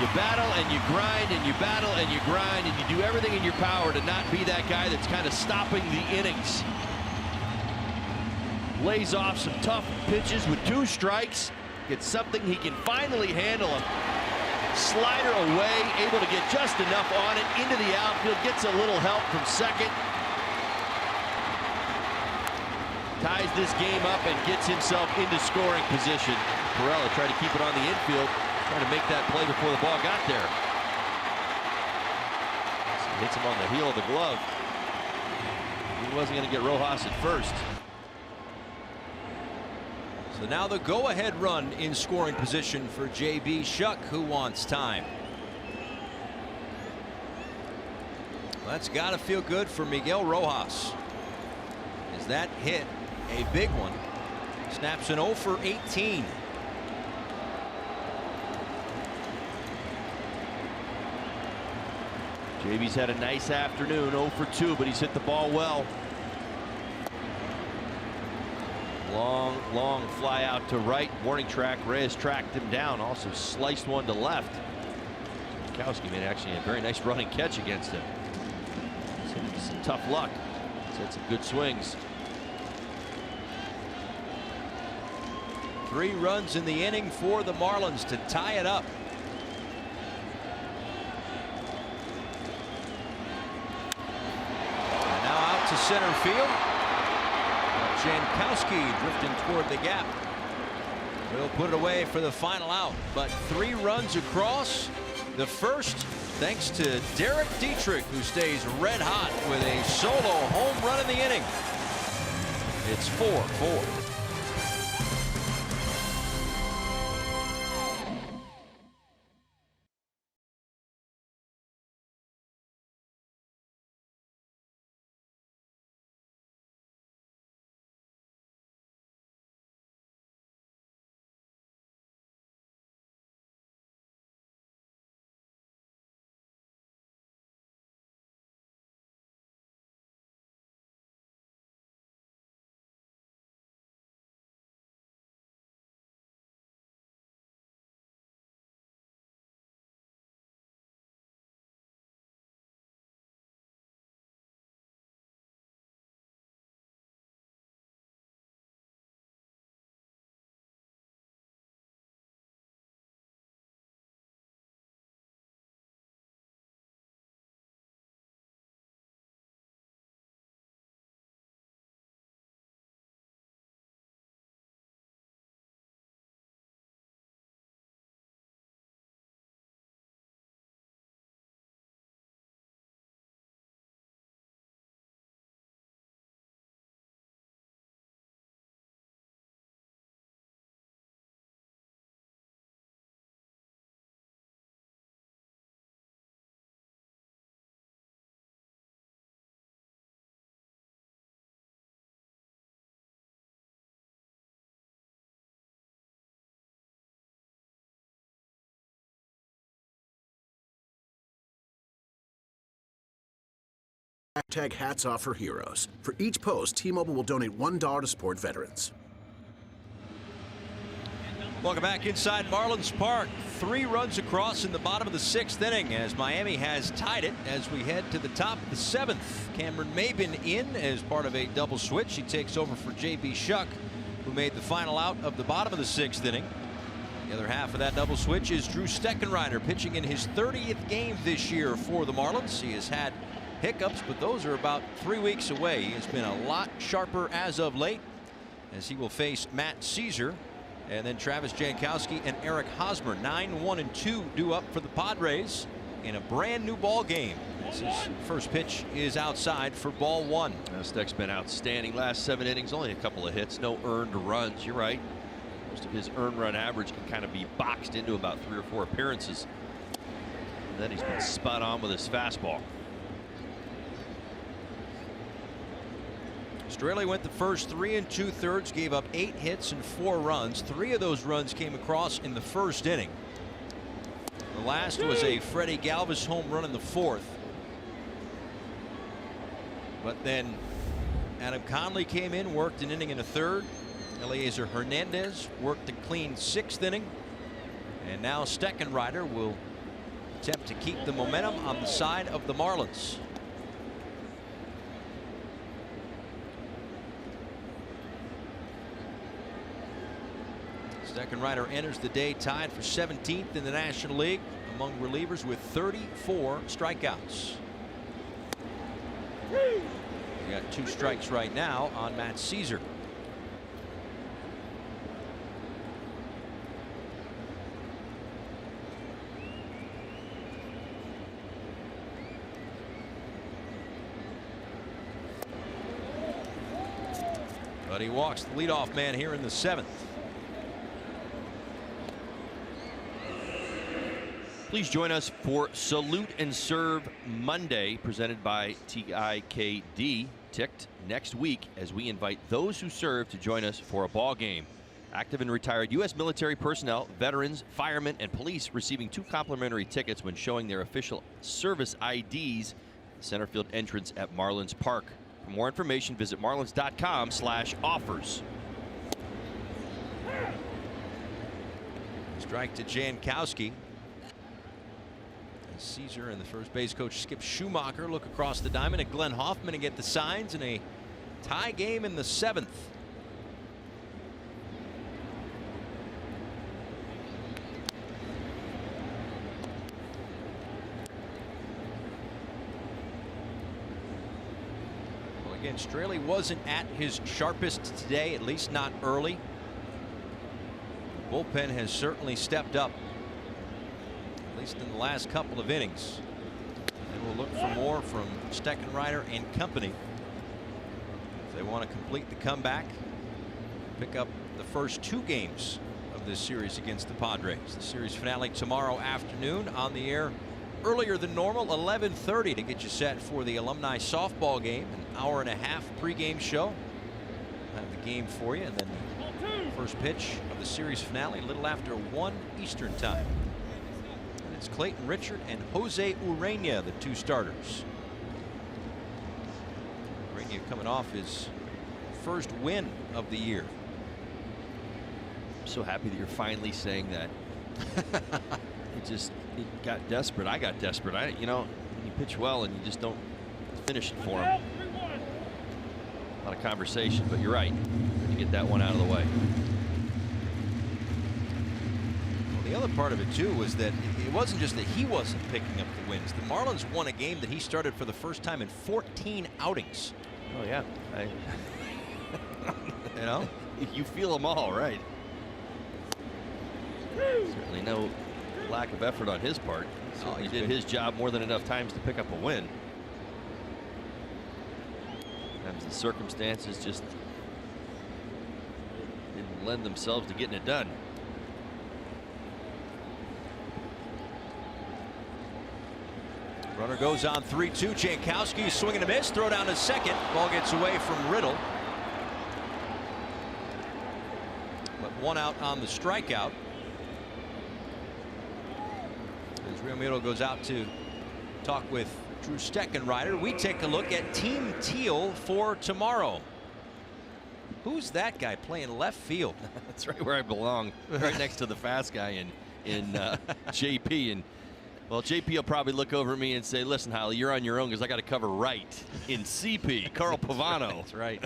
You battle and you grind and you battle and you grind and you do everything in your power to not be that guy that's kind of stopping the innings. Lays off some tough pitches with 2 strikes. Gets something he can finally handle. A slider away, able to get just enough on it into the outfield. Gets a little help from second. Ties this game up and gets himself into scoring position. Perella tried to keep it on the infield. Trying to make that play before the ball got there. So hits him on the heel of the glove. He wasn't going to get Rojas at first. So now the go-ahead run in scoring position for J.B. Shuck, who wants time. Well, that's got to feel good for Miguel Rojas. Is that hit a big one? Snaps an 0 for 18. JB's had a nice afternoon, 0 for 2, but he's hit the ball well. Long fly out to right. Warning track. Reyes tracked him down. Also sliced one to left. Jankowski made actually a very nice running catch against him. Some tough luck. He's had some good swings. 3 runs in the inning for the Marlins to tie it up. And now out to center field. Jankowski drifting toward the gap. He'll put it away for the final out, but 3 runs across. The first thanks to Derrick Dietrich, who stays red hot with a solo home run in the inning. It's 4-4. Hashtag hats off for heroes. For each post, T-Mobile will donate $1 to support veterans. Welcome back inside Marlins Park. 3 runs across in the bottom of the 6th inning as Miami has tied it as we head to the top of the 7th. Cameron Maybin in as part of a double switch. He takes over for J.B. Shuck, who made the final out of the bottom of the 6th inning. The other half of that double switch is Drew Steckenrider, pitching in his 30th game this year for the Marlins. He has had hiccups, but those are about 3 weeks away. He has been a lot sharper as of late as he will face Matt Caesar and then Travis Jankowski and Eric Hosmer. 9-1-2 due up for the Padres in a brand new ball game. His first pitch is outside for ball 1. Steck's been outstanding last 7 innings. Only a couple of hits, no earned runs. You're right. Most of his earned run average can kind of be boxed into about 3 or 4 appearances. And then he's been spot on with his fastball. Straley went the first 3 2/3, gave up 8 hits and 4 runs. 3 of those runs came across in the first inning. The last was a Freddie Galvis home run in the 4th. But then Adam Conley came in, worked an inning in the 3rd. Eliezer Hernandez worked a clean 6th inning. And now Steckenrider will attempt to keep the momentum on the side of the Marlins. Steckenrider enters the day tied for 17th in the National League among relievers with 34 strikeouts. We got 2 strikes right now on Matt Caesar. But he walks the leadoff man here in the 7th. Please join us for Salute and Serve Monday, presented by TIKD, Ticked, next week, as we invite those who serve to join us for a ball game. Active and retired U.S. military personnel, veterans, firemen, and police receiving 2 complimentary tickets when showing their official service IDs. Center field entrance at Marlins Park. For more information, visit marlins.com/offers. Strike to Jankowski. Caesar and the first base coach Skip Schumacher look across the diamond at Glenn Hoffman and get the signs in a tie game in the 7th. Well, again, Straley wasn't at his sharpest today, at least not early. The bullpen has certainly stepped up, at least in the last couple of innings. And we'll look for more from Steckenrider and company if they want to complete the comeback, pick up the first 2 games of this series against the Padres. The series finale tomorrow afternoon, on the air earlier than normal, 11:30, to get you set for the alumni softball game. An hour-and-a-half pregame show. We'll have the game for you, and then the first pitch of the series finale a little after 1 Eastern time. It's Clayton Richard and Jose Urena, the 2 starters. Urena coming off his first win of the year. I'm so happy that you're finally saying that. It got desperate. I got desperate. You know, when you pitch well and you just don't finish it for him. A lot of conversation, but you're right. You get that one out of the way. The other part of it too was that it wasn't just that he wasn't picking up the wins. The Marlins won a game that he started for the first time in 14 outings. Oh yeah, you know, you feel them all, right? Certainly no lack of effort on his part. He did his job more than enough times to pick up a win. Sometimes the circumstances just didn't lend themselves to getting it done. Runner goes on 3-2. Jankowski swinging a miss. Throw down to second. Ball gets away from Riddle. But 1 out on the strikeout. As Realmuto goes out to talk with Drew Steckenrider, we take a look at Team Teal for tomorrow. Who's that guy playing left field? That's right where I belong. Right next to the fast guy in JP. And well, JP will probably look over at me and say, listen, Holly, you're on your own because I got to cover right in CP. Carl Pavano. That's right.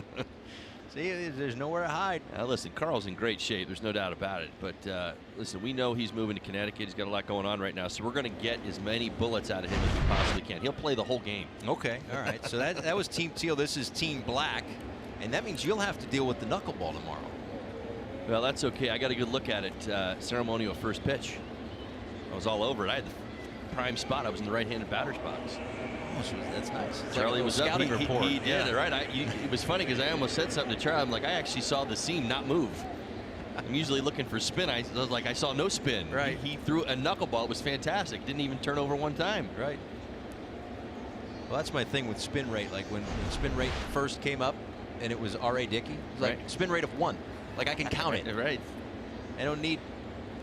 See, there's nowhere to hide. Listen, Carl's in great shape. There's no doubt about it. But listen, we know he's moving to Connecticut. He's got a lot going on right now. So we're going to get as many bullets out of him as we possibly can. He'll play the whole game. Okay. All right. So that was Team Teal. This is Team Black. And that means you'll have to deal with the knuckleball tomorrow. Well, that's okay. I got a good look at it. Ceremonial first pitch. I was all over it. I had the prime spot. I was in the right-handed batter's box. Oh, that's nice. It's Charlie like was up. He did yeah. it, right? It was funny because I almost said something to Charlie. I'm like, I actually saw the seam not move. I'm usually looking for spin. I was like, I saw no spin. Right. He threw a knuckleball. It was fantastic. Didn't even turn over one time. Right. Well, that's my thing with spin rate. Like when spin rate first came up, and it was R.A. Dickey. It's like spin rate of 1. Like I can count it. Right. I don't need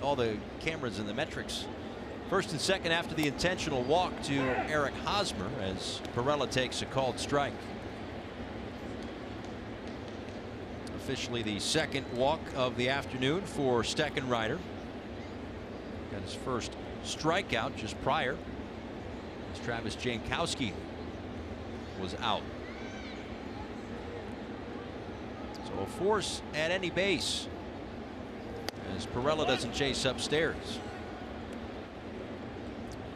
all the cameras and the metrics. First and second after the intentional walk to Eric Hosmer as Perella takes a called strike. Officially the second walk of the afternoon for Steckenrider. Got his first strikeout just prior as Travis Jankowski was out. So a force at any base as Perella doesn't chase upstairs.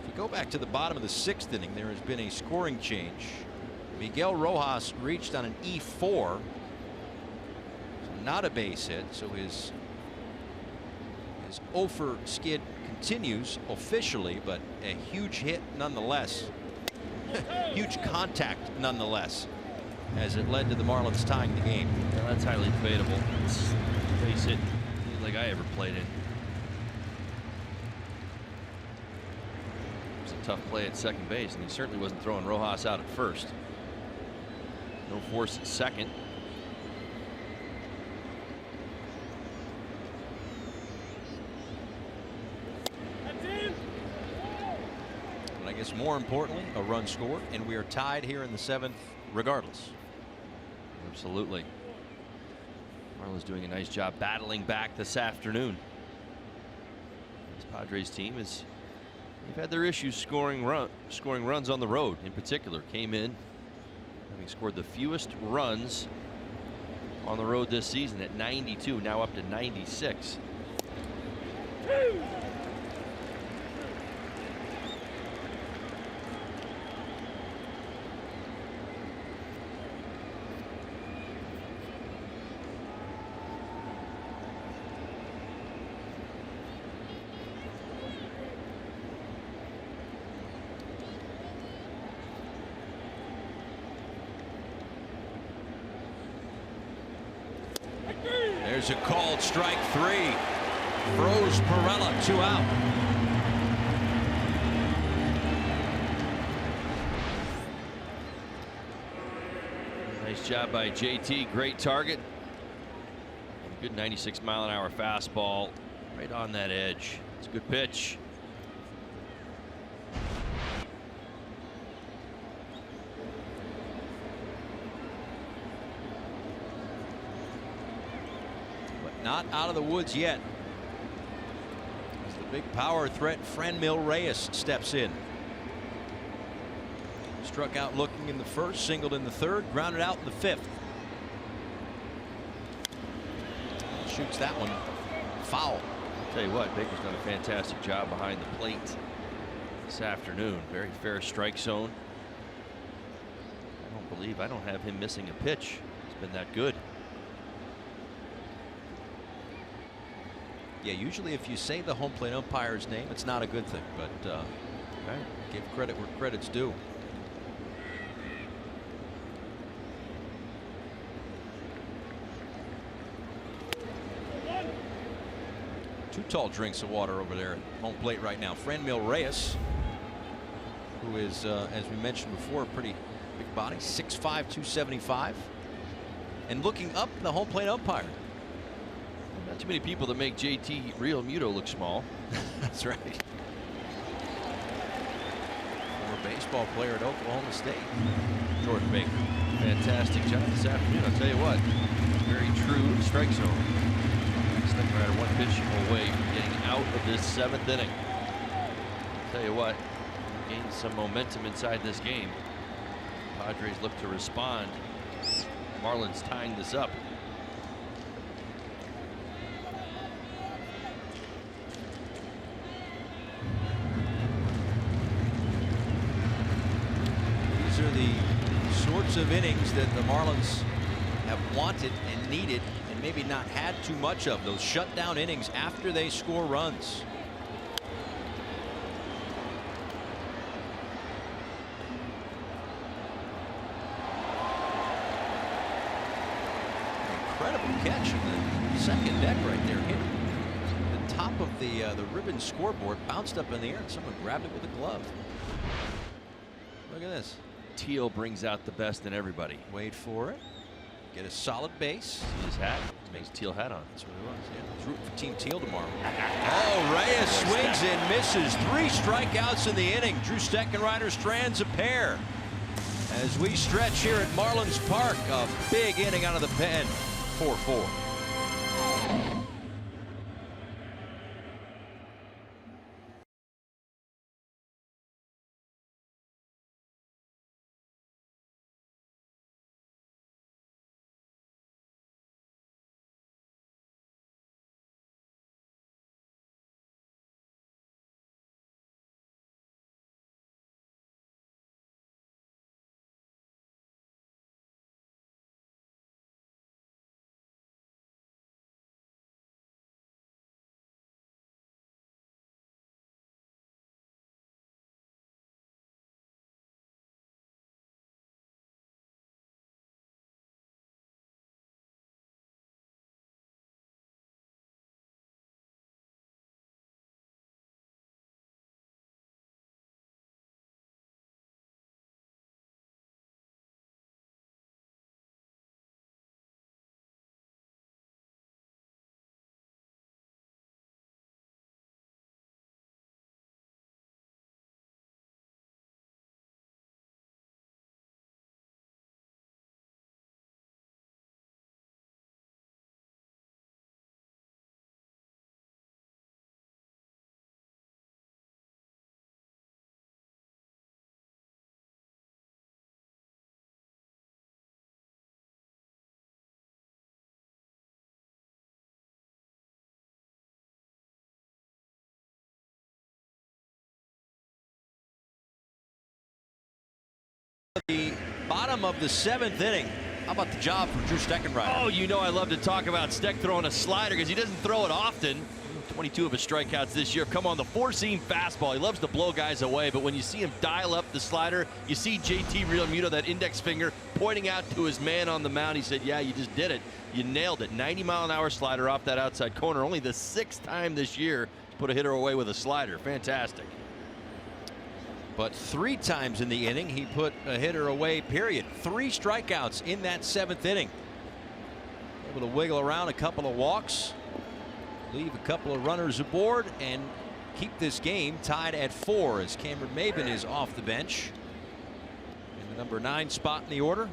If you go back to the bottom of the 6th inning, there has been a scoring change. Miguel Rojas reached on an E4. Not a base hit, so his Ofer skid continues officially, but a huge hit nonetheless. Huge contact nonetheless, as it led to the Marlins tying the game. Yeah, that's highly debatable. It's a base hit like I ever played in. It was a tough play at second base, and he certainly wasn't throwing Rojas out at first. No force at second. I guess more importantly, a run scored, and we are tied here in the 7th regardless. Absolutely. Marlins doing a nice job battling back this afternoon. This Padres team they've had their issues scoring runs on the road. In particular, came in having scored the fewest runs on the road this season at 92, now up to 96. There's a called strike 3. Froze Perella, 2 out. Nice job by JT. Great target. Good 96-mile-an-hour fastball right on that edge. It's a good pitch. Not out of the woods yet. As the big power threat, Franmil Reyes steps in. Struck out looking in the first, singled in the third, grounded out in the 5th. Shoots that one foul. I'll tell you what, Baker's done a fantastic job behind the plate this afternoon. Very fair strike zone. I don't have him missing a pitch. He's been that good. Yeah, usually if you say the home plate umpire's name, it's not a good thing, but give credit where credit's due. Two tall drinks of water over there at home plate right now. Franmil Reyes, who is, as we mentioned before, a pretty big body, 6'5", 275, and looking up the home plate umpire. Not too many people that make JT Real Muto look small. That's right. Former baseball player at Oklahoma State, Jordan Baker. Fantastic job this afternoon. I'll tell you what, very true strike zone. Steckenrider one pitch away from getting out of this 7th inning. I'll tell you what, gained some momentum inside this game. Padres look to respond. Marlins tying this up. These are the sorts of innings that the Marlins have wanted and needed and maybe not had too much of. Those shutdown innings after they score runs. Incredible catch in the second deck right there. Hit the top of the ribbon scoreboard, bounced up in the air, and someone grabbed it with a glove. Look at this. Teal brings out the best in everybody. Wait for it. get a solid base. See his hat? Makes teal hat on. That's what it was. Yeah. He's rooting for Team Teal tomorrow. Oh, Reyes swings and misses. 3 strikeouts in the inning. Drew Steckenrider strands a pair. As we stretch here at Marlins Park, a big inning out of the pen. 4-4. The bottom of the 7th inning. How about the job from Drew Steckenrider? Oh, you know I love to talk about Steck throwing a slider because he doesn't throw it often. 22 of his strikeouts this year come on the 4-seam fastball. He loves to blow guys away, but when you see him dial up the slider, you see JT Realmuto, that index finger, pointing out to his man on the mound. He said, yeah, you just did it. You nailed it. 90-mile-an-hour slider off that outside corner. Only the 6th time this year to put a hitter away with a slider. Fantastic. But 3 times in the inning, he put a hitter away, period. 3 strikeouts in that 7th inning. Able to wiggle around a couple of walks, leave a couple of runners aboard, and keep this game tied at 4 as Cameron Maben is off the bench in the number 9 spot in the order.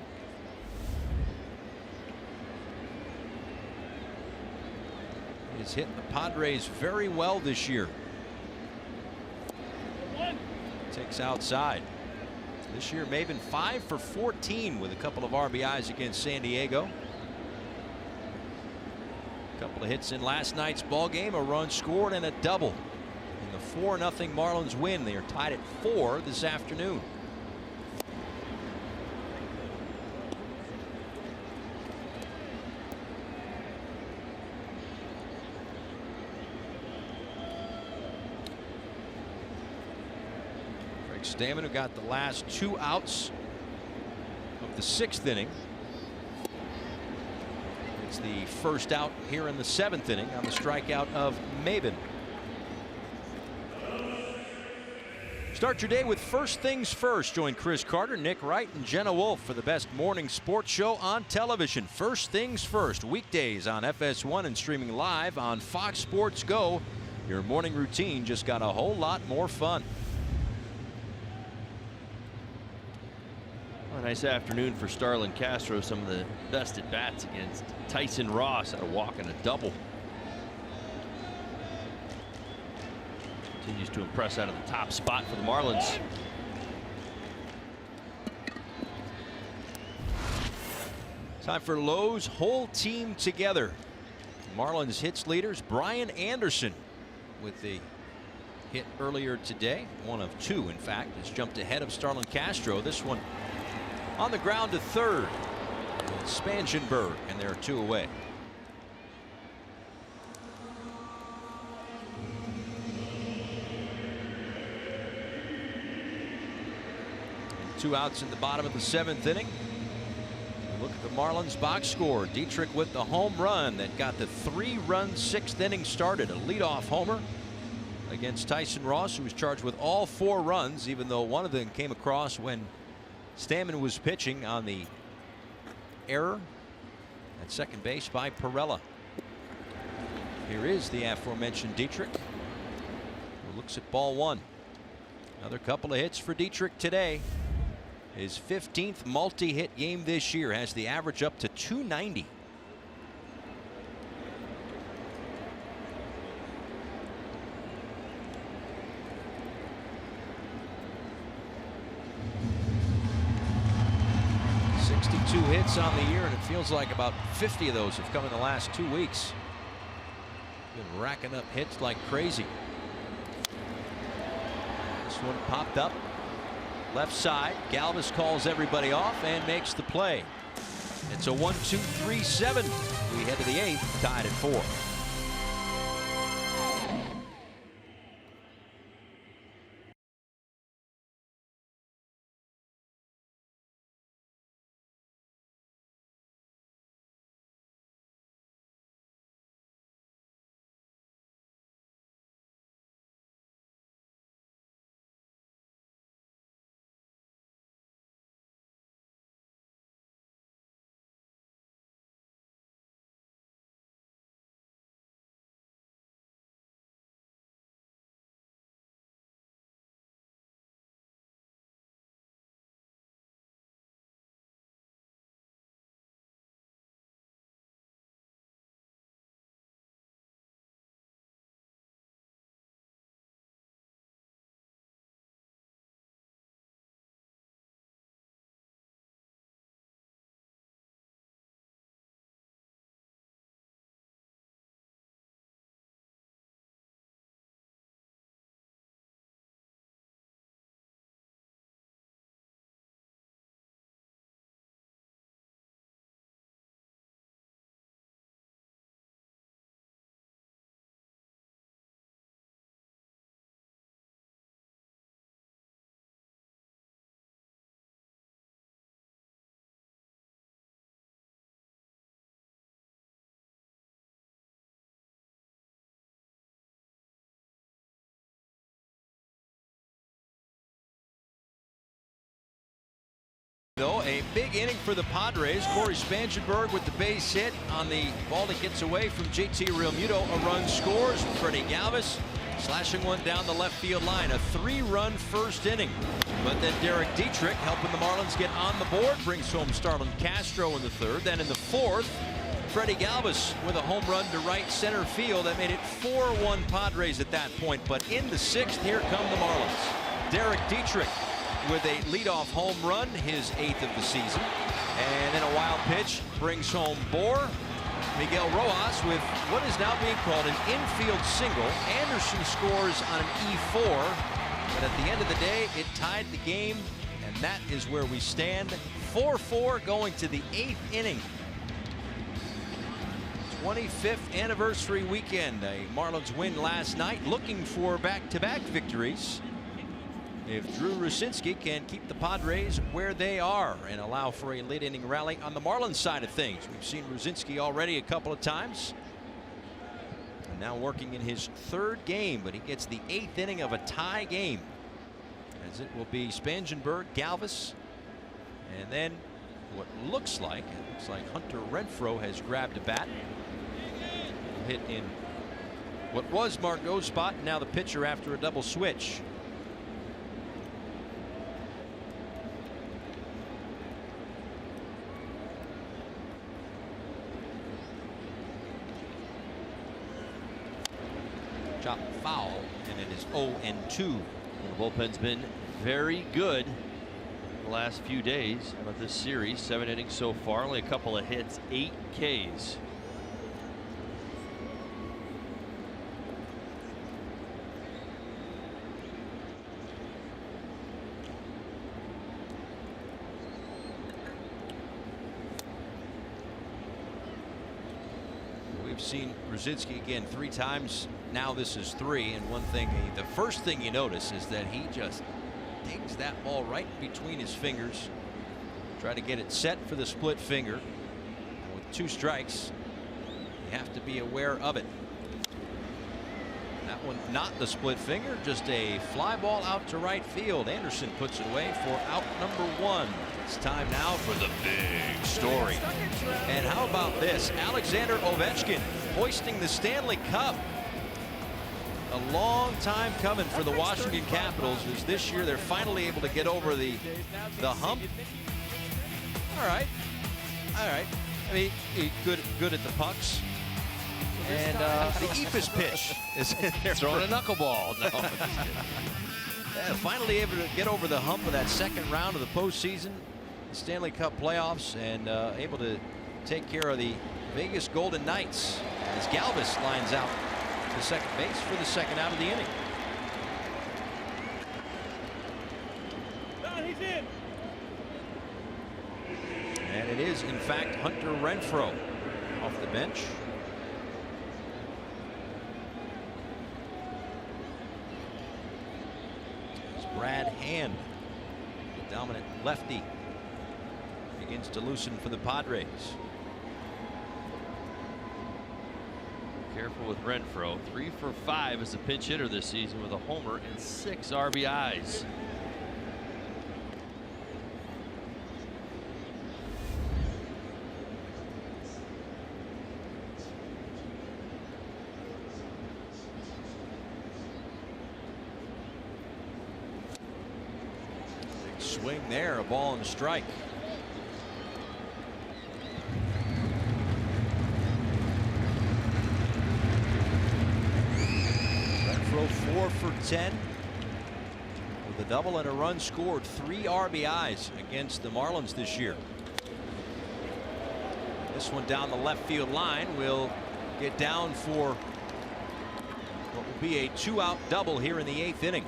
He's hit the Padres very well this year. Takes outside. This year, Maben 5 for 14 with a couple of RBIs against San Diego. A couple of hits in last night's ball game, a run scored and a double. In the 4-0 Marlins win, they are tied at 4 this afternoon. Stammen, who got the last 2 outs of the 6th inning. It's the first out here in the 7th inning on the strikeout of Maben. Start your day with First Things First. Join Chris Carter, Nick Wright, and Jenna Wolf for the best morning sports show on television. First Things First, weekdays on FS1 and streaming live on Fox Sports Go. Your morning routine just got a whole lot more fun. A nice afternoon for Starlin Castro. Some of the best at bats against Tyson Ross. Had a walk and a double. Continues to impress out of the top spot for the Marlins. Time for Lowe's whole team together. Marlins hits leaders Brian Anderson with the hit earlier today. 1 of 2, in fact, has jumped ahead of Starlin Castro. This one on the ground to 3rd. Spangenberg, and there are 2 away. And 2 outs in the bottom of the 7th inning. Look at the Marlins box score. Dietrich with the home run that got the 3-run 6th inning started. A leadoff homer against Tyson Ross, who was charged with all 4 runs, even though one of them came across when Stammen was pitching on the error At second base by Perella. Here is the aforementioned Dietrich, who looks at ball one. Another couple of hits for Dietrich today. His 15th multi-hit game this year has the average up to 290. Two hits on the year, and it feels like about 50 of those have come in the last 2 weeks. Been racking up hits like crazy. This one popped up left side. Galvis calls everybody off and makes the play. It's a 1-2-3-7. We head to the 8th, tied at 4. Though a big inning for the Padres. Corey Spangenberg with the base hit on the ball that gets away from JT Realmuto. A run scores. Freddie Galvis slashing one down the left field line. A 3-run first inning. But then Derrick Dietrich helping the Marlins get on the board. Brings home Starlin Castro in the 3rd. Then in the 4th, Freddie Galvis with a home run to right center field. That made it 4-1 Padres at that point. But in the 6th, here come the Marlins. Derrick Dietrich with a leadoff home run, his 8th of the season. And then a wild pitch brings home Bohr. Miguel Rojas with what is now being called an infield single. Anderson scores on an E4. But at the end of the day, it tied the game. And that is where we stand. 4-4 going to the 8th inning. 25th anniversary weekend. A Marlins win last night, looking for back-to-back victories. If Drew Rucinski can keep the Padres where they are and allow for a late inning rally on the Marlins side of things. We've seen Rucinski already a couple of times. And now working in his 3rd game, but he gets the 8th inning of a tie game. As it will be Spangenberg, Galvis, and then what looks like Hunter Renfroe has grabbed a bat. Hit in what was Margot's spot, and now the pitcher after a double switch. Chop foul, and it is 0-2. The bullpen's been very good the last few days of this series. 7 innings so far, only a couple of hits, 8 Ks. We've seen Rucinski again 3 times. Now this is 3, and one thing, the first thing you notice is that he just digs that ball right between his fingers. Try to get it set for the split finger. And with 2 strikes, you have to be aware of it. That one not the split finger, just a fly ball out to right field. Anderson puts it away for out number 1. It's time now for the big story. And how about this? Alexander Ovechkin hoisting the Stanley Cup. A long time coming for the Washington Capitals, as this year they're finally able to get over the hump. All right. I mean, good at the pucks. And the Eephus pitch is in there. Throwing a knuckleball. No, I'm just kidding. Yeah, finally able to get over the hump of that second round of the postseason, the Stanley Cup playoffs, and able to take care of the Vegas Golden Knights as Galvis lines out to second base for the second out of the inning. He's in. And it is, in fact, Hunter Renfroe off the bench. It's Brad Hand, the dominant lefty, begins to loosen for the Padres. Careful with Renfroe. 3 for 5 as a pinch hitter this season with a homer and 6 RBIs. Big swing there, a ball and a strike. Renfroe 4 for 10 with a double and a run scored, 3 RBIs against the Marlins this year. This one down the left field line will get down for what will be a 2-out double here in the 8th inning.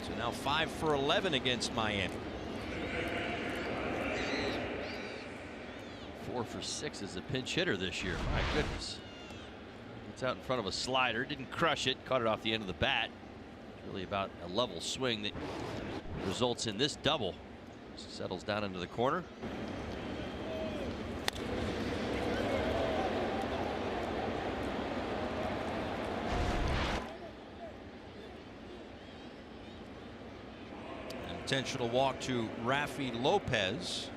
So now 5 for 11 against Miami. 4 for 6 as a pinch hitter this year. My goodness. It's out in front of a slider, didn't crush it, caught it off the end of the bat. It's really about a level swing that results in this double. Settles down into the corner. An intentional walk to Rafi Lopez.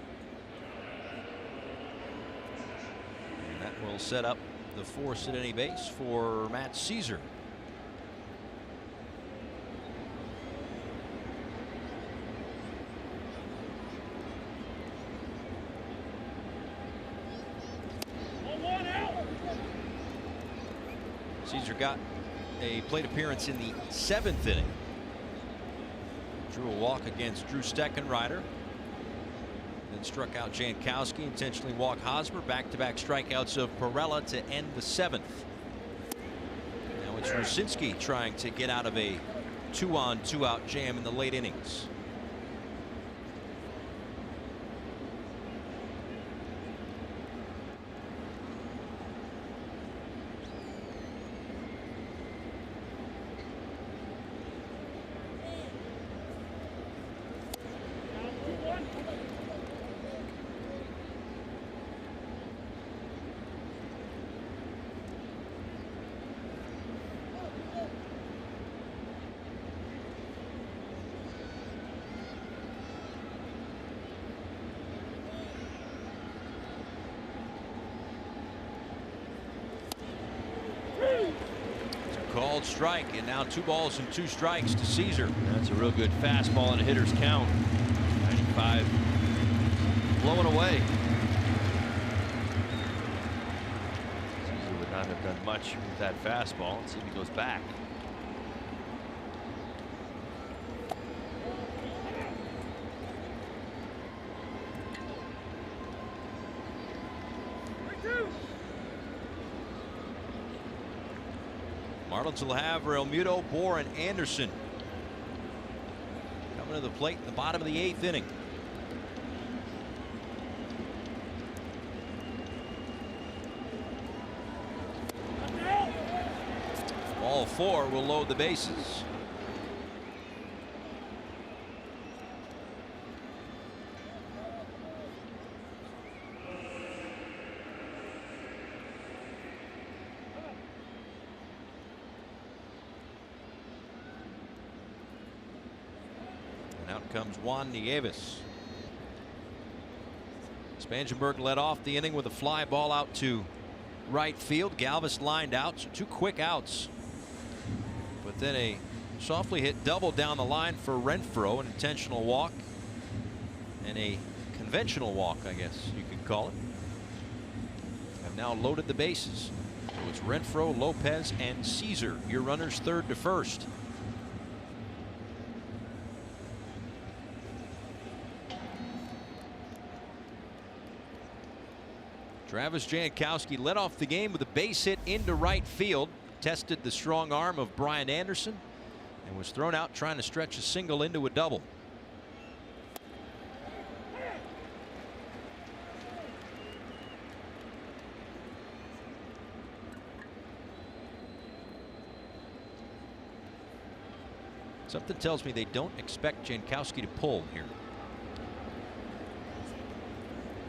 And that will set up the force at any base for Matt Caesar. Caesar got a plate appearance in the 7th inning. Drew a walk against Drew Steckenrider. Then struck out Jankowski, intentionally walked Hosmer. Back-to-back strikeouts of Perella to end the 7th. Now it's Rucinski trying to get out of a 2-on, 2-out jam in the late innings. Called strike, and now 2 balls and 2 strikes to Caesar. That's a real good fastball and a hitter's count. 95 blowing away. Caesar would not have done much with that fastball. Let's see if he goes back. Marlins will have Realmuto, Bohr, and Anderson coming to the plate in the bottom of the 8th inning. Ball 4 will load the bases. Out comes Juan Nieves. Spangenberg led off the inning with a fly ball out to right field. Galvis lined out, so 2 quick outs. But then a softly hit double down the line for Renfroe, an intentional walk and a conventional walk, I guess you could call it. Have now loaded the bases. So it's Renfroe, Lopez, and Caesar. Your runners third to first. Travis Jankowski led off the game with a base hit into right field. Tested the strong arm of Brian Anderson and was thrown out trying to stretch a single into a double. Something tells me they don't expect Jankowski to pull here.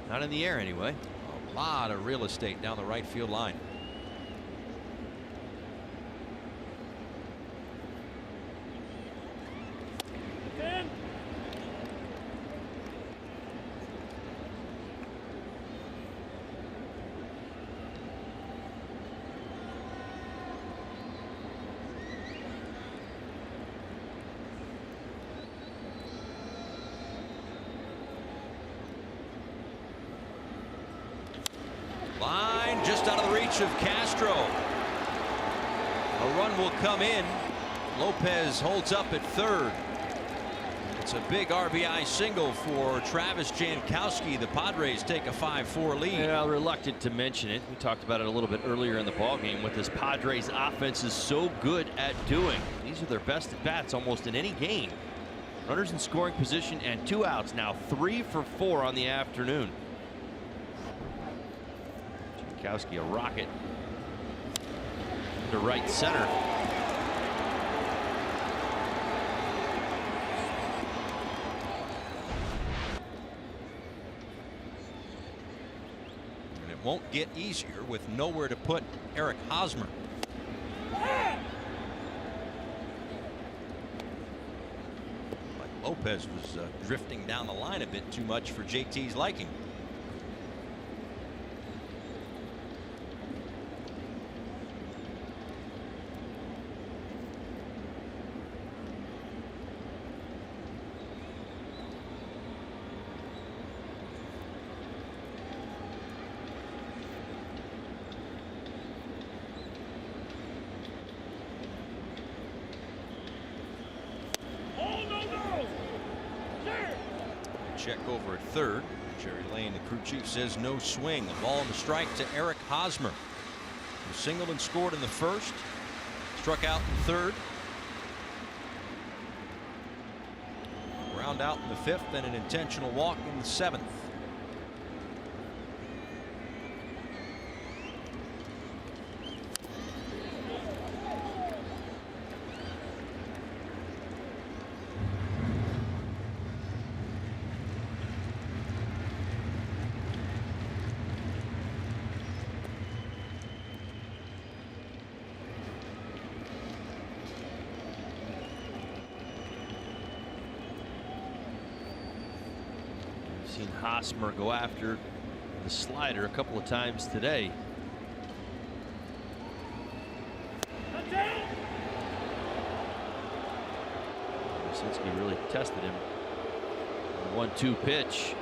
Not in the air anyway. A lot of real estate down the right field line. Line just out of the reach of Castro. A run will come in. Lopez holds up at third. It's a big RBI single for Travis Jankowski. The Padres take a 5-4 lead. Yeah, reluctant to mention it. We talked about it a little bit earlier in the ballgame. What this Padres offense is so good at doing. These are their best at bats almost in any game. Runners in scoring position and 2 outs now, 3 for 4 on the afternoon. Jankowski a rocket to right center. And it won't get easier with nowhere to put Eric Hosmer. But Lopez was drifting down the line a bit too much for JT's liking. Check over at third. Jerry Lane, the crew chief, says no swing. A ball and a strike to Eric Hosmer, who singled and scored in the first, struck out in third, ground out in the fifth, and an intentional walk in the seventh. Seen Hosmer go after the slider a couple of times today. Sinski really tested him. 1-2 pitch.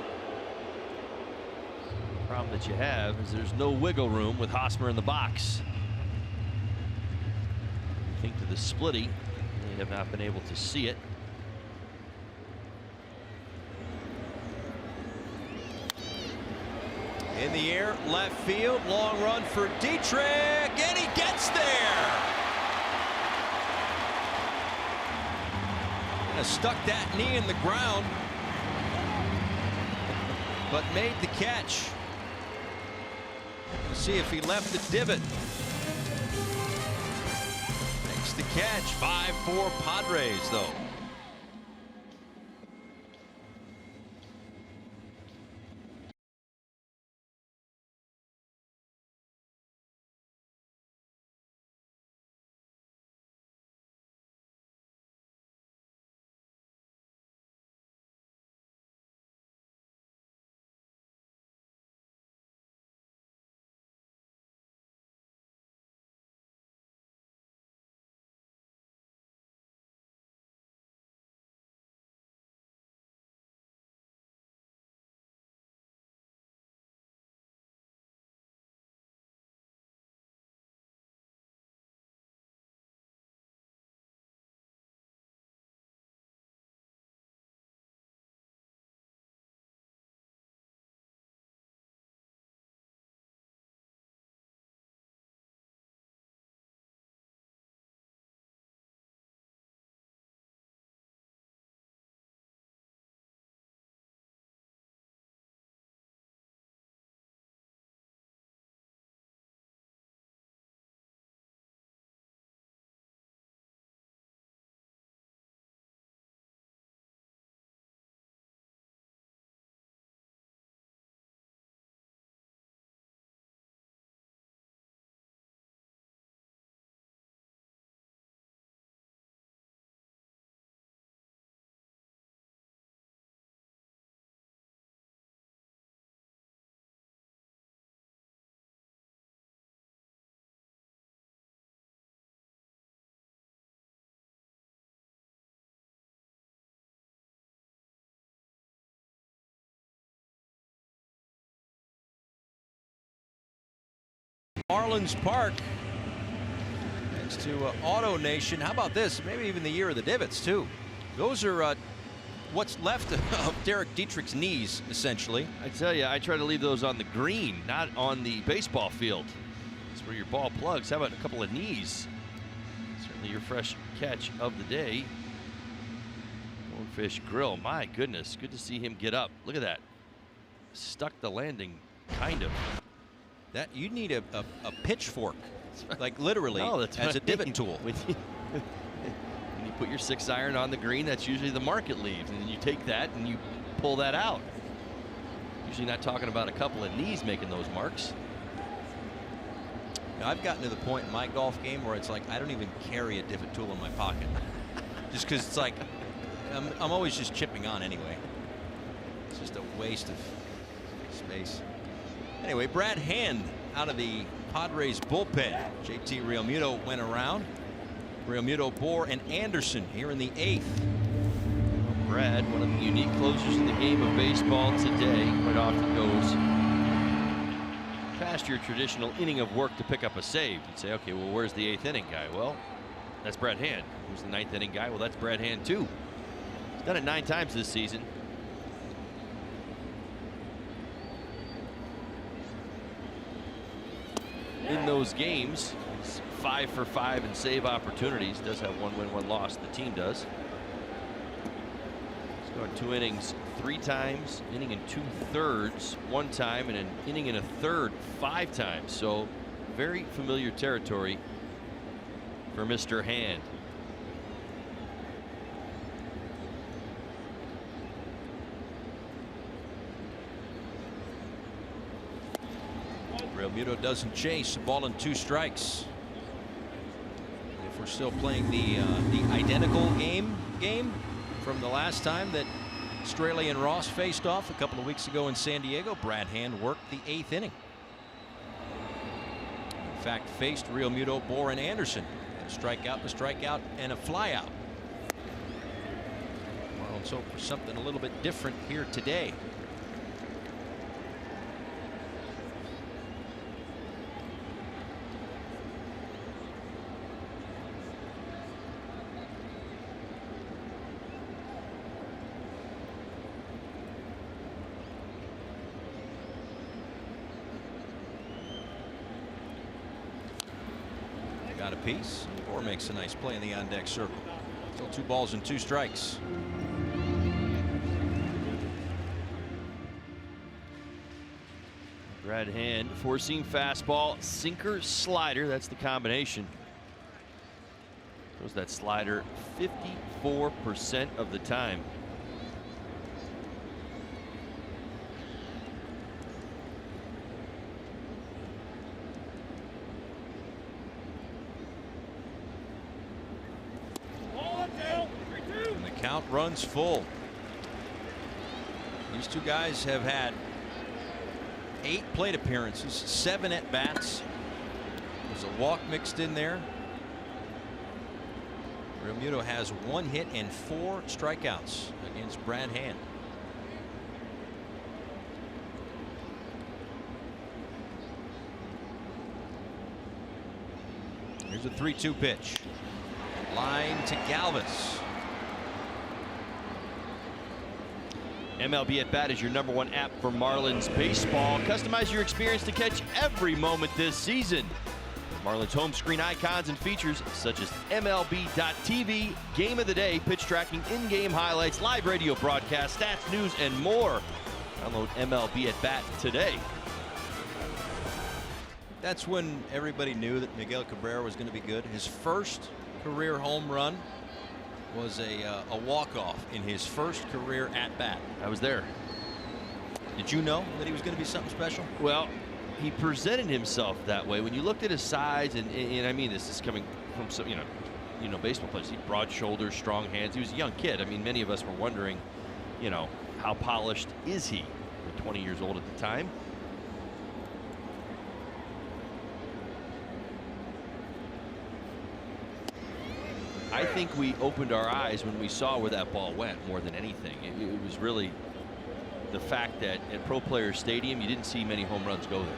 The problem that you have is there's no wiggle room with Hosmer in the box. I think to the splitty, they have not been able to see it. In the air, left field, long run for Dietrich, and he gets there. Kind of stuck that knee in the ground, but made the catch. Let's see if he left the divot. Makes the catch. 5-4 Padres, though. Marlins Park next to Auto Nation. How about this? Maybe even the year of the divots too. Those are what's left of Derrick Dietrich's knees, essentially. I tell you, I try to leave those on the green, not on the baseball field. That's where your ball plugs. How about a couple of knees? Certainly your fresh catch of the day. Goldfish Grill, my goodness, good to see him get up. Look at that. Stuck the landing, kind of. That you need a pitchfork, like literally, that's as a divot tool. When you put your 6-iron on the green, that's usually the mark it leaves, and then you take that and you pull that out. Usually not talking about a couple of knees making those marks. Now, I've gotten to the point in my golf game where it's like I don't even carry a divot tool in my pocket, just because it's like I'm always just chipping on anyway. It's just a waste of space. Anyway, Brad Hand out of the Padres bullpen. JT Realmuto went around. Realmuto, Bohr, and Anderson here in the 8th. Brad, one of the unique closers in the game of baseball today, quite often goes past your traditional inning of work to pick up a save. You'd say, okay, well, where's the 8th inning guy? Well, that's Brad Hand. Who's the 9th inning guy? Well, that's Brad Hand too. He's done it 9 times this season. In those games, 5 for 5 in save opportunities. Does have 1 win, 1 loss. The team does. He's gone 2 innings 3 times, inning and 2/3 1 time, and an inning and a third 5 times. So very familiar territory for Mr. Hand. Realmuto doesn't chase. A ball and 2 strikes. If we're still playing the identical game from the last time that Straley and Ross faced off a couple of weeks ago in San Diego, Brad Hand worked the 8th inning. In fact, faced Realmuto, Bohr, and Anderson. A strikeout, and a flyout. Marlins hope for something a little bit different here today. Got a piece, or makes a nice play in the on-deck circle. Still 2 balls and 2 strikes. Brad Hand, 4-seam fastball, sinker, slider. That's the combination. Throws that slider 54% of the time. Count runs full. These 2 guys have had 8 plate appearances, 7 at bats. There's a walk mixed in there. Realmuto has 1 hit and 4 strikeouts against Brad Hand. Here's a 3-2 pitch. Line to Galvis. MLB At Bat is your #1 app for Marlins baseball. Customize your experience to catch every moment this season. Marlins home screen icons and features such as MLB.TV, Game of the Day, pitch tracking, in-game highlights, live radio broadcasts, stats, news, and more. Download MLB At Bat today. That's when everybody knew that Miguel Cabrera was going to be good. His first career home run was a walk-off in his first career at-bat. I was there. Did you know that he was going to be something special? Well, he presented himself that way. When you looked at his size, and I mean, this is coming from some, you know, baseball players. He had broad shoulders, strong hands. He was a young kid. I mean, many of us were wondering, you know, how polished is he? 20 years old at the time. I think we opened our eyes when we saw where that ball went more than anything. It was really the fact that at Pro Players Stadium, you didn't see many home runs go there.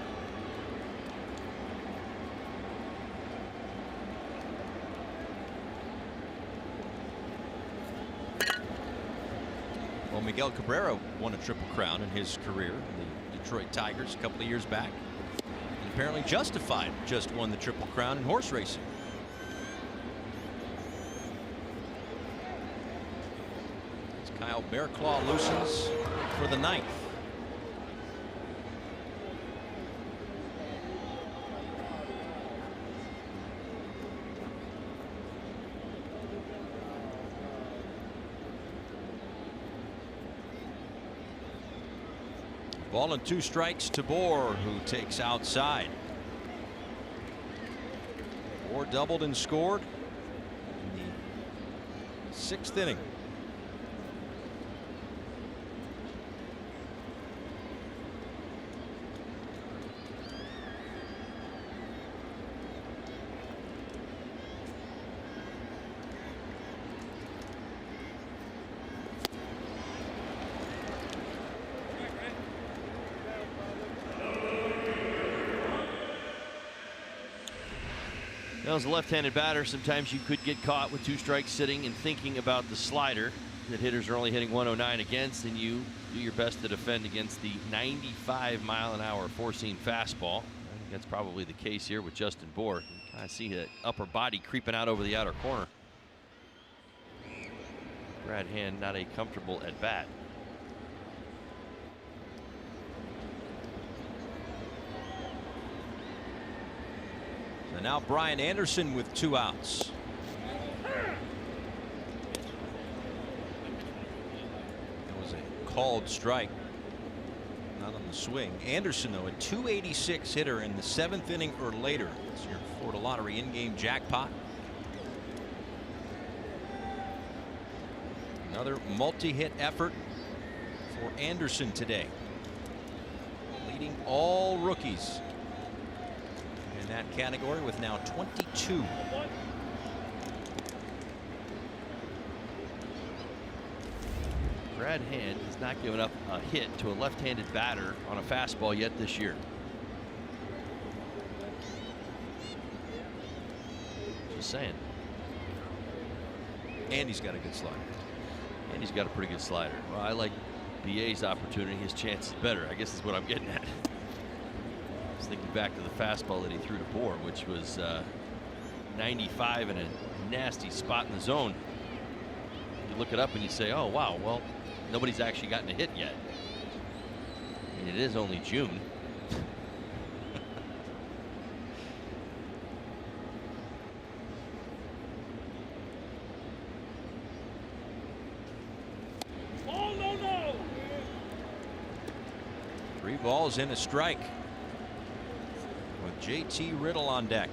Well, Miguel Cabrera won a Triple Crown in his career, the Detroit Tigers, a couple of years back. And apparently Justified just won the Triple Crown in horse racing. As Kyle Bearclaw loosens for the 9th. Ball and 2 strikes to Bohr, who takes outside. Bohr doubled and scored in the 6th inning. As a left-handed batter, sometimes you could get caught with 2 strikes sitting and thinking about the slider that hitters are only hitting 109 against, and you do your best to defend against the 95-mile-an-hour four-seam fastball. I think that's probably the case here with Justin Bohr. I see that upper body creeping out over the outer corner. Brad Hand not a comfortable at bat. And now Brian Anderson with 2 outs. That was a called strike, not on the swing. Anderson, though, a 286 hitter in the 7th inning or later. It's your Florida Lottery in-game jackpot. Another multi-hit effort for Anderson today, leading all rookies in that category with now 22. Brad Hand has not given up a hit to a left-handed batter on a fastball yet this year. Just saying. And he's got a good slider. And he's got a pretty good slider. Well, I like BA's opportunity. His chance is better, I guess is what I'm getting at. I was thinking back to the fastball that he threw to Bohr, which was 95 in a nasty spot in the zone. You look it up and you say, oh, wow, well, nobody's actually gotten a hit yet. I mean, it is only June. Oh, no. 3 balls and a strike with JT Riddle on deck.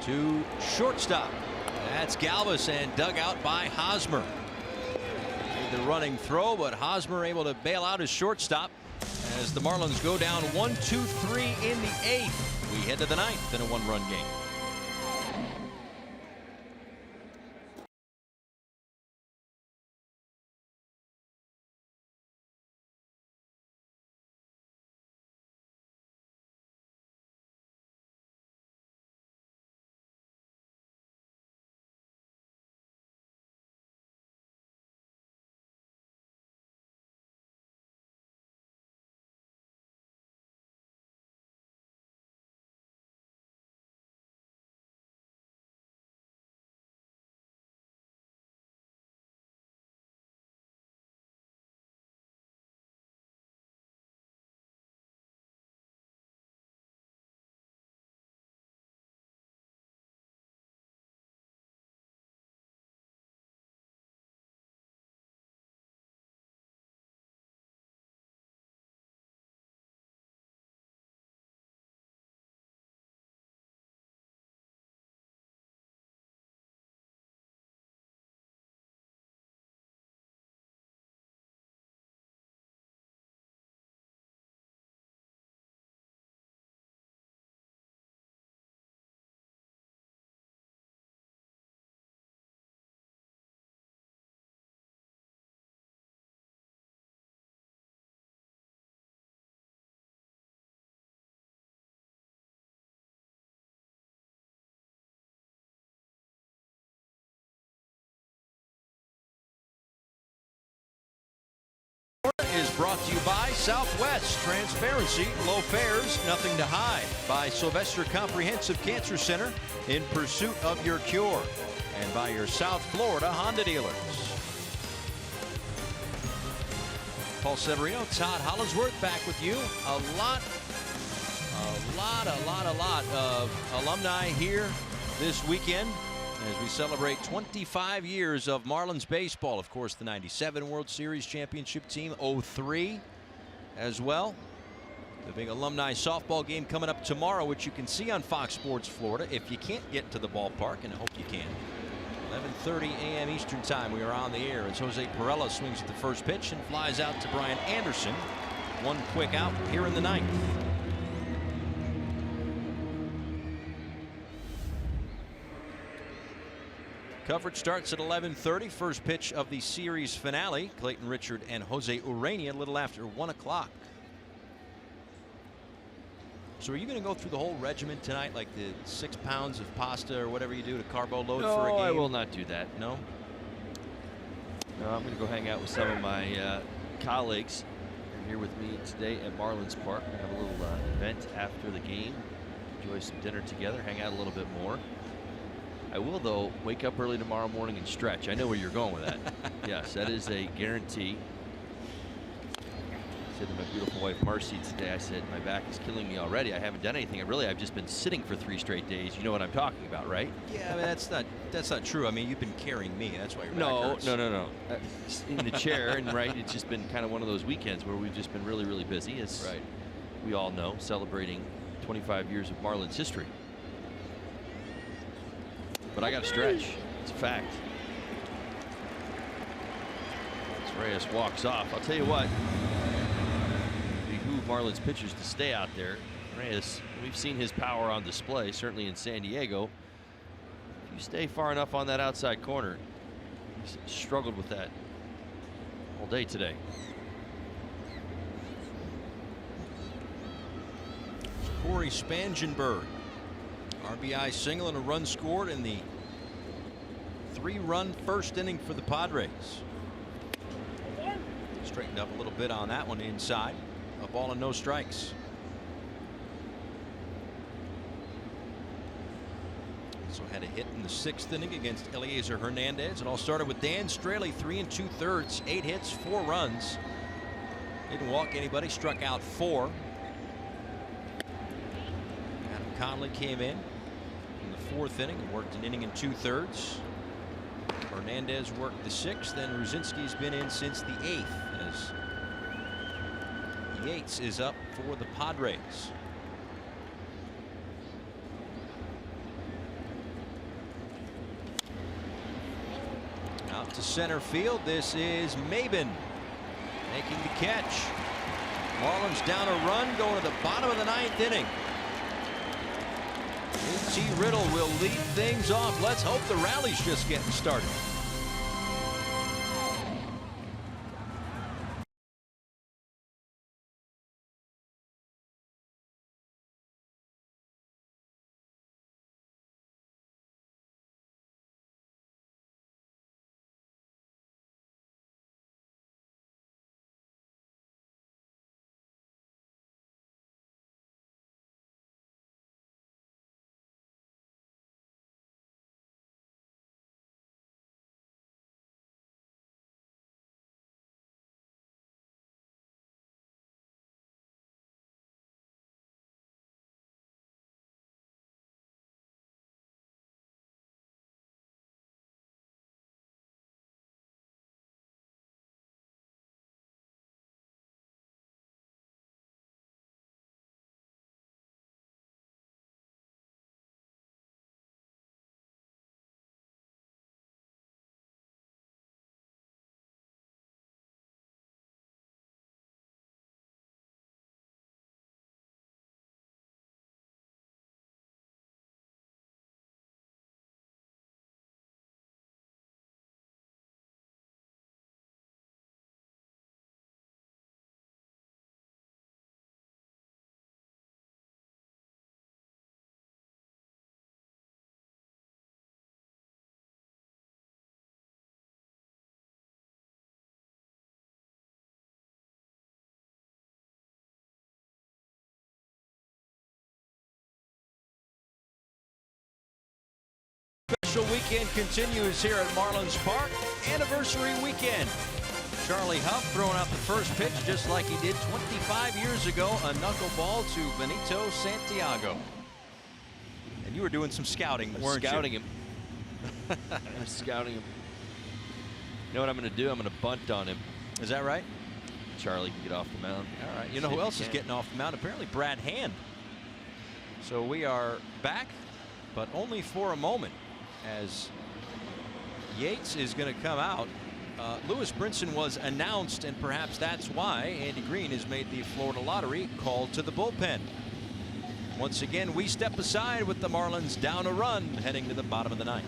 To shortstop. That's Galvis and dug out by Hosmer. The running throw, but Hosmer able to bail out his shortstop as the Marlins go down 1-2-3 in the 8th. We head to the 9th in a 1-run game. brought to you by Southwest. Transparency, low fares, nothing to hide. By Sylvester Comprehensive Cancer Center, in pursuit of your cure. And by your South Florida Honda dealers. Paul Severino, Todd Hollingsworth back with you. A lot of alumni here this weekend as we celebrate 25 years of Marlins baseball. Of course, the 97 World Series championship team, 03 as well. The big alumni softball game coming up tomorrow, which you can see on Fox Sports Florida if you can't get to the ballpark, and I hope you can. 11:30 a.m. Eastern time, we are on the air as Jose Perella swings at the first pitch and flies out to Brian Anderson. One quick out here in the ninth. Coverage starts at 11:30. First pitch of the series finale. Clayton Richard and Jose Urania a little after 1 o'clock. So are you going to go through the whole regimen tonight, like the 6 pounds of pasta or whatever you do to carbo load for a game? No, I will not do that. No? No, I'm going to go hang out with some of my colleagues. They're here with me today at Marlins Park. We're going to have a little event after the game. Enjoy some dinner together, hang out a little bit more. I will, though, wake up early tomorrow morning and stretch. I know where you're going with that. Yes, that is a guarantee. I said to my beautiful wife Marcy today, I said, my back is killing me already. I haven't done anything. I've just been sitting for 3 straight days. You know what I'm talking about, right? Yeah, I mean, that's not true. I mean, you've been carrying me. That's why your back hurts. No. In the chair, and right, it's just been kind of one of those weekends where we've just been really, really busy. As right. We all know, celebrating 25 years of Marlins history. But I got to stretch. It's a fact. As Reyes walks off, I'll tell you what. It behoove Marlins pitchers to stay out there. Reyes, we've seen his power on display, certainly in San Diego. If you stay far enough on that outside corner, he's struggled with that all day today. Corey Spangenberg. RBI single and a run scored in the 3-run first inning for the Padres. Straightened up a little bit on that one inside. A ball and no strikes. Also had a hit in the 6th inning against Eliezer Hernandez. It all started with Dan Straley, 3 2/3, 8 hits, 4 runs. Didn't walk anybody, struck out 4. Adam Conley came in the 4th inning and worked an inning and 2/3. Hernandez worked the 6th, and Ruzinski's been in since the 8th as Yates is up for the Padres. Out to center field. This is Maben making the catch. Marlins down a run going to the bottom of the 9th inning. T. Riddle will lead things off. Let's hope the rally's just getting started. special weekend continues here at Marlins Park. Anniversary weekend. Charlie Huff throwing out the first pitch just like he did 25 years ago. A knuckleball to Benito Santiago. And you were doing some scouting, weren't you? Scouting him. I'm scouting him. You know what I'm going to do? I'm going to bunt on him. Is that right? Charlie can get off the mound. All right. You know who else is getting off the mound? Apparently Brad Hand. So we are back, but only for a moment, as Yates is going to come out. Lewis Brinson was announced, and perhaps that's why Andy Green has made the Florida Lottery call to the bullpen. Once again, we step aside with the Marlins down a run, heading to the bottom of the ninth.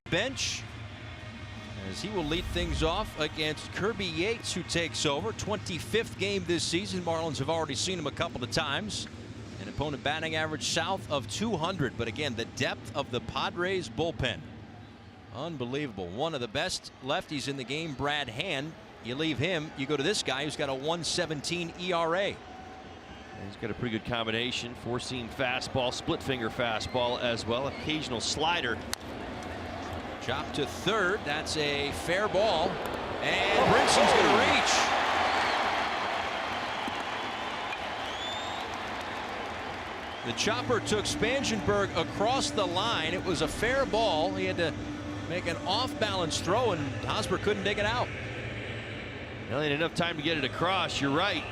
Bench, as he will lead things off against Kirby Yates, who takes over. 25th game this season. Marlins have already seen him a couple of times. An opponent batting average south of 200, but again, the depth of the Padres bullpen, unbelievable. One of the best lefties in the game, Brad Hand. You leave him, you go to this guy who's got a 1.17 ERA. He's got a pretty good combination. Four-seam fastball, split finger fastball as well. Occasional slider. Chop to third. That's a fair ball. And Brinson's going to reach. The chopper took Spangenberg across the line. It was a fair ball. He had to make an off-balance throw, and Hosmer couldn't dig it out. Well, he had enough time to get it across. You're right.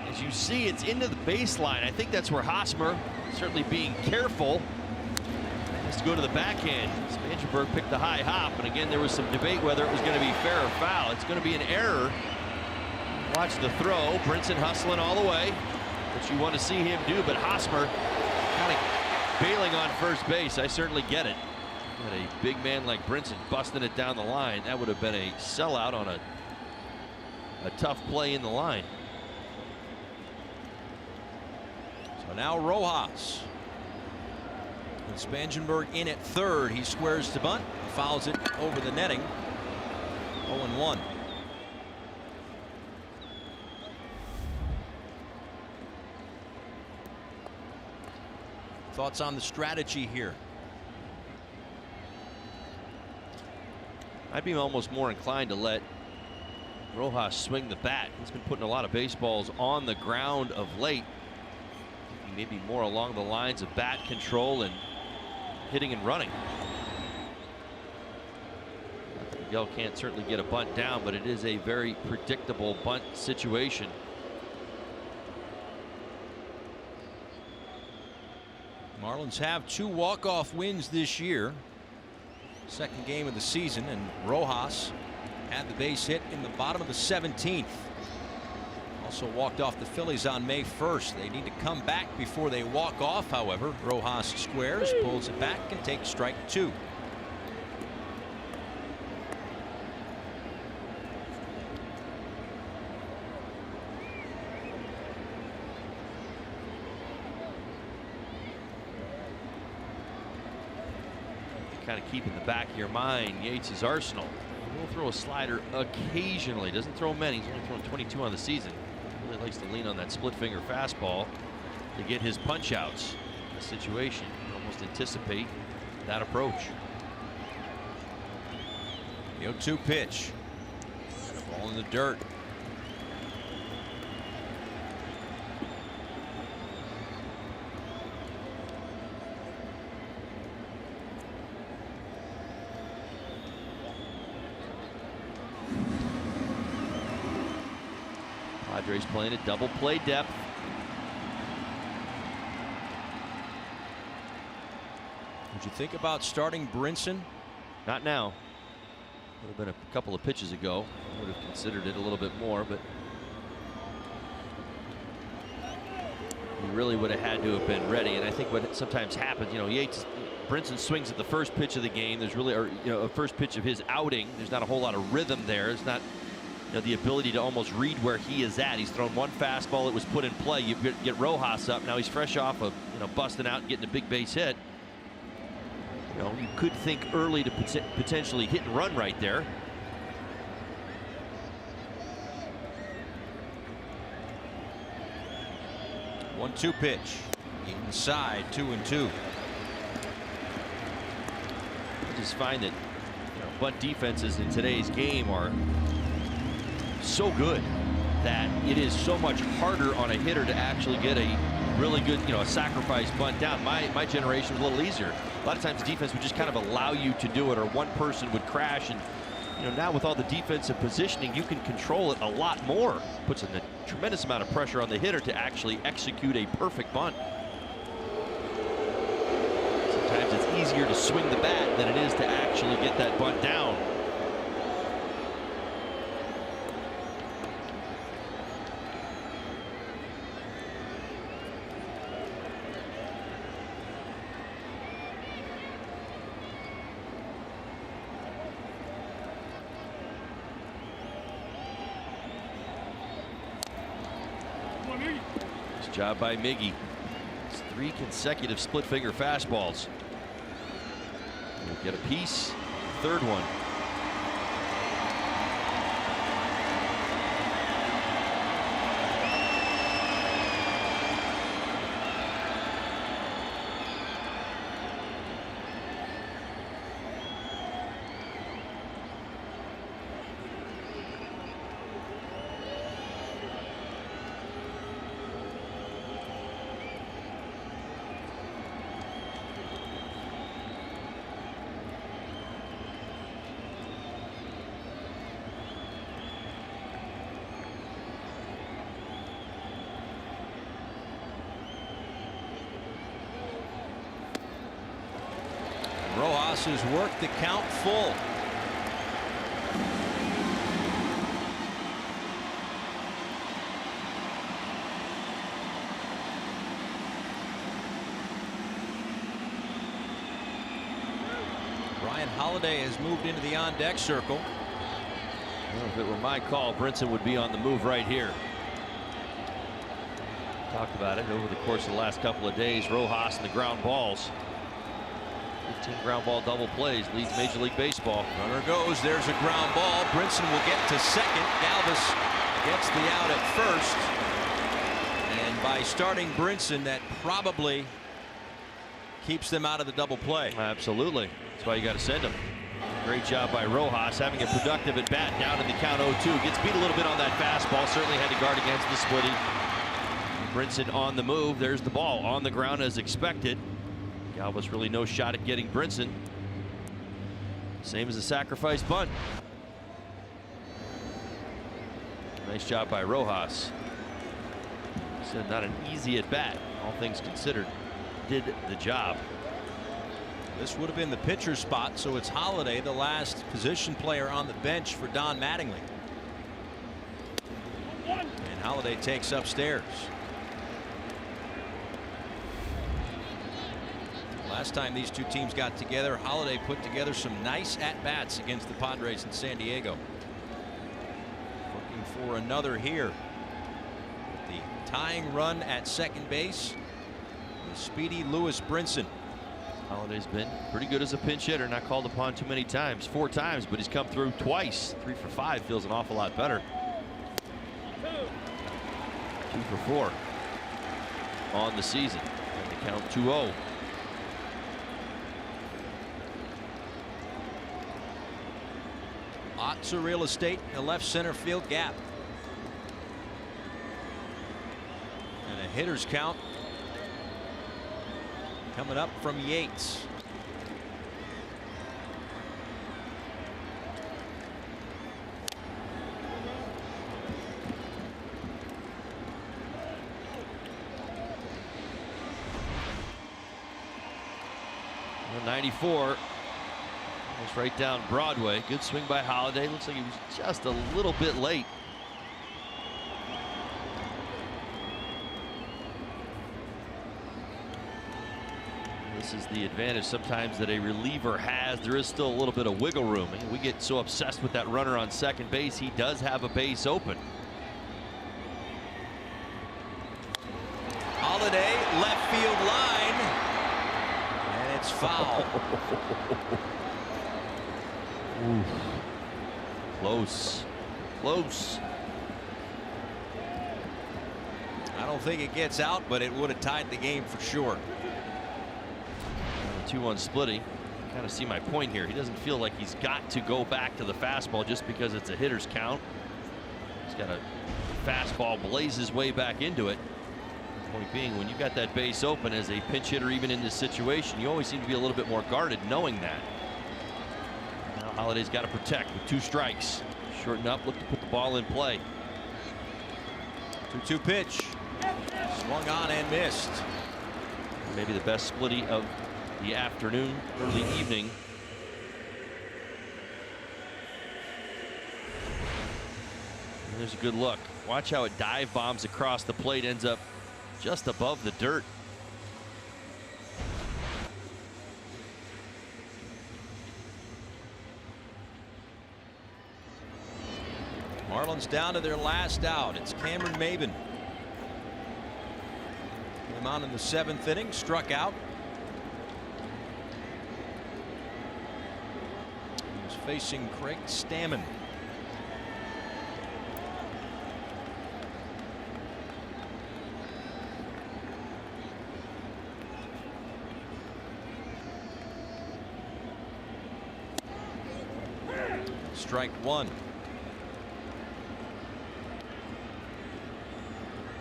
As you see, it's into the baseline. I think that's where Hosmer, certainly being careful, has to go to the backhand. Spangenberg picked the high hop, and again, there was some debate whether it was going to be fair or foul. It's going to be an error. Watch the throw. Brinson hustling all the way, which you want to see him do, but Hosmer kind of bailing on first base. I certainly get it. But a big man like Brinson busting it down the line, that would have been a sellout on a tough play in the line. So now Rojas. With Spangenberg in at third, he squares to bunt, fouls it over the netting. 0-1. Thoughts on the strategy here? I'd be almost more inclined to let Rojas swing the bat. He's been putting a lot of baseballs on the ground of late. Maybe more along the lines of bat control and hitting and running. Miguel can't certainly get a bunt down, but it is a very predictable bunt situation. Marlins have 2 walk-off wins this year. Second game of the season, and Rojas had the base hit in the bottom of the 17th. Also walked off the Phillies on May 1st. They need to come back before they walk off, however. Rojas squares, pulls it back, and takes strike 2. kind of keep in the back of your mind Yates' arsenal. He'll throw a slider occasionally. Doesn't throw many. He's only thrown 22 on the season. Really likes to lean on that split finger fastball to get his punch outs in a situation. Almost anticipate that approach. The 0-2 pitch. Ball in the dirt. Padres playing at double play depth. Would you think about starting Brinson? Not now. Would have been a couple of pitches ago. I would have considered it a little bit more, but he really would have had to have been ready. And I think what sometimes happens, you know, Brinson swings at the first pitch of the game. There's really, or you know, a first pitch of his outing. There's not a whole lot of rhythm there. It's not, you know, the ability to almost read where he is at. He's thrown one fastball. It was put in play. You get Rojas up. Now he's fresh off of, you know, busting out and getting a big base hit. You know, you could think early to potentially hit and run right there. One-two pitch. Inside, 2-2. I just find that, you know, bunt defenses in today's game are so good that it is so much harder on a hitter to actually get a really good, you know, a sacrifice bunt down. My generation was a little easier. A lot of times the defense would just kind of allow you to do it, or one person would crash. And you know, now with all the defensive positioning, you can control it a lot more. Puts a tremendous amount of pressure on the hitter to actually execute a perfect bunt. Sometimes it's easier to swing the bat than it is to actually get that bunt down. Job by Miggy. It's 3 consecutive split finger fastballs. We'll get a piece. Third one. Rojas has worked the count full. Ryan Holiday has moved into the on-deck circle. Well, if it were my call, Brinson would be on the move right here. Talked about it over the course of the last couple of days. Rojas and the ground balls. 15 ground ball double plays, leads Major League Baseball. Runner goes. There's a ground ball. Brinson will get to second. Galvis gets the out at first. And by starting Brinson, that probably keeps them out of the double play. Absolutely. That's why you got to send him. Great job by Rojas, having a productive at bat, down in the count 0-2. Gets beat a little bit on that fastball. Certainly had to guard against the splitty. Brinson on the move. There's the ball on the ground as expected. Galvis really no shot at getting Brinson. Same as a sacrifice bunt. Nice job by Rojas. Said not an easy at bat, all things considered. Did the job. This would have been the pitcher's spot, so it's Holiday, the last position player on the bench for Don Mattingly. And Holiday takes upstairs. Last time these two teams got together, Holiday put together some nice at-bats against the Padres in San Diego. Looking for another here. With the tying run at second base, the speedy Lewis Brinson. Holliday's been pretty good as a pinch hitter, not called upon too many times. 4 times, but he's come through twice. 3 for 5 feels an awful lot better. 2 for 4 on the season. And the count 2-0. Lots of real estate in the left center field gap. And a hitter's count coming up from Yates. Well, 94. Almost right down Broadway. Good swing by Holliday. Looks like he was just a little bit late. This is the advantage sometimes that a reliever has. There is still a little bit of wiggle room. We get so obsessed with that runner on second base. He does have a base open. Holliday, left field line. And it's foul. Ooh. Close. Close. I don't think it gets out, but it would have tied the game for sure. 2-1 splitting. Kind of see my point here. He doesn't feel like he's got to go back to the fastball just because it's a hitter's count. He's got a fastball blaze his way back into it. Point being, when you've got that base open as a pinch hitter, even in this situation, you always seem to be a little bit more guarded knowing that. Now Holliday's got to protect with 2 strikes. Shorten up, look to put the ball in play. 2-2 pitch. Swung on and missed. Maybe the best splitty of the afternoon, early evening. And there's a good look. Watch how it dive bombs across the plate, ends up just above the dirt. Marlins down to their last out. It's Cameron Maben. Came on in the 7th inning, struck out. He was facing Craig Stammen. Strike 1.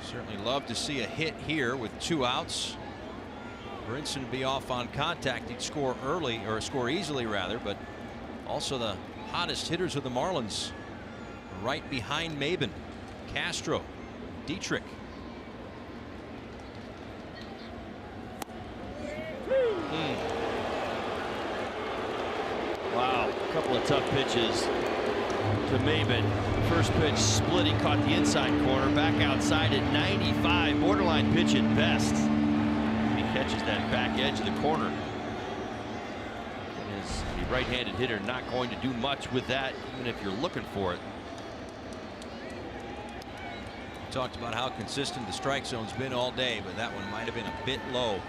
Certainly love to see a hit here with 2 outs. Brinson would be off on contact. He'd score early, or score easily rather, but also the hottest hitters of the Marlins right behind Maben. Castro, Dietrich. Wow, a couple of tough pitches to Maben. First pitch split, he caught the inside corner, back outside at 95, borderline pitch at best. He catches that back edge of the corner. And is a right-handed hitter not going to do much with that, even if you're looking for it. Talked about how consistent the strike zone's been all day, but that one might have been a bit low.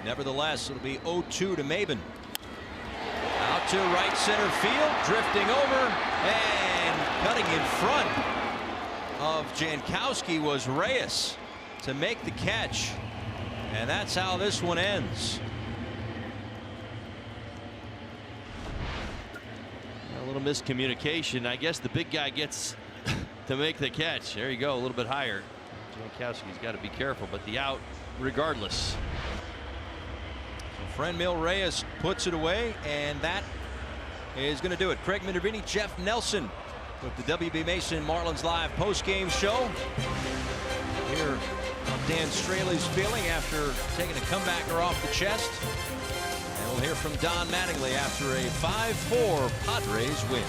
Nevertheless, it'll be 0-2 to Maben. Out to right center field, drifting over, and cutting in front of Jankowski was Reyes to make the catch. And that's how this one ends. A little miscommunication. I guess the big guy gets to make the catch. There you go, a little bit higher. Jankowski's got to be careful, but the out regardless. Franmil Reyes puts it away, and that is going to do it. Craig Minervini, Jeff Nelson with the WB Mason Marlins Live post-game show. Here how Dan Straley's feeling after taking a comebacker off the chest. And we'll hear from Don Mattingly after a 5-4 Padres win.